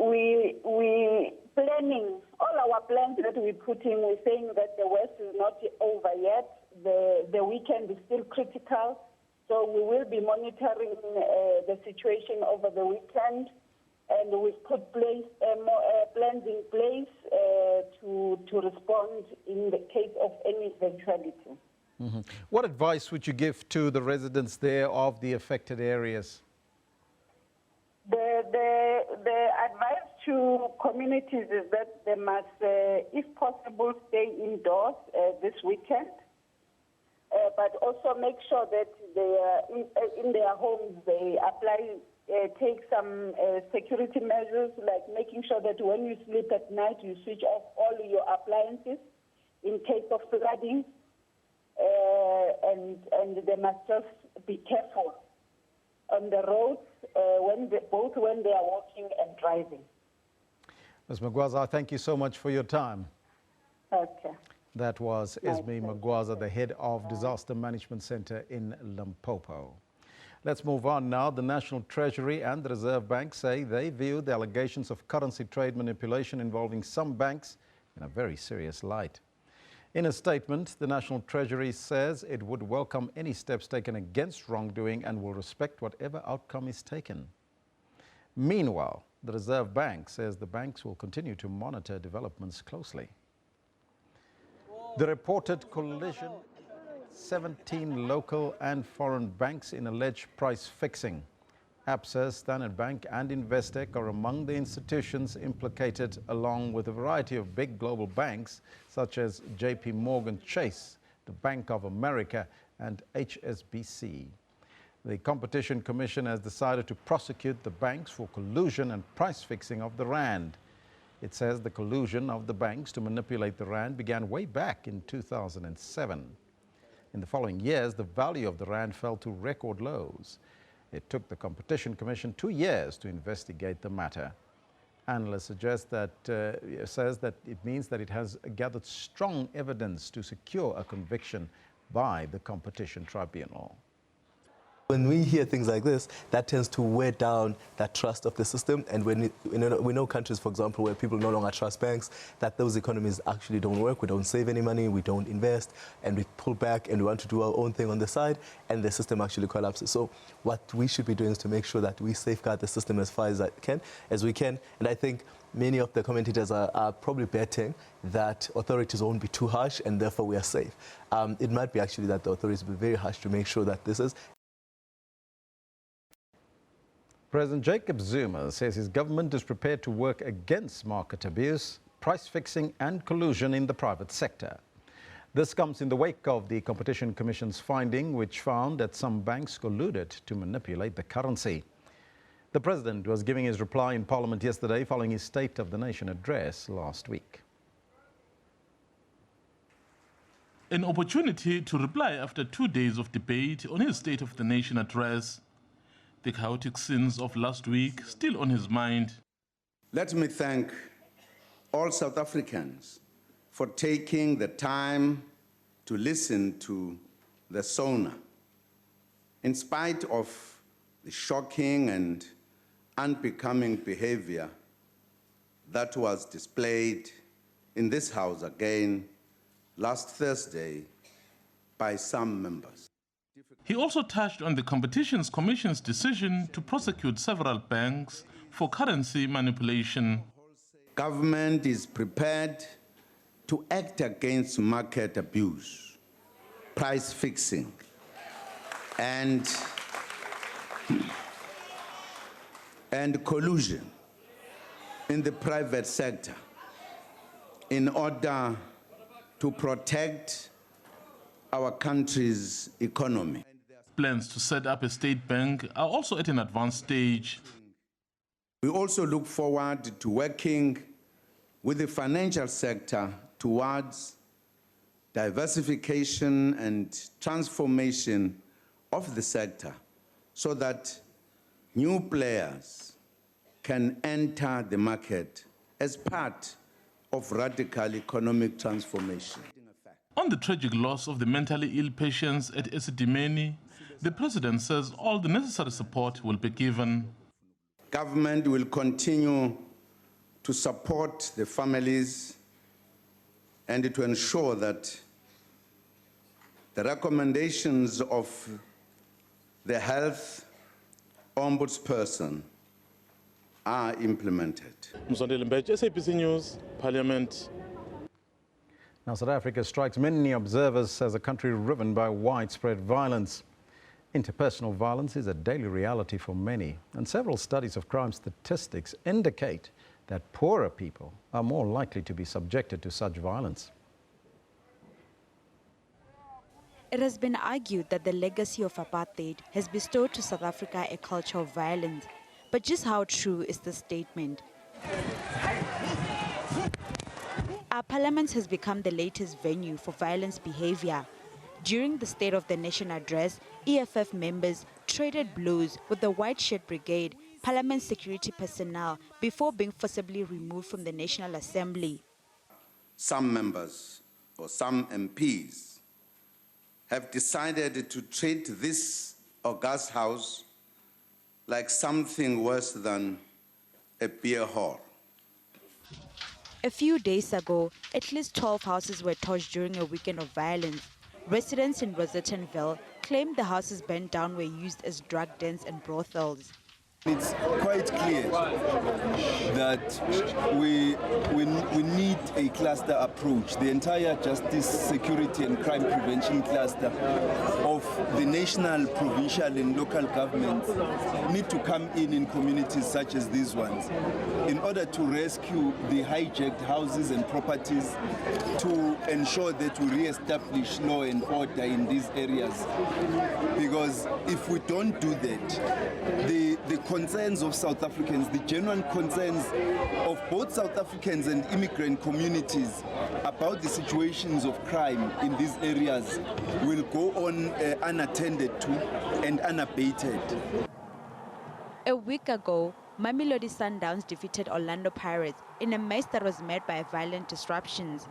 planning, all our plans that we put in, we're saying that the worst is not over yet. The weekend is still critical. So we will be monitoring the situation over the weekend, and we've put plans in place to respond in the case of any eventuality. Mm-hmm. What advice would you give to the residents there of the affected areas? The advice to communities is that they must, if possible, stay indoors this weekend, but also make sure that they in their homes they take some security measures, like making sure that when you sleep at night you switch off all your appliances in case of flooding, and they must just be careful on the roads, both when they are walking and driving. Ms. Magwaza, thank you so much for your time. Okay. That was Esme Magwaza, the head of Disaster Management Center in Limpopo. Let's move on now. The National Treasury and the Reserve Bank say they view the allegations of currency trade manipulation involving some banks in a very serious light. In a statement, the National Treasury says it would welcome any steps taken against wrongdoing and will respect whatever outcome is taken. Meanwhile, the Reserve Bank says the banks will continue to monitor developments closely. The reported collision, 17 local and foreign banks in alleged price fixing. Absa, Standard Bank and Investec are among the institutions implicated, along with a variety of big global banks such as JP Morgan Chase, the Bank of America and HSBC. The Competition Commission has decided to prosecute the banks for collusion and price fixing of the rand. It says the collusion of the banks to manipulate the rand began way back in 2007. In the following years, the value of the rand fell to record lows. It took the Competition Commission 2 years to investigate the matter. Analysts suggest that says that it means that it has gathered strong evidence to secure a conviction by the Competition Tribunal. When we hear things like this, that tends to wear down that trust of the system. And when we know countries, for example, where people no longer trust banks, that those economies actually don't work. We don't save any money, we don't invest, and we pull back and we want to do our own thing on the side, and the system actually collapses. So what we should be doing is to make sure that we safeguard the system as far as we can. And I think many of the commentators are probably betting that authorities won't be too harsh and therefore we are safe. It might be actually that the authorities will be very harsh to make sure that this is. President Jacob Zuma says his government is prepared to work against market abuse, price fixing and collusion in the private sector. This comes in the wake of the Competition Commission's finding, which found that some banks colluded to manipulate the currency. The president was giving his reply in Parliament yesterday following his State of the Nation address last week. An opportunity to reply after 2 days of debate on his State of the Nation address. The chaotic scenes of last week still on his mind. Let me thank all South Africans for taking the time to listen to the SONA. In spite of the shocking and unbecoming behavior that was displayed in this House again last Thursday by some members. He also touched on the Competition Commission's decision to prosecute several banks for currency manipulation. Government is prepared to act against market abuse, price fixing, and collusion in the private sector in order to protect our country's economy. Plans to set up a state bank are also at an advanced stage. We also look forward to working with the financial sector towards diversification and transformation of the sector so that new players can enter the market as part of radical economic transformation. On the tragic loss of the mentally ill patients at Esidimeni, the president says all the necessary support will be given. Government will continue to support the families and to ensure that the recommendations of the health ombudsperson are implemented. Mzondeli Mbeje, SABC News, Parliament. Now, South Africa strikes many observers as a country riven by widespread violence. Interpersonal violence is a daily reality for many, and several studies of crime statistics indicate that poorer people are more likely to be subjected to such violence. It has been argued that the legacy of apartheid has bestowed to South Africa a culture of violence. But just how true is this statement? Our parliament has become the latest venue for violence behavior. During the State of the Nation address, EFF members traded blows with the White Shirt Brigade, parliament security personnel, before being forcibly removed from the National Assembly. Some members or some MPs have decided to treat this august house like something worse than a beer hall. A few days ago, at least 12 houses were torched during a weekend of violence. Residents in Rosettenville claimed the houses burnt down were used as drug dens and brothels. It's quite clear that we need a cluster approach. The entire justice, security and crime prevention cluster of the national, provincial and local governments need to come in communities such as these ones in order to rescue the hijacked houses and properties, to ensure that we re-establish law and order in these areas. Because if we don't do that, the concerns of South Africans, the genuine concerns of both South Africans and immigrant communities about the situations of crime in these areas will go on unattended to and unabated. A week ago, Mamelodi Sundowns defeated Orlando Pirates in a match that was marked by violent disruptions.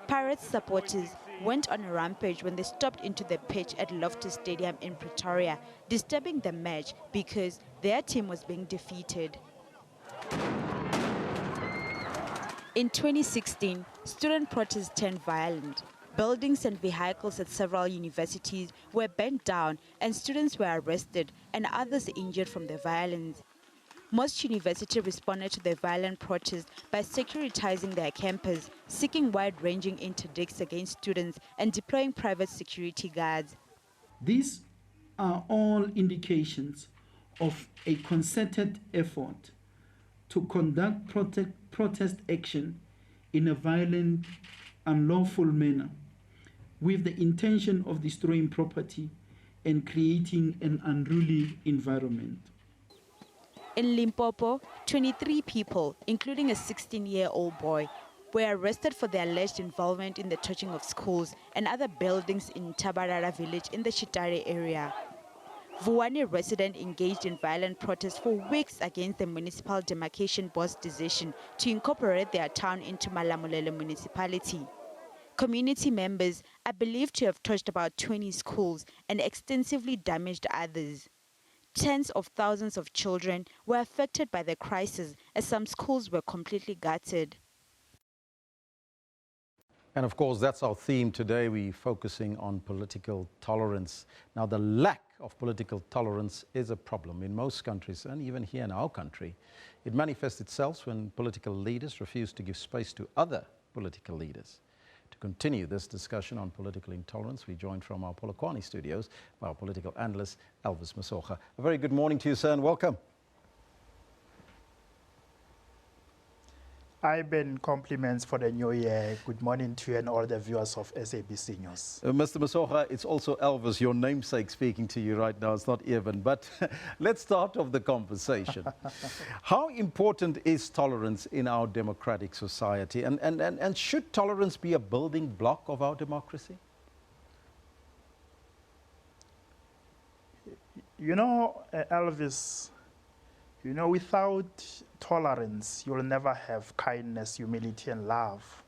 Pirates supporters went on a rampage when they stopped into the pitch at Loftus Stadium in Pretoria, disturbing the match because their team was being defeated. In 2016, student protests turned violent. Buildings and vehicles at several universities were burnt down and students were arrested and others injured from the violence. Most universities responded to the violent protests by securitizing their campus, seeking wide-ranging interdicts against students and deploying private security guards. These are all indications of a concerted effort to conduct protest action in a violent, unlawful manner with the intention of destroying property and creating an unruly environment. In Limpopo, 23 people, including a 16-year-old boy, were arrested for their alleged involvement in the torching of schools and other buildings in Tabarara village in the Chitare area. Vuwani residents engaged in violent protests for weeks against the Municipal Demarcation Board's decision to incorporate their town into Malamulele municipality. Community members are believed to have torched about 20 schools and extensively damaged others. Tens of thousands of children were affected by the crisis as some schools were completely gutted. And of course, that's our theme today. We're focusing on political tolerance. Now, the lack of political tolerance is a problem in most countries, and even here in our country. It manifests itself when political leaders refuse to give space to other political leaders. To continue this discussion on political intolerance, we joined from our Polokwane studios by our political analyst, Elvis Masocha. A very good morning to you, sir, and welcome. Iben, compliments for the new year. Good morning to you and all the viewers of SABC News. Mr. Masocha, it's also Elvis, your namesake, speaking to you right now. It's not Evan, but let's start off the conversation. How important is tolerance in our democratic society? And should tolerance be a building block of our democracy? You know, Elvis, you know, without tolerance, you'll never have kindness, humility, and love.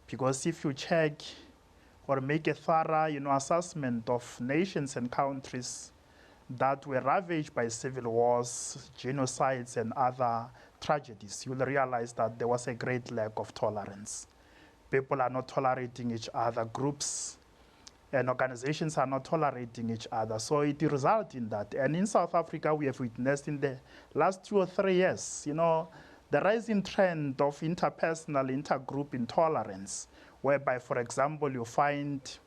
Because if you check or make a thorough, assessment of nations and countries that were ravaged by civil wars, genocides, and other tragedies, you'll realize that there was a great lack of tolerance. People are not tolerating each other. Groups and organizations are not tolerating each other. So it results in that. And in South Africa, we have witnessed in the last 2 or 3 years, you know, the rising trend of interpersonal, intergroup intolerance, whereby, for example, you find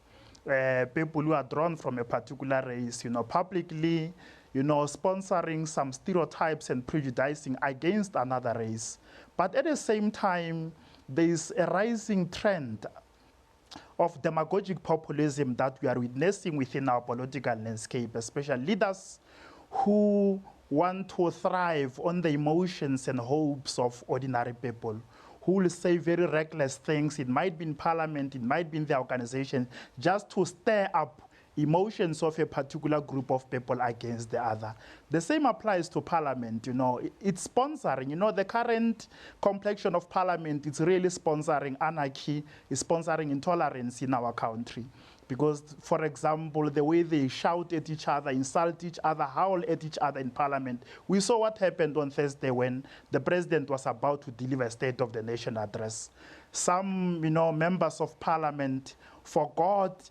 people who are drawn from a particular race, you know, publicly, you know, sponsoring some stereotypes and prejudicing against another race. But at the same time, there is a rising trend of demagogic populism that we are witnessing within our political landscape, especially leaders who want to thrive on the emotions and hopes of ordinary people, who will say very reckless things. It might be in parliament, it might be in the organization, just to stir up emotions of a particular group of people against the other. The same applies to parliament, you know. It's sponsoring, you know, the current complexion of parliament, it's really sponsoring anarchy, it's sponsoring intolerance in our country. Because, for example, the way they shout at each other, insult each other, howl at each other in parliament. We saw what happened on Thursday when the president was about to deliver a State of the Nation address. Some, you know, members of parliament forgot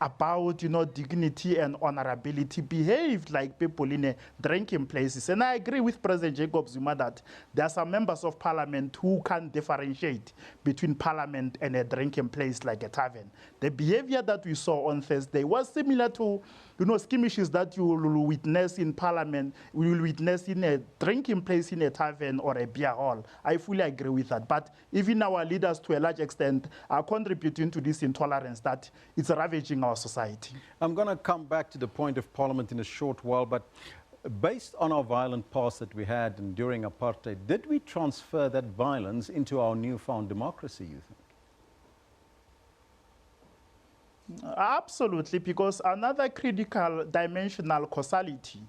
about, you know, dignity and honorability, behaved like people in a drinking places. And I agree with President Jacob Zuma that there are some members of parliament who can't differentiate between parliament and a drinking place like a tavern. The behavior that we saw on Thursday was similar to, you know, skirmishes that you will witness in parliament, we will witness in a drinking place in a tavern or a beer hall. I fully agree with that. But even our leaders, to a large extent, are contributing to this intolerance that is ravaging our society. I'm going to come back to the point of parliament in a short while, but based on our violent past that we had and during apartheid, did we transfer that violence into our newfound democracy, you think? Absolutely, because another critical dimensional causality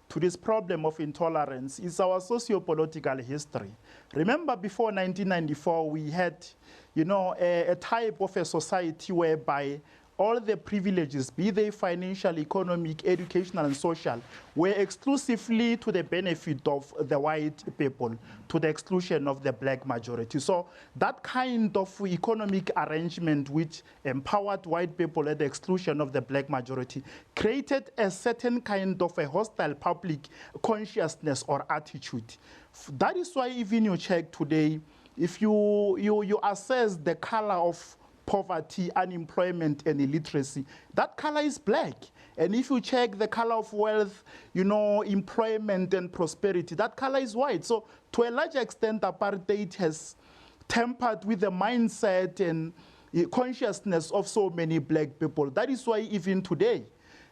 to this problem of intolerance is our socio-political history. Remember, before 1994, we had, you know, a type of a society whereby all the privileges, be they financial, economic, educational, and social, were exclusively to the benefit of the white people, to the exclusion of the black majority. So that kind of economic arrangement which empowered white people at the exclusion of the black majority created a certain kind of a hostile public consciousness or attitude. That is why even you check today, if you assess the color of poverty, unemployment, and illiteracy, that color is black. And if you check the color of wealth, you know, employment and prosperity, that color is white. So to a large extent, apartheid has tempered with the mindset and consciousness of so many black people. That is why even today,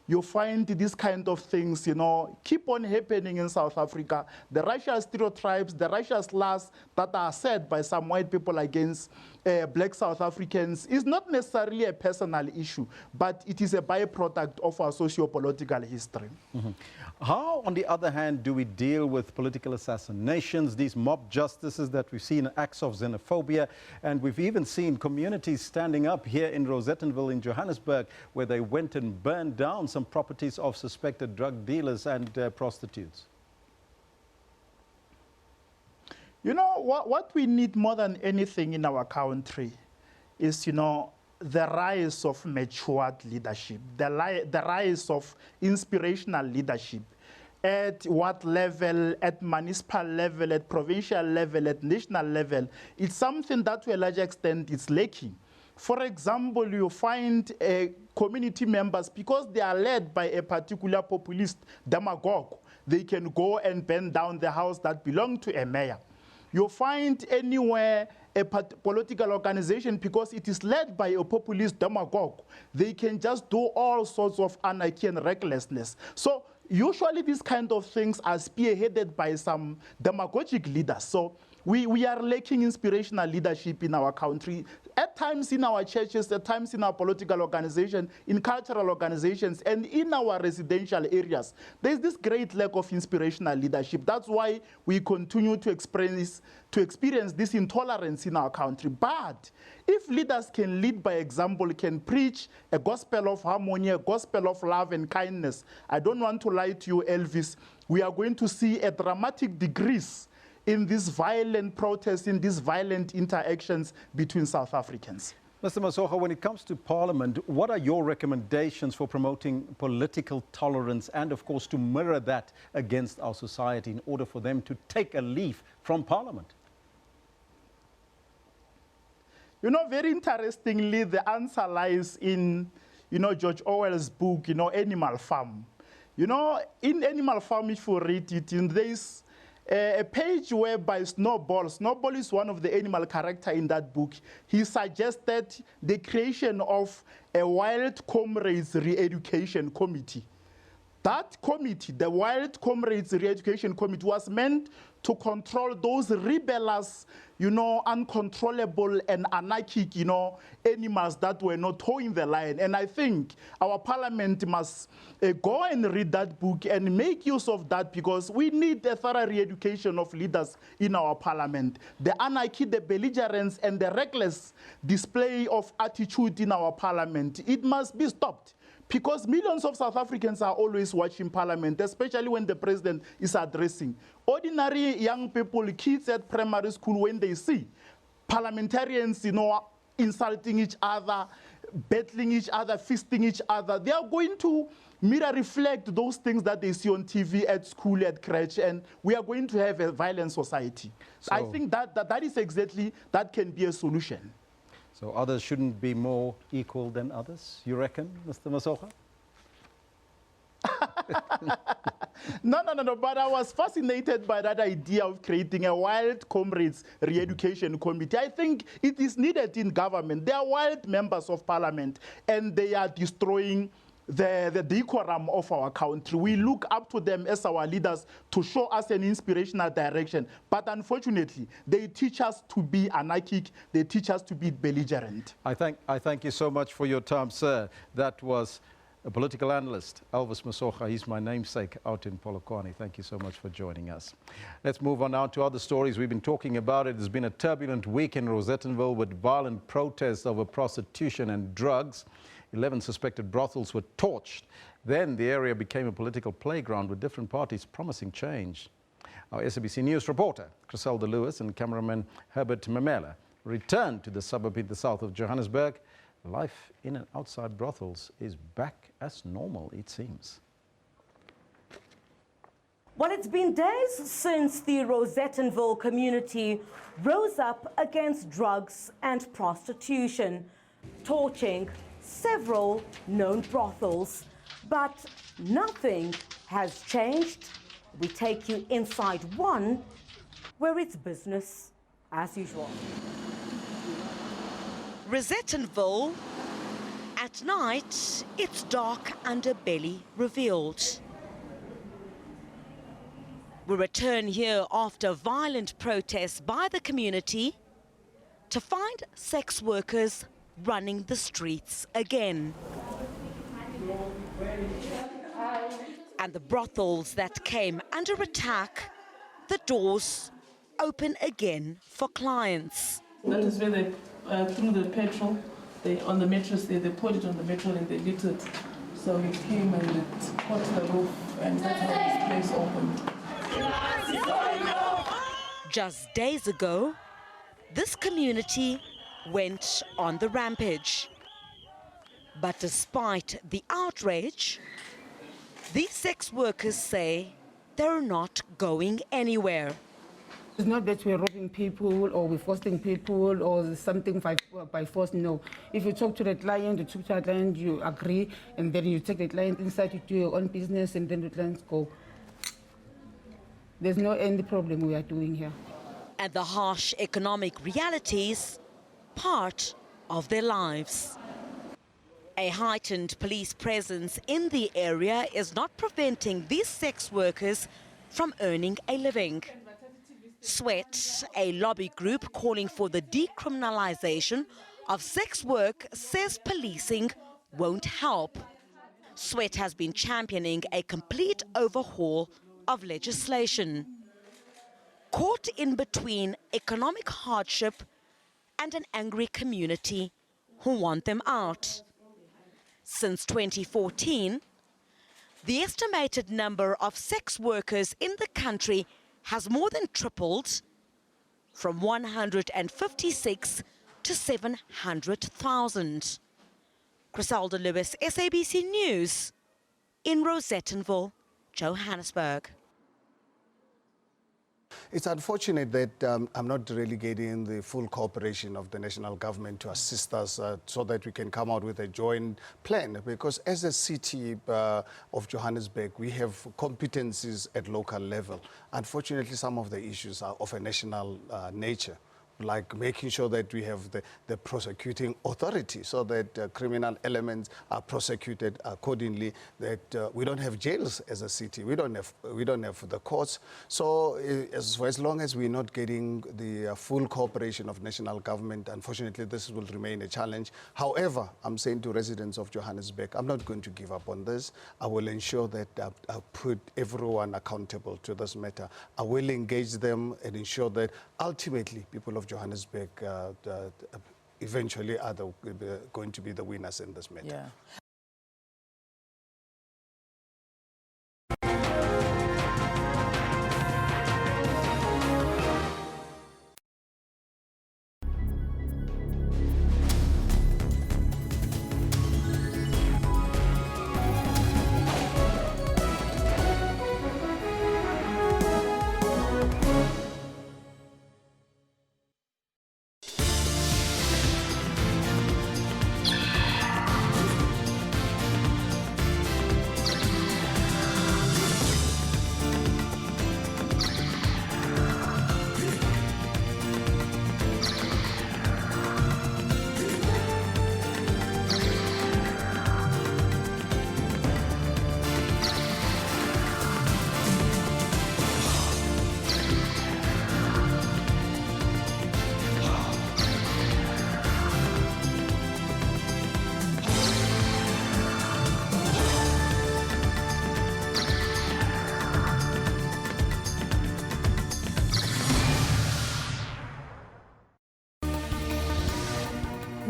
you find these kind of things, you know, keep on happening in South Africa. The racial stereotypes, the racial slurs that are said by some white people against black South Africans is not necessarily a personal issue, but it is a byproduct of our socio-political history. Mm-hmm. How, on the other hand, do we deal with political assassinations, these mob justices that we've seen, acts of xenophobia, and we've even seen communities standing up here in Rosettenville in Johannesburg, where they went and burned down some properties of suspected drug dealers and prostitutes? You know, what we need more than anything in our country is, you know, the rise of matured leadership, the rise of inspirational leadership. At what level, at municipal level, at provincial level, at national level, it's something that to a large extent is lacking. For example, you find community members, because they are led by a particular populist demagogue, they can go and burn down the house that belongs to a mayor. You find anywhere a political organization, because it is led by a populist demagogue, they can just do all sorts of anarchy and recklessness. So usually these kind of things are spearheaded by some demagogic leaders. So we are lacking inspirational leadership in our country. At times in our churches, at times in our political organizations, in cultural organizations, and in our residential areas, there's this great lack of inspirational leadership. That's why we continue to experience this intolerance in our country. But if leaders can lead by example, can preach a gospel of harmony, a gospel of love and kindness, I don't want to lie to you, Elvis, we are going to see a dramatic decrease in these violent protests, in these violent interactions between South Africans. Mr. Masocha, when it comes to Parliament, what are your recommendations for promoting political tolerance and, of course, to mirror that against our society in order for them to take a leaf from Parliament? You know, very interestingly, the answer lies in, George Orwell's book, Animal Farm. In Animal Farm, if you read it, there's a page whereby Snowball is one of the animal characters in that book. He suggested the creation of a Wild Comrades Re-Education Committee. That committee, the Wild Comrades Re-Education Committee, was meant to control those rebellious, uncontrollable and anarchic, animals that were not towing the line. And I think our parliament must go and read that book and make use of that, because we need a thorough re-education of leaders in our parliament. The anarchy, the belligerence, and the reckless display of attitude in our parliament, it must be stopped. Because millions of South Africans are always watching Parliament, especially when the president is addressing. Ordinary young people, kids at primary school, when they see parliamentarians, insulting each other, battling each other, fisting each other, they are going to reflect those things that they see on TV, at school, at crèche, and we are going to have a violent society. So I think that is exactly, that can be a solution. So others shouldn't be more equal than others, you reckon, Mr. Masocha? No, but I was fascinated by that idea of creating a Wild Comrades Re-Education Committee. I think it is needed in government. They are wild members of parliament, and they are destroying the decorum of our country. We look up to them as our leaders to show us an inspirational direction. But unfortunately, they teach us to be anarchic. They teach us to be belligerent. I thank you so much for your time, sir. That was a political analyst, Elvis Masocha. He's my namesake out in Polokwane. Thank you so much for joining us. Let's move on now to other stories. We've been talking about it. It's been a turbulent week in Rosettenville with violent protests over prostitution and drugs. 11 suspected brothels were torched. Then the area became a political playground with different parties promising change. Our SABC News reporter, Griselda Lewis, and cameraman Herbert Memela returned to the suburb in the south of Johannesburg. Life in and outside brothels is back as normal, it seems. Well, it's been days since the Rosettenville community rose up against drugs and prostitution, torching several known brothels, but nothing has changed. We take you inside one where it's business as usual. Rosettenville, at night, its dark underbelly revealed. We return here after violent protests by the community to find sex workers running the streets again. And the brothels that came under attack, the doors open again for clients. That is where they threw the petrol. On the mattress, they poured it on the metal and they lit it. So it came and it caught the roof, and that's how this place opened. Just days ago, this community went on the rampage. But despite the outrage, these sex workers say they're not going anywhere. It's not that we're robbing people or we're forcing people or something by force, no. If you talk to the client, you agree, and then you take the client inside, you do your own business, and then the clients go. There's no any problem we are doing here. And the harsh economic realities, part of their lives. A heightened police presence in the area is not preventing these sex workers from earning a living. Sweat, a lobby group calling for the decriminalization of sex work, says policing won't help. Sweat has been championing a complete overhaul of legislation. Caught in between economic hardship and an angry community who want them out. Since 2014, the estimated number of sex workers in the country has more than tripled, from 156 to 700,000. Griselda Lewis, SABC News, in Rosettenville, Johannesburg. It's unfortunate that I'm not really getting the full cooperation of the national government to assist us so that we can come out with a joint plan, because as a city of Johannesburg, we have competencies at local level. Unfortunately, some of the issues are of a national nature, like making sure that we have the prosecuting authority so that criminal elements are prosecuted accordingly, that we don't have jails as a city, we don't have the courts. So as long as we're not getting the full cooperation of national government, unfortunately this will remain a challenge. However, I'm saying to residents of Johannesburg, I'm not going to give up on this. I will ensure that I put everyone accountable to this matter. I will engage them and ensure that ultimately people of Johannesburg eventually are going to be the winners in this matter. Yeah.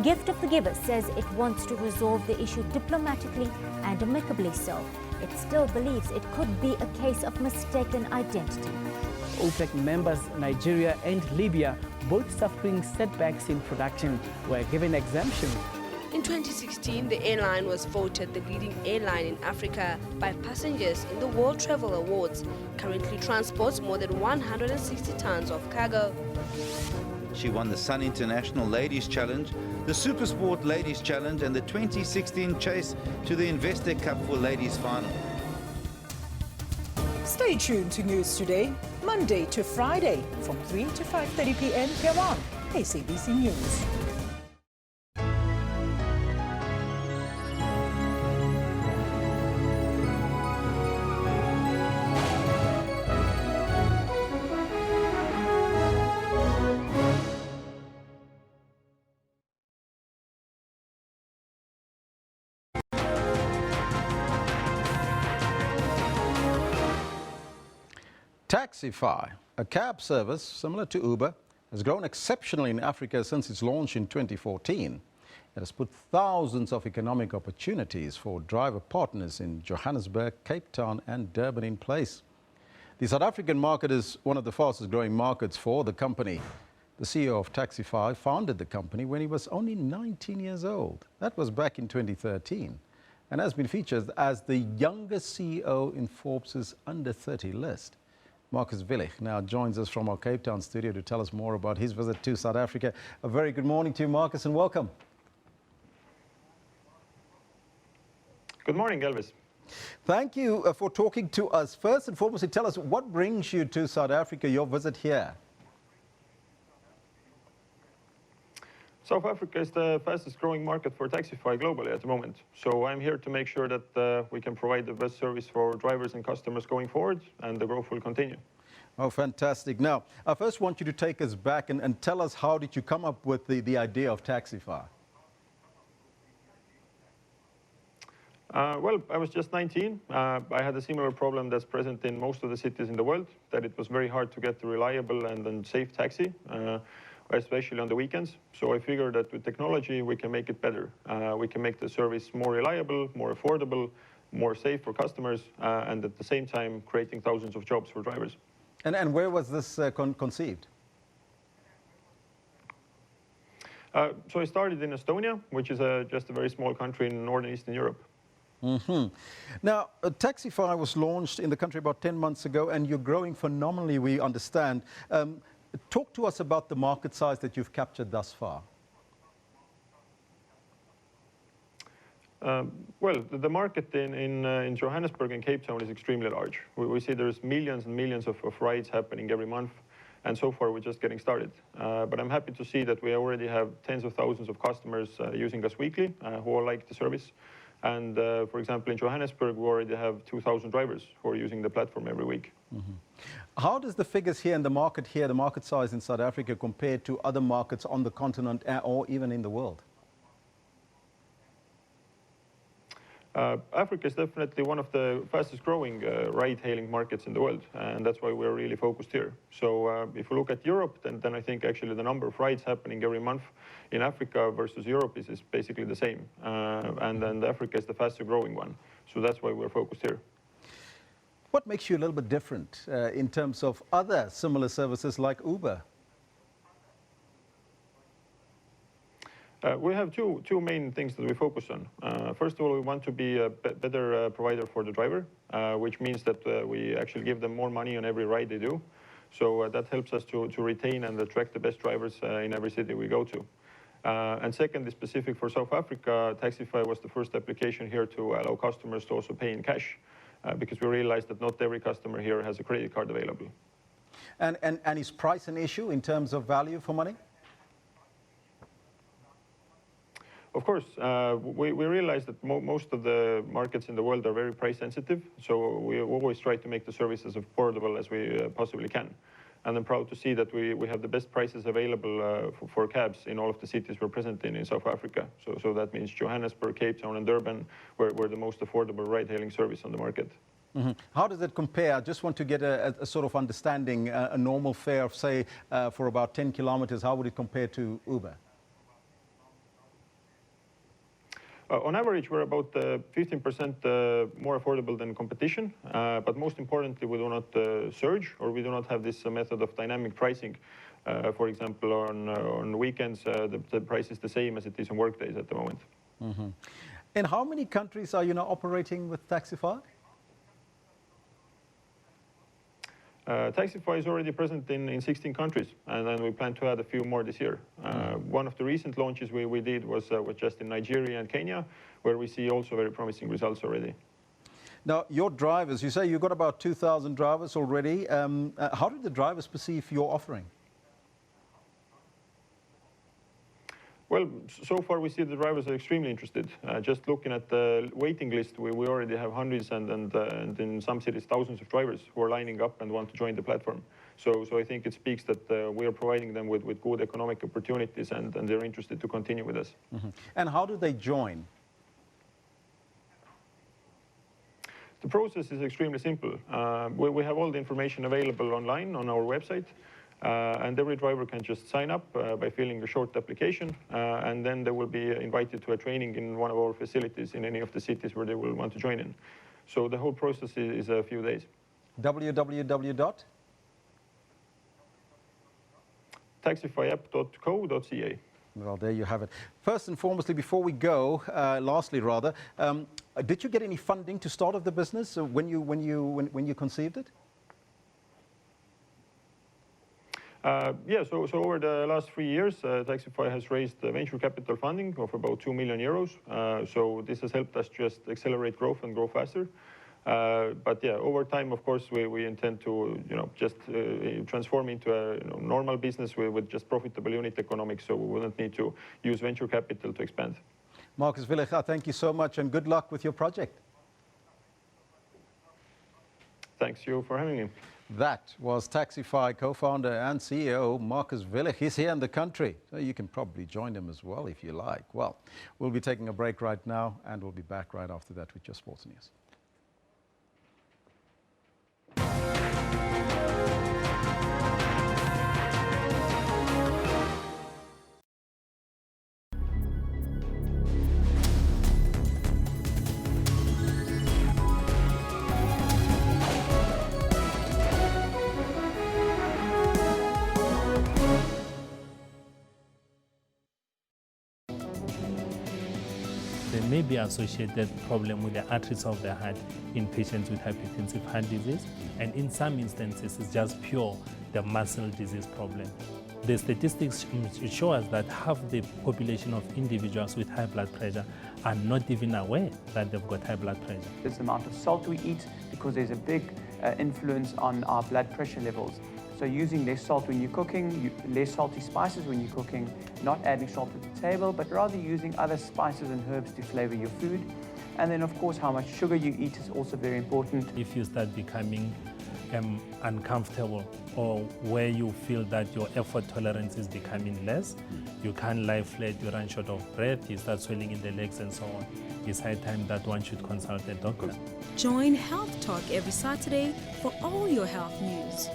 Gift of the Giver says it wants to resolve the issue diplomatically and amicably so. It still believes it could be a case of mistaken identity. OPEC members Nigeria and Libya, both suffering setbacks in production, were given exemption. In 2016, the airline was voted the leading airline in Africa by passengers in the World Travel Awards. Currently transports more than 160 tons of cargo. She won the Sun International Ladies Challenge, the Supersport Ladies Challenge and the 2016 Chase to the Investor Cup for Ladies Final. Stay tuned to News Today, Monday to Friday from 3 to 5:30 p.m. here on SABC News. Taxify, a cab service similar to Uber, has grown exceptionally in Africa since its launch in 2014. It has put thousands of economic opportunities for driver partners in Johannesburg, Cape Town and Durban in place. The South African market is one of the fastest growing markets for the company. The CEO of Taxify founded the company when he was only 19 years old. That was back in 2013, and has been featured as the youngest CEO in Forbes' under 30 list. Marcus Willig now joins us from our Cape Town studio to tell us more about his visit to South Africa. A very good morning to you, Marcus, and welcome. Good morning, Elvis. Thank you for talking to us. First and foremost, tell us what brings you to South Africa, your visit here. South Africa is the fastest growing market for Taxify globally at the moment. So I'm here to make sure that we can provide the best service for drivers and customers going forward, and the growth will continue. Oh, fantastic. Now, I first want you to take us back and tell us, how did you come up with the idea of Taxify? Well, I was just 19. I had a similar problem that's present in most of the cities in the world, that it was very hard to get a reliable and safe taxi, especially on the weekends. So I figured that with technology, we can make it better. We can make the service more reliable, more affordable, more safe for customers, and at the same time, creating thousands of jobs for drivers. And where was this conceived? So I started in Estonia, which is just a very small country in northern Eastern Europe. Now, Taxify was launched in the country about 10 months ago, and you're growing phenomenally, we understand. Talk to us about the market size that you've captured thus far. Well, the market in Johannesburg and Cape Town is extremely large. We see there's millions and millions of rides happening every month, and so far we're just getting started. But I'm happy to see that we already have tens of thousands of customers using us weekly who all like the service. And for example, in Johannesburg, we already have 2,000 drivers who are using the platform every week. How does the figures here in the market size in South Africa, compare to other markets on the continent or even in the world? Africa is definitely one of the fastest growing ride-hailing markets in the world, and that's why we're really focused here. So if we look at Europe, then I think actually the number of rides happening every month in Africa versus Europe is basically the same. And then Africa is the fastest growing one. So that's why we're focused here. What makes you a little bit different in terms of other similar services like Uber? We have two main things that we focus on. First of all, we want to be a better provider for the driver, which means that we actually give them more money on every ride they do. So that helps us to retain and attract the best drivers in every city we go to. And second, specific for South Africa, Taxify was the first application here to allow customers to also pay in cash, because we realized that not every customer here has a credit card available. And is price an issue in terms of value for money? Of course, we realize that most of the markets in the world are very price sensitive, so we always try to make the service as affordable as we possibly can. And I'm proud to see that we have the best prices available for cabs in all of the cities we're present in South Africa. So that means Johannesburg, Cape Town and Durban, we're the most affordable ride-hailing service on the market. How does it compare? I just want to get a sort of understanding, a normal fare of, say, for about 10 kilometers, how would it compare to Uber? On average, we're about 15% more affordable than competition, but most importantly, we do not surge, or we do not have this method of dynamic pricing. For example, on weekends, the price is the same as it is on workdays at the moment. In how many countries are you now operating with Taxify? Taxify is already present in 16 countries, and then we plan to add a few more this year. One of the recent launches we did was just in Nigeria and Kenya, where we see also very promising results already. Now, your drivers, you say you've got about 2,000 drivers already. How do the drivers perceive your offering? Well, so far we see the drivers are extremely interested. Just looking at the waiting list, we already have hundreds and in some cities thousands of drivers who are lining up and want to join the platform. So I think it speaks that we are providing them with good economic opportunities, and they're interested to continue with us. And how do they join? The process is extremely simple. We have all the information available online on our website. And every driver can just sign up by filling a short application, and then they will be invited to a training in one of our facilities in any of the cities where they will want to join in. So the whole process is a few days. www.taxifyapp.co.ca. Well, there you have it. First and foremost, before we go, lastly rather, did you get any funding to start off the business when you conceived it? Yeah, so over the last 3 years, Taxify has raised venture capital funding of about 2 million euros. So this has helped us just accelerate growth and grow faster. But yeah, over time, of course, we intend to just transform into a normal business with just profitable unit economics. So we wouldn't need to use venture capital to expand. Marcus Willig, thank you so much, and good luck with your project. Thanks you for having me. That was Taxify co-founder and CEO Marcus Willig. He's here in the country, so you can probably join him as well if you like. Well, we'll be taking a break right now, and we'll be back right after that with your sports news. may be associated problem with the arteries of the heart in patients with hypertensive heart disease, and in some instances it's just pure the muscle disease problem. The statistics show us that half the population of individuals with high blood pressure are not even aware that they've got high blood pressure. It's the amount of salt we eat, because there's a big influence on our blood pressure levels. So using less salt when you're cooking, less salty spices when you're cooking, not adding salt to the table, but rather using other spices and herbs to flavor your food. And then of course how much sugar you eat is also very important. If you start becoming uncomfortable, or where you feel that your effort tolerance is becoming less, you can't lie flat, you run short of breath, you start swelling in the legs and so on, it's high time that one should consult a doctor. Join Health Talk every Saturday for all your health news.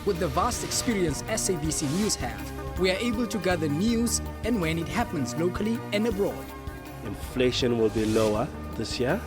With the vast experience SABC News have, we are able to gather news and when it happens locally and abroad. Inflation will be lower this year.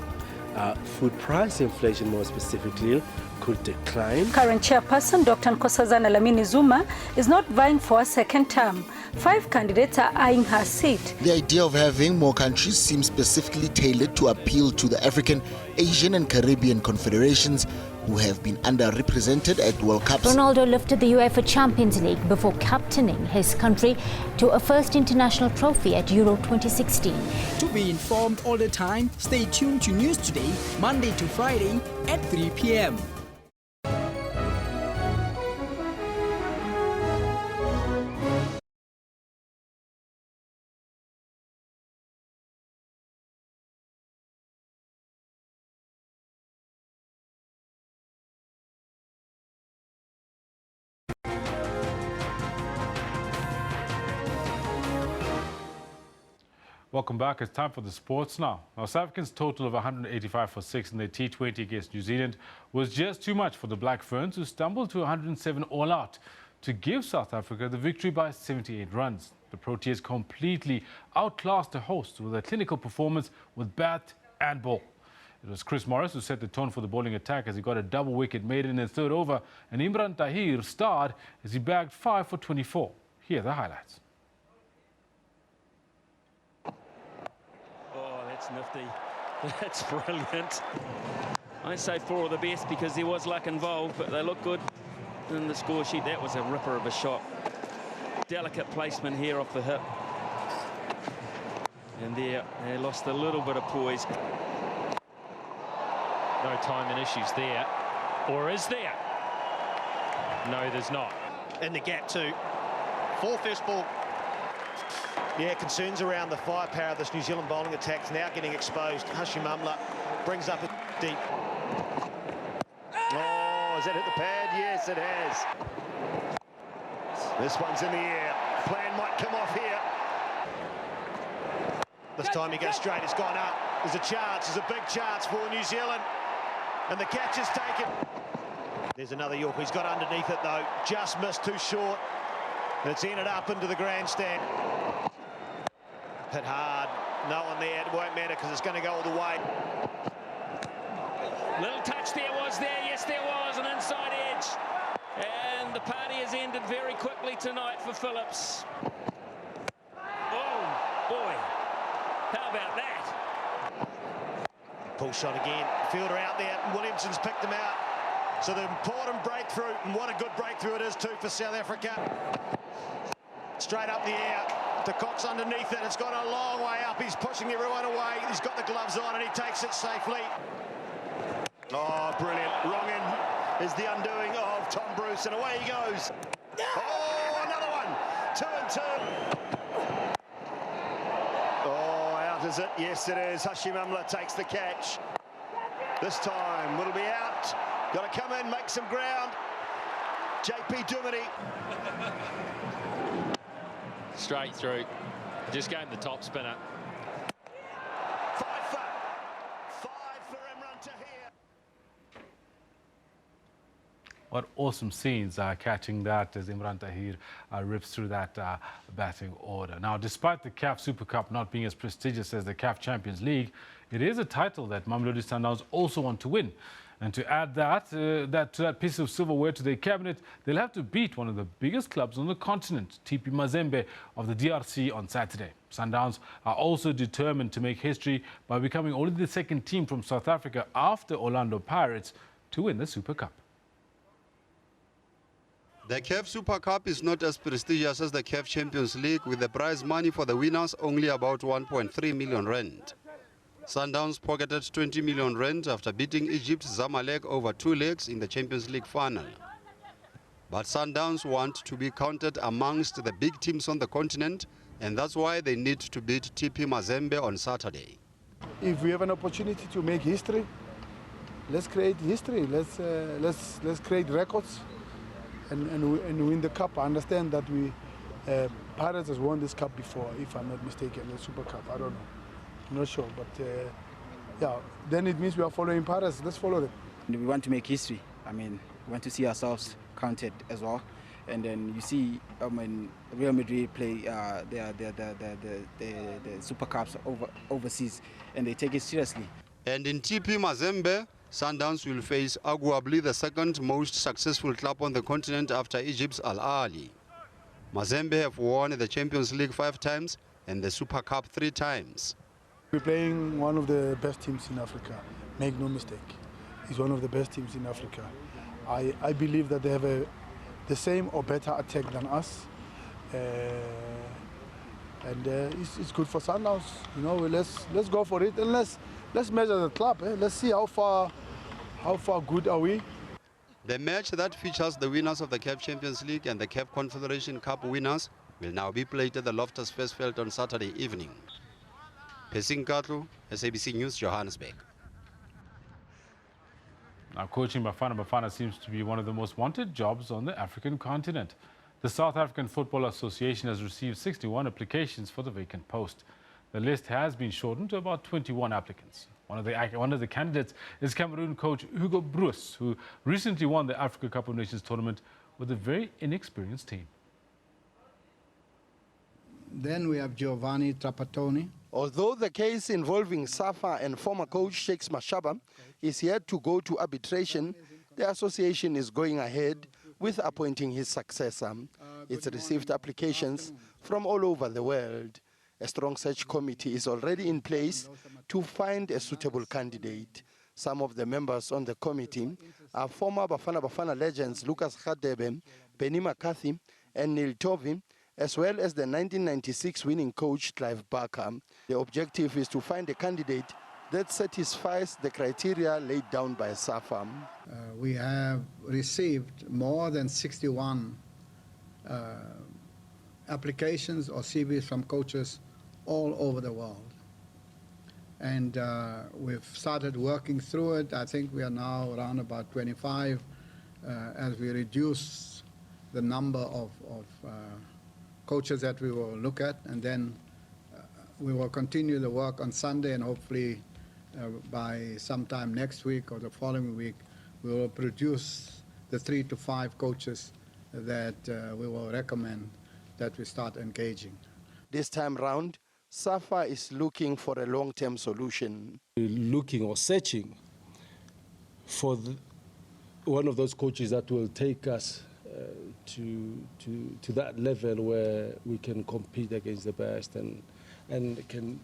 Food price inflation, more specifically, could decline. Current chairperson Dr. Nkosazana Lamini Zuma is not vying for a second term. 5 candidates are eyeing her seat. The idea of having more countries seems specifically tailored to appeal to the African, Asian and Caribbean confederations who have been underrepresented at World Cups. Ronaldo lifted the UEFA Champions League before captaining his country to a first international trophy at Euro 2016. To be informed all the time, stay tuned to News Today, Monday to Friday at 3 p.m. Welcome back. It's time for the sports now. South Africans' total of 185 for 6 in their T20 against New Zealand was just too much for the Black Ferns, who stumbled to 107 all out to give South Africa the victory by 78 runs. The Proteas completely outclassed the hosts with a clinical performance with bat and ball. It was Chris Morris who set the tone for the bowling attack as he got a double wicket made in the third over, and Imran Tahir starred as he bagged 5 for 24. Here are the highlights. That's nifty. That's brilliant. I say 4 of the best because there was luck involved, but they look good in the score sheet. That was a ripper of a shot. Delicate placement here off the hip. And there, they lost a little bit of poise. No timing issues there. Or is there? No, there's not. In the gap too. 4 first ball. Yeah, concerns around the firepower of this New Zealand bowling attack is now getting exposed. Hashim Amla brings up it deep. Oh, has that hit the pad? Yes, it has. This one's in the air. Plan might come off here. This time he goes straight. It's gone up. There's a chance. There's a big chance for New Zealand. And the catch is taken. There's another Yorker. He's got underneath it, though. Just missed, too short. And it's ended up into the grandstand. Hit hard. No one there. It won't matter because it's going to go all the way. Little touch there was there. Yes, there was. An inside edge. And the party has ended very quickly tonight for Phillips. Oh, boy. How about that? Pull shot again. Fielder out there. And Williamson's picked him out. So the important breakthrough. And what a good breakthrough it is, too, for South Africa. Straight up the air. De Kock's underneath it. It's gone a long way up. He's pushing everyone away. He's got the gloves on and he takes it safely. Oh, brilliant. Wrong end is the undoing of Tom Bruce, and away he goes. Oh, another one. 2 and 2. Oh, out is it? Yes, it is. Hashim Amla takes the catch. This time, will it be out? Got to come in, make some ground. JP Duminy. Straight through. Just game the top spinner. 5 for Imran Tahir. What awesome scenes catching that as Imran Tahir rips through that batting order. Now, despite the CAF Super Cup not being as prestigious as the CAF Champions League, it is a title that Mamelodi Sundowns also want to win. And to add to that piece of silverware to their cabinet, they'll have to beat one of the biggest clubs on the continent, TP Mazembe of the DRC, on Saturday. Sundowns are also determined to make history by becoming only the second team from South Africa after Orlando Pirates to win the Super Cup. The CAF Super Cup is not as prestigious as the CAF Champions League, with the prize money for the winners only about 1.3 million rand. Sundowns pocketed 20 million rand after beating Egypt's Zamalek over 2 legs in the Champions League final. But Sundowns want to be counted amongst the big teams on the continent, and that's why they need to beat TP Mazembe on Saturday. If we have an opportunity to make history, let's create history. Let's create records and win the cup. I understand that Pirates has won this cup before, if I'm not mistaken, the Super Cup. I don't know. I'm not sure, but yeah, then it means we are following Pirates. Let's follow them. We want to make history. I mean, we want to see ourselves counted as well. And then you see when Real Madrid play the Super Cups overseas, and they take it seriously. And in TP Mazembe, Sundowns will face arguably the second most successful club on the continent after Egypt's Al Ahly. Mazembe have won the Champions League 5 times and the Super Cup 3 times. We're playing one of the best teams in Africa, make no mistake. It's one of the best teams in Africa. I believe that they have the same or better attack than us. And it's good for Sundowns. You know, let's go for it and let's measure the club. Let's see how far good are we. The match that features the winners of the CAF Champions League and the CAF Confederation Cup winners will now be played at the Loftus Versfeld on Saturday evening. Pesing Katlu, SABC News, Johannesburg. Now, coaching Bafana seems to be one of the most wanted jobs on the African continent. The South African Football Association has received 61 applications for the vacant post. The list has been shortened to about 21 applicants. One of the candidates is Cameroon coach Hugo Broos, who recently won the Africa Cup of Nations tournament with a very inexperienced team. Then we have Giovanni Trapattoni. Although the case involving Safa and former coach Shakes Mashaba is yet to go to arbitration, the association is going ahead with appointing his successor. It's received applications from all over the world. A strong search committee is already in place to find a suitable candidate. Some of the members on the committee are former Bafana legends Lucas Radebe, Benny McCarthy, and Neil Tovey, as well as the 1996 winning coach Clive Barker. The objective is to find a candidate that satisfies the criteria laid down by SAFA. We have received more than 61 applications or CVs from coaches all over the world. And we've started working through it. I think we are now around about 25 as we reduce the number of coaches that we will look at, and then we will continue the work on Sunday, and hopefully by sometime next week or the following week, we will produce the 3 to 5 coaches that we will recommend that we start engaging. This time round, SAFA is looking for a long-term solution. Looking or searching for one of those coaches that will take us to that level where we can compete against the best and can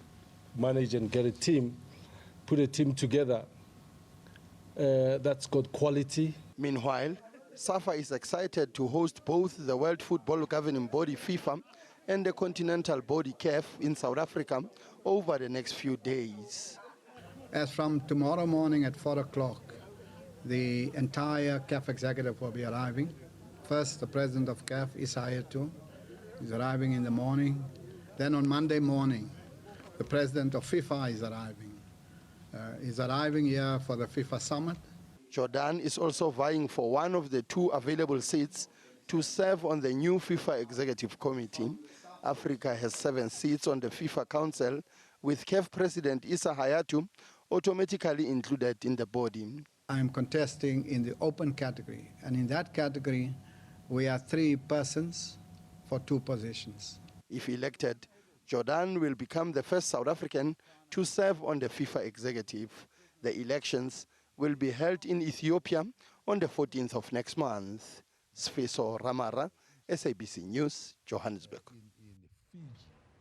manage and get a team, put a team together that's got quality. Meanwhile, SAFA is excited to host both the World Football Governing Body FIFA and the Continental Body CAF in South Africa over the next few days. As from tomorrow morning at 4 o'clock, the entire CAF executive will be arriving. First, the president of CAF, Issa Hayatou, is arriving in the morning. Then on Monday morning, the president of FIFA is arriving. He's arriving here for the FIFA summit. Jordan is also vying for one of the 2 available seats to serve on the new FIFA Executive Committee. Africa has 7 seats on the FIFA Council, with CAF President Issa Hayatou automatically included in the body. I am contesting in the open category, and in that category, we are 3 persons for 2 positions. If elected, Jordan will become the first South African to serve on the FIFA executive. The elections will be held in Ethiopia on the 14th of next month. Sfiso Ramara, SABC News, Johannesburg.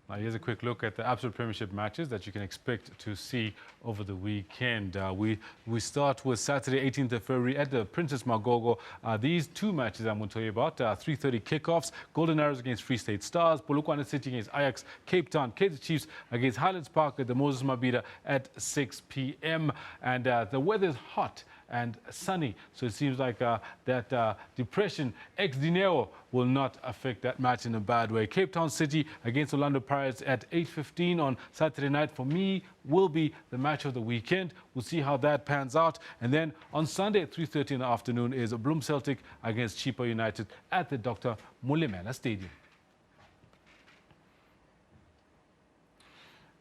Now here's a quick look at the Absolute Premiership matches that you can expect to see over the weekend. We start with Saturday, 18th of February at the Princess Magogo. These two matches I'm going to tell you about, 3:30 kickoffs. Golden Arrows against Free State Stars, Polokwane City against Ajax, Cape Town, Kaizer Chiefs against Highlands Park at the Moses Mabhida at 6 p.m. And the weather is hot and sunny, so it seems like that depression ex Dineo will not affect that match in a bad way. Cape Town City against Orlando Pirates at 8:15 on Saturday night, for me, will be the match of the weekend. We'll see how that pans out. And then on Sunday at 3:30 in the afternoon is Bloem Celtic against Chippa United at the Dr. Molemela Stadium.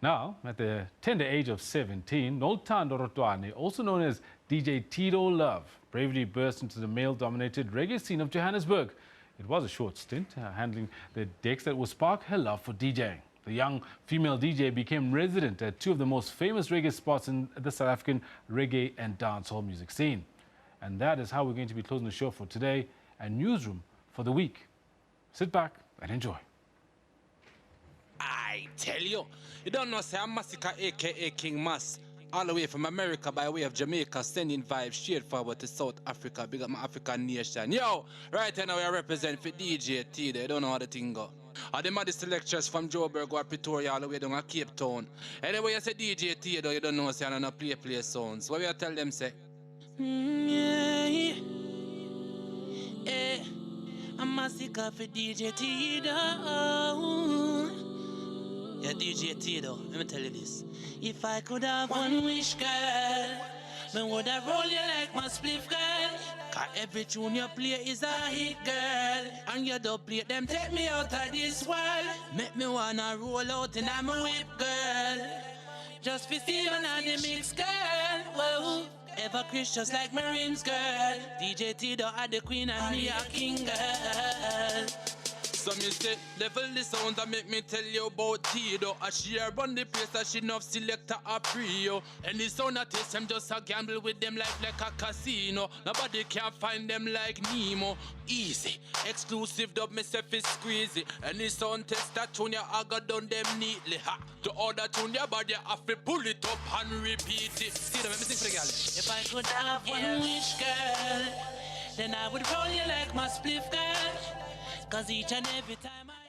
Now, at the tender age of 17, Nolthando Rotwane, also known as DJ Tito Love, bravely burst into the male-dominated reggae scene of Johannesburg. It was a short stint, handling the decks that would spark her love for DJing. The young female DJ became resident at two of the most famous reggae spots in the South African reggae and dancehall music scene. And that is how we're going to be closing the show for today and Newsroom for the week. Sit back and enjoy. I tell you, you don't know, say I'm Massacre, a.k.a. King Mass, all the way from America by way of Jamaica, sending vibes straight forward to South Africa, big up my African nation. Yo, right now I represent for DJ T, they don't know how the thing go. Are the maddest lectures from Joburg or Pretoria all the way down to Cape Town. Anyway, you say DJ T, though, you don't know, say I don't play songs. What will you tell them, say? I'm Massacre for DJ T, though. Yeah, DJ Tito, let me tell you this. If I could have one wish, girl, then would I roll you like my spliff, girl? Cause every tune you play is a hit, girl. And you don't play them, take me out of this world. Make me wanna roll out and I'm a whip, girl. Just for see you on the mix, girl. Whoa. Ever Chris just like Marines, girl. DJ Tito are the queen and me a king, girl. So me say, level the sound and make me tell you about Tito. As she run the place as she enough selector a prio. Any sound that taste them just a gamble with them like a casino. Nobody can find them like Nemo. Easy, exclusive dub myself is squeezy. Any sound test that tune ya I got done them neatly. Ha. To order tune your body have to pull it up and repeat it. See them, let me sing for the girl. If I could have one wish, girl, then I would roll you like my spliff, girl. Cause each and every time I